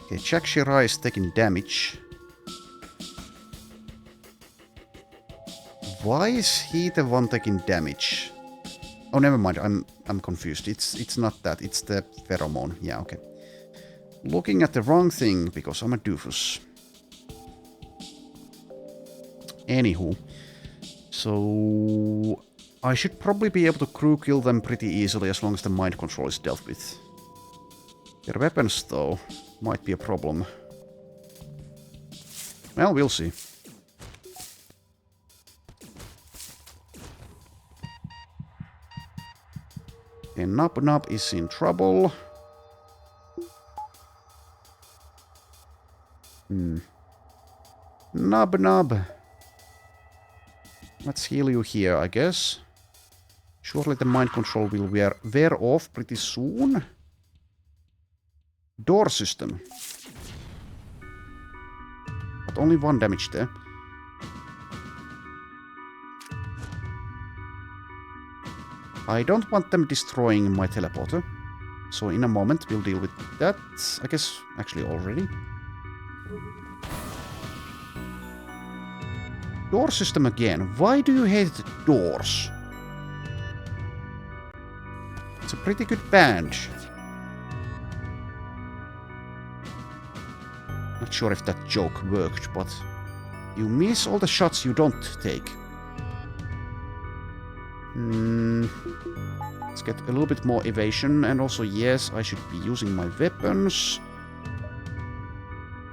Okay, Jack Shirai is taking damage. Why is he the one taking damage? Oh, never mind. I'm confused. It's not that. It's the pheromone. Yeah, okay. Looking at the wrong thing because I'm a doofus. Anywho, so I should probably be able to crew kill them pretty easily as long as the mind control is dealt with. Their weapons, though, might be a problem. Well, we'll see. And Nub is in trouble. Nub. Let's heal you here, I guess. Surely the mind control will wear off pretty soon. Door system. But only 1 damage there. I don't want them destroying my teleporter. So in a moment we'll deal with that. I guess actually already. Door system again. Why do you hate doors? It's a pretty good band. Not sure if that joke worked, but you miss all the shots you don't take. Let's get a little bit more evasion, and also yes, I should be using my weapons.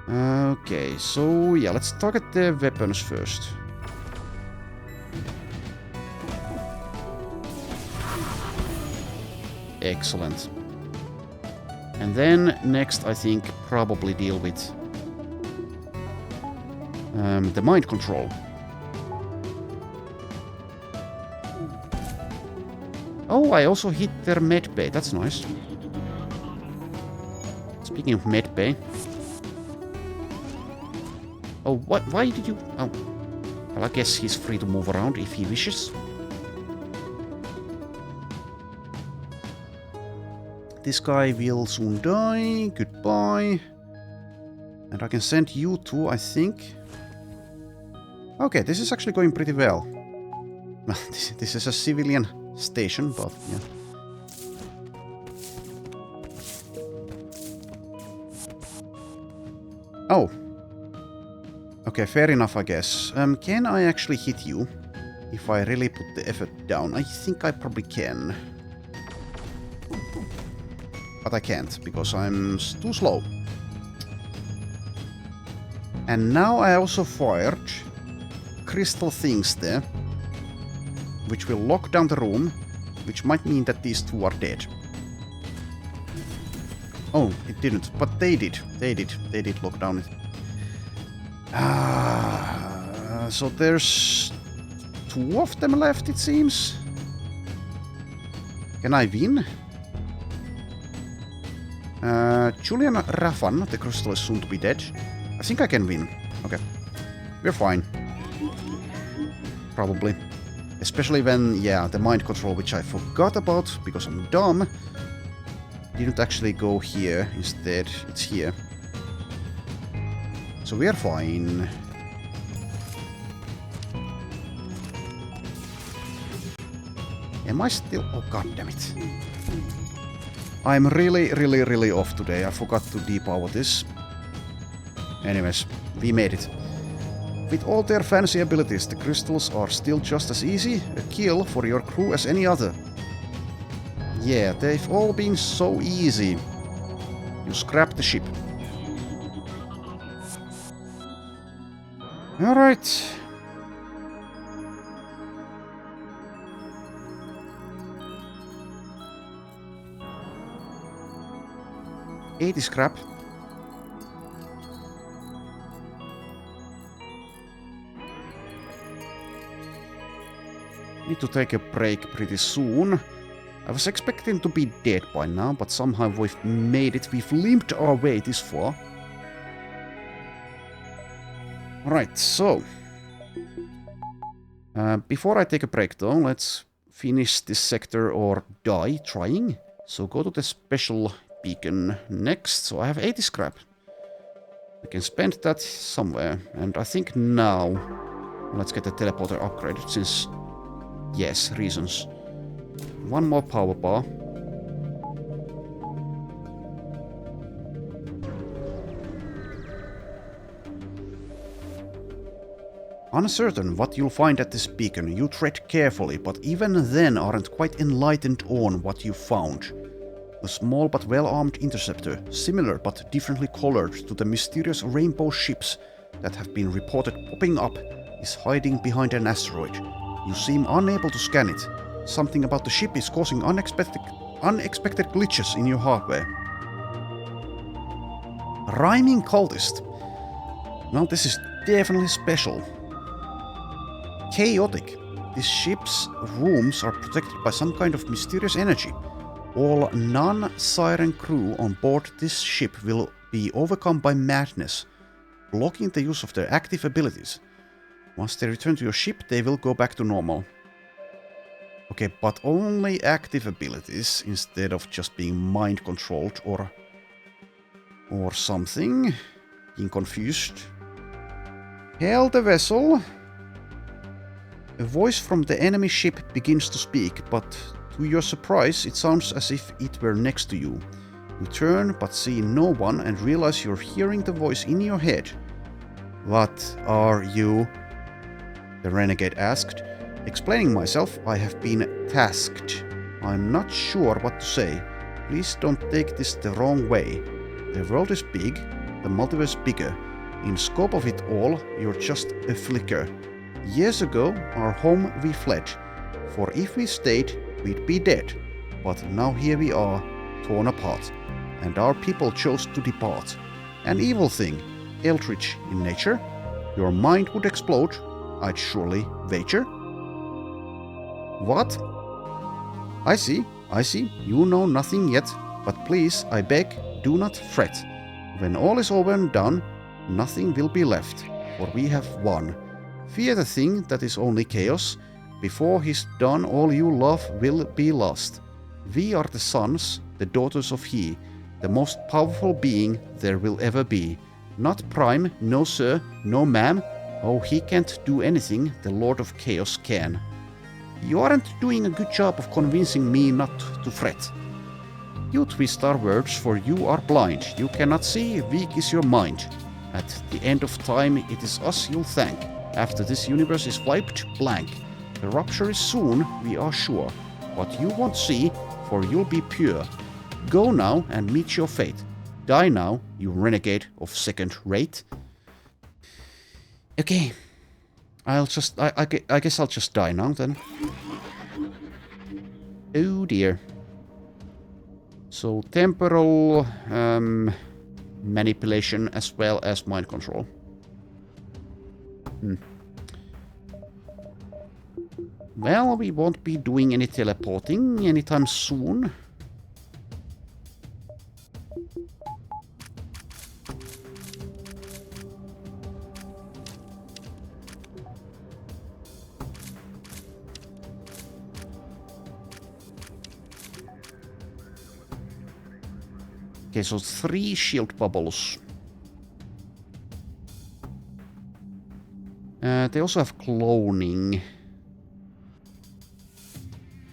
Okay, so yeah, let's target the weapons first. Excellent. And then next I think probably deal with the mind control. Oh, I also hit their medbay. That's nice. Speaking of medbay. Oh, what? Why did you... Oh. Well, I guess he's free to move around if he wishes. This guy will soon die. Goodbye. And I can send you two, I think. Okay, this is actually going pretty well. Well, this is a civilian station, but yeah. Oh. Okay, fair enough, I guess. Can I actually hit you? If I really put the effort down. I think I probably can. But I can't, because I'm too slow. And now I also fired crystal things there, which will lock down the room, which might mean that these two are dead. Oh, it didn't, but they did. They did lock down it. So there's 2 of them left, it seems. Can I win? Julian Raffan, the crystal is soon to be dead. I think I can win. Okay. We're fine. Probably. Especially when, yeah, the mind control, which I forgot about because I'm dumb, didn't actually go here. Instead, it's here. So we're fine. Am I still... Oh, god damn it. I'm really off today. I forgot to depower this. Anyways, we made it. With all their fancy abilities, the crystals are still just as easy a kill for your crew as any other. Yeah, they've all been so easy. You scrap the ship. Alright. Eight is scrap. Need to take a break pretty soon. I was expecting to be dead by now, but somehow we've made it. We've limped our way this far. Right, so... before I take a break though, let's finish this sector or die trying. So go to the special beacon next. So I have 80 scrap. I can spend that somewhere. And I think now... Let's get the teleporter upgraded since... Yes, reasons. 1 more power bar. Uncertain what you'll find at this beacon, you tread carefully, but even then aren't quite enlightened on what you found. A small but well-armed interceptor, similar but differently colored to the mysterious rainbow ships that have been reported popping up, is hiding behind an asteroid. You seem unable to scan it. Something about the ship is causing unexpected glitches in your hardware. Rhyming cultist. Well, this is definitely special. Chaotic. This ship's rooms are protected by some kind of mysterious energy. All non-siren crew on board this ship will be overcome by madness, blocking the use of their active abilities. Once they return to your ship, they will go back to normal. Okay, but only active abilities instead of just being mind-controlled or something. Being confused. Hail the vessel. A voice from the enemy ship begins to speak, but to your surprise, it sounds as if it were next to you. You turn, but see no one, and realize you're hearing the voice in your head. What are you? The renegade asked. Explaining myself, I have been tasked. I'm not sure what to say. Please don't take this the wrong way. The world is big, the multiverse bigger. In scope of it all, you're just a flicker. Years ago, our home we fled. For if we stayed, we'd be dead. But now here we are, torn apart. And our people chose to depart. An evil thing, eldritch in nature. Your mind would explode, I'd surely wager. What? I see. You know nothing yet. But please, I beg, do not fret. When all is over and done, nothing will be left, for we have won. Fear the thing that is only chaos. Before he's done, all you love will be lost. We are the sons, the daughters of He, the most powerful being there will ever be. Not Prime, no sir, no ma'am. Oh, he can't do anything the Lord of Chaos can. You aren't doing a good job of convincing me not to fret. You twist our words, for you are blind. You cannot see, weak is your mind. At the end of time, it is us you'll thank. After this universe is wiped blank. The rupture is soon, we are sure. But you won't see, for you'll be pure. Go now and meet your fate. Die now, you renegade of second rate. Okay. I guess I'll just die now then. Oh dear. So temporal manipulation as well as mind control. Well, we won't be doing any teleporting anytime soon. Okay, so 3 shield bubbles. They also have cloning.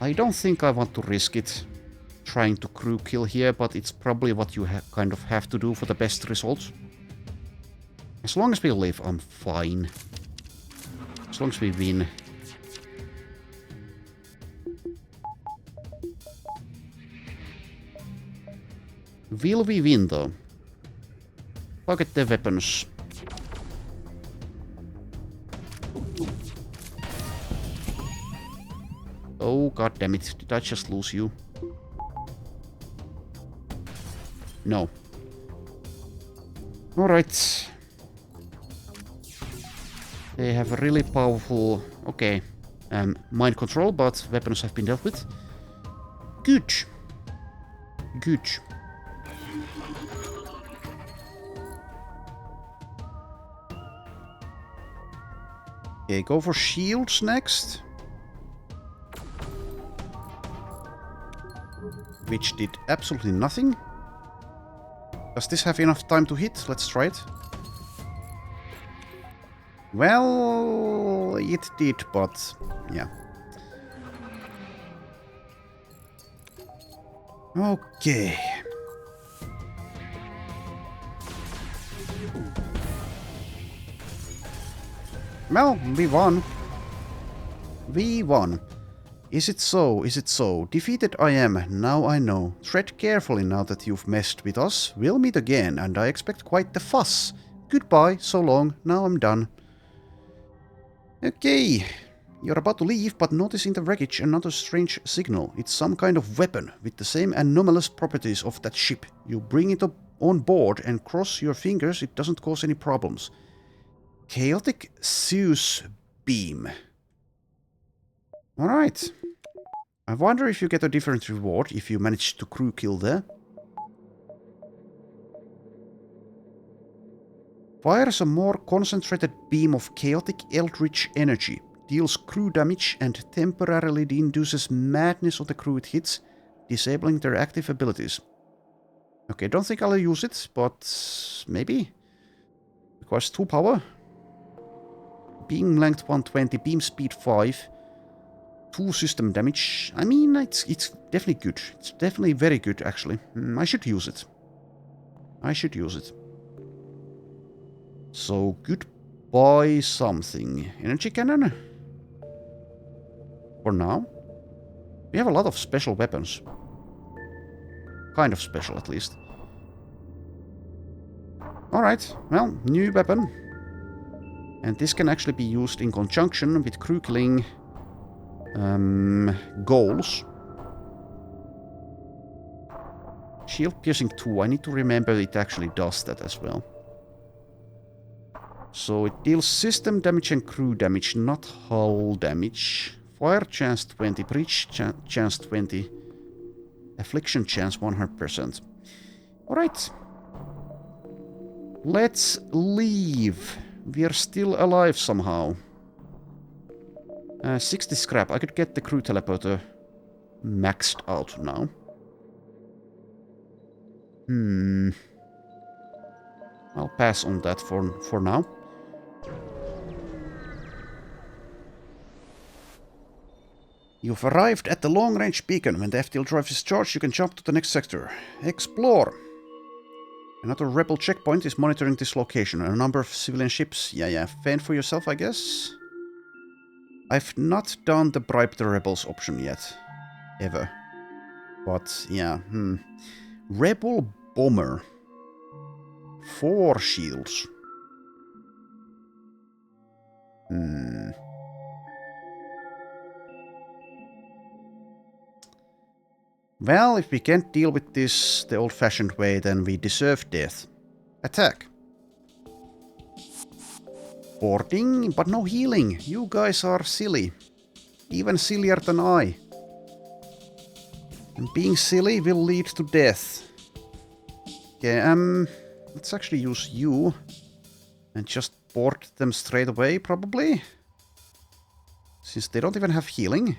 I don't think I want to risk it trying to crew kill here, but it's probably what you kind of have to do for the best results. As long as we live, I'm fine. As long as we win. Will we win though? Look at the weapons. Oh god damn it, did I just lose you? No. Alright. They have a really powerful... Okay. Mind control, but weapons have been dealt with. Good. Good. Okay, go for shields next. Which did absolutely nothing. Does this have enough time to hit? Let's try it. Well, it did, but yeah. Okay. Well, we won. We won. Is it so? Is it so? Defeated I am, now I know. Tread carefully now that you've messed with us. We'll meet again, and I expect quite the fuss. Goodbye, so long, now I'm done. Okay. You're about to leave, but notice in the wreckage another strange signal. It's some kind of weapon with the same anomalous properties of that ship. You bring it up on board and cross your fingers, it doesn't cause any problems. Chaotic Zeus Beam. Alright. I wonder if you get a different reward if you manage to crew kill there. Fires a more concentrated beam of chaotic eldritch energy. Deals crew damage and temporarily induces madness on the crew it hits, disabling their active abilities. Okay, don't think I'll use it, but maybe. Requires 2 power. Beam length 120, beam speed 5. 2 system damage. I mean, it's definitely good. It's definitely very good, actually. I should use it. I should use it. So, goodbye something. Energy cannon? For now. We have a lot of special weapons. Kind of special, at least. Alright, well, new weapon. And this can actually be used in conjunction with crew killing goals. Shield piercing 2, I need to remember it actually does that as well. So it deals system damage and crew damage, not hull damage. Fire chance 20, breach chance 20, affliction chance 100%. Alright. Let's leave. We are still alive somehow. 60 scrap. I could get the crew teleporter maxed out now. I'll pass on that for now. You've arrived at the long-range beacon. When the FTL drive is charged, you can jump to the next sector. Explore! Another rebel checkpoint is monitoring this location. A number of civilian ships. Yeah, fend for yourself, I guess. I've not done the bribe the rebels option yet. Ever. But, yeah, Rebel bomber. 4 shields. Well, if we can't deal with this the old-fashioned way, then we deserve death. Attack. Boarding, but no healing. You guys are silly. Even sillier than I. And being silly will lead to death. Okay, let's actually use you. And just board them straight away, probably. Since they don't even have healing.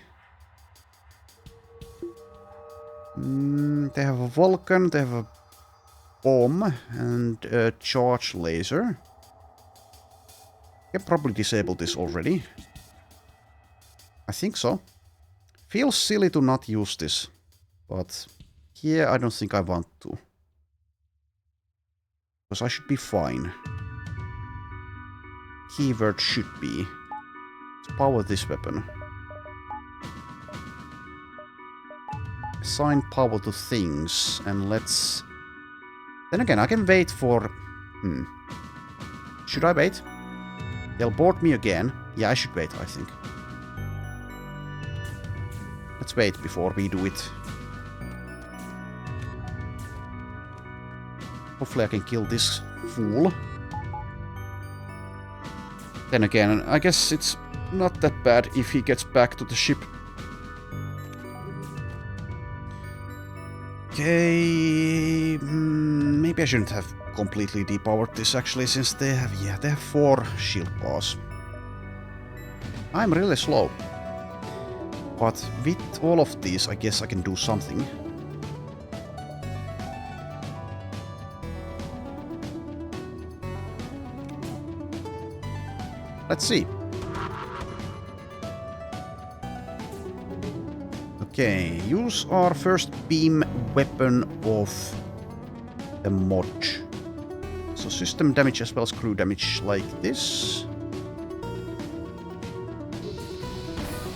They have a Vulcan, they have a bomb, and a charge laser. I can probably disable this already. I think so. Feels silly to not use this. But here I don't think I want to. Because I should be fine. Keyword should be. Let's power this weapon. Assign power to things, and let's... Then again, I can wait for... Should I wait? They'll board me again. Yeah, I should wait, I think. Let's wait before we do it. Hopefully I can kill this fool. Then again, I guess it's not that bad if he gets back to the ship. Okay, maybe I shouldn't have completely depowered this actually, since they have 4 shield bars. I'm really slow. But with all of these, I guess I can do something. Let's see. Okay, use our first beam weapon of the mod. So system damage as well as crew damage like this.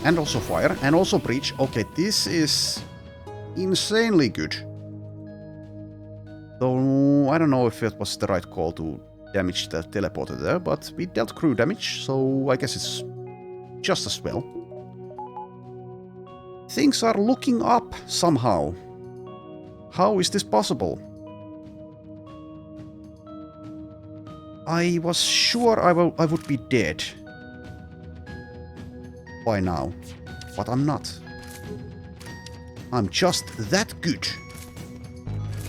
And also fire, and also breach. Okay, this is insanely good. Though I don't know if it was the right call to damage the teleporter there, but we dealt crew damage, so I guess it's just as well. Things are looking up somehow. How is this possible? I was sure I would be dead by now, but I'm not. I'm just that good.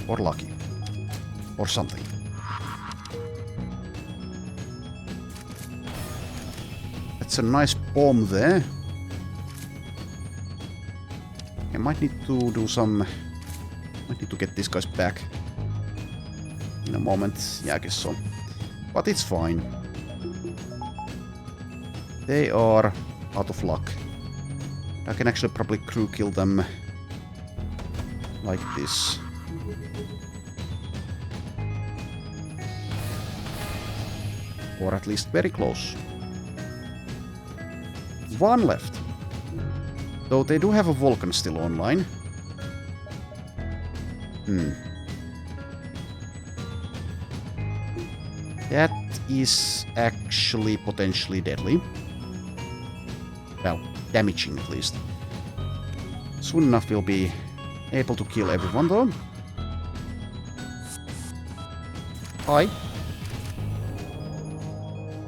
Or lucky. Or something. That's a nice bomb there. I might need to do some... Might need to get these guys back. In a moment. Yeah, I guess so. But it's fine. They are out of luck. I can actually probably crew kill them like this. Or at least very close. One left. Though they do have a Vulcan still online. That is actually potentially deadly. Well, damaging at least. Soon enough we'll be able to kill everyone though. Hi.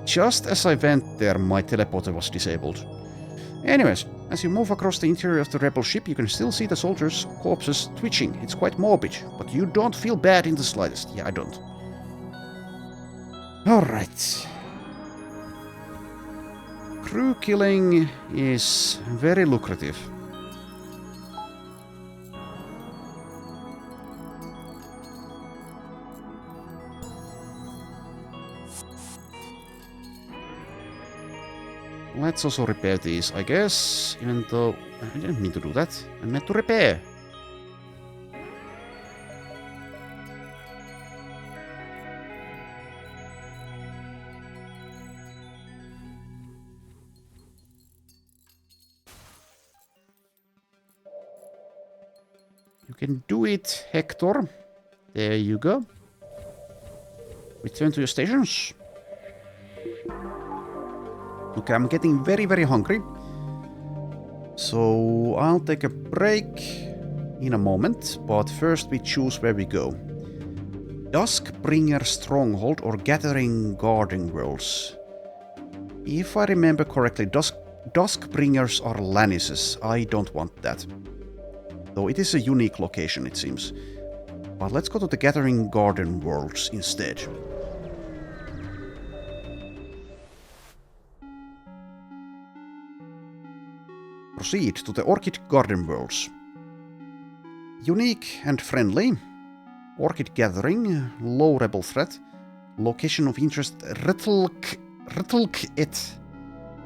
Just as I went there, my teleporter was disabled. Anyways, as you move across the interior of the rebel ship, you can still see the soldiers' corpses twitching. It's quite morbid, but you don't feel bad in the slightest. Yeah, I don't. Alright. Crew killing is very lucrative. Let's also repair these, I guess, even though I didn't mean to do that. I meant to repair. You can do it, Hector. There you go. Return to your stations. Okay, I'm getting very, very hungry. So I'll take a break in a moment, but first we choose where we go. Duskbringer Stronghold or Gathering Garden Worlds. If I remember correctly, Duskbringers are Lannises. I don't want that. Though it is a unique location, it seems. But let's go to the Gathering Garden Worlds instead. Proceed to the Orchid Garden Worlds. Unique and friendly. Orchid Gathering, low rebel threat. Location of interest, Rittlk it.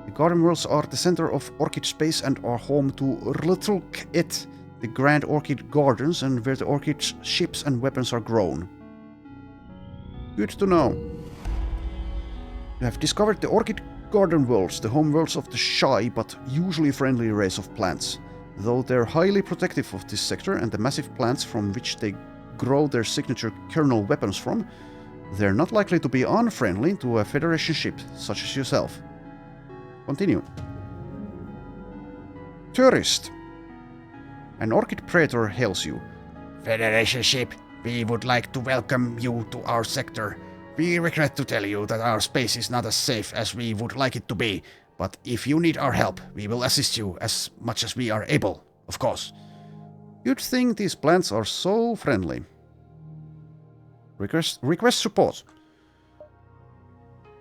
The Garden Worlds are the center of Orchid space and are home to Rittlk it, the Grand Orchid Gardens, and where the Orchid's ships and weapons are grown. Good to know. You have discovered the Orchid Garden Worlds, the home worlds of the shy but usually friendly race of plants. Though they're highly protective of this sector and the massive plants from which they grow their signature kernel weapons from, they're not likely to be unfriendly to a Federation ship such as yourself. Continue. Tourist. An Orchid Praetor hails you. Federation ship, we would like to welcome you to our sector. We regret to tell you that our space is not as safe as we would like it to be, but if you need our help, we will assist you as much as we are able, of course. You'd think these plants are so friendly. Request support.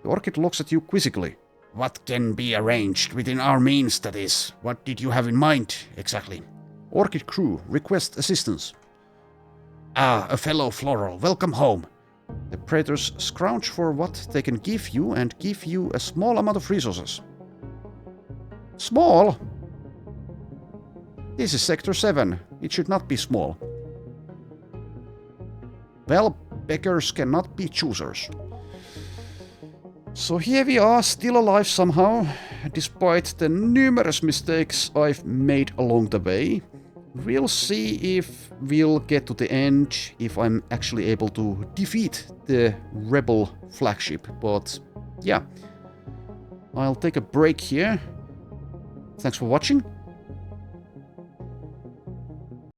The Orchid looks at you quizzically. What can be arranged within our means, that is? What did you have in mind, exactly? Orchid crew, request assistance. Ah, a fellow floral, welcome home. The Praetors scrounge for what they can give you and give you a small amount of resources. Small? This is Sector 7. It should not be small. Well, beggars cannot be choosers. So here we are, still alive somehow. despite the numerous mistakes I've made along the way. We'll see if we'll get to the end, if I'm actually able to defeat the rebel flagship. But yeah, I'll take a break here. Thanks for watching.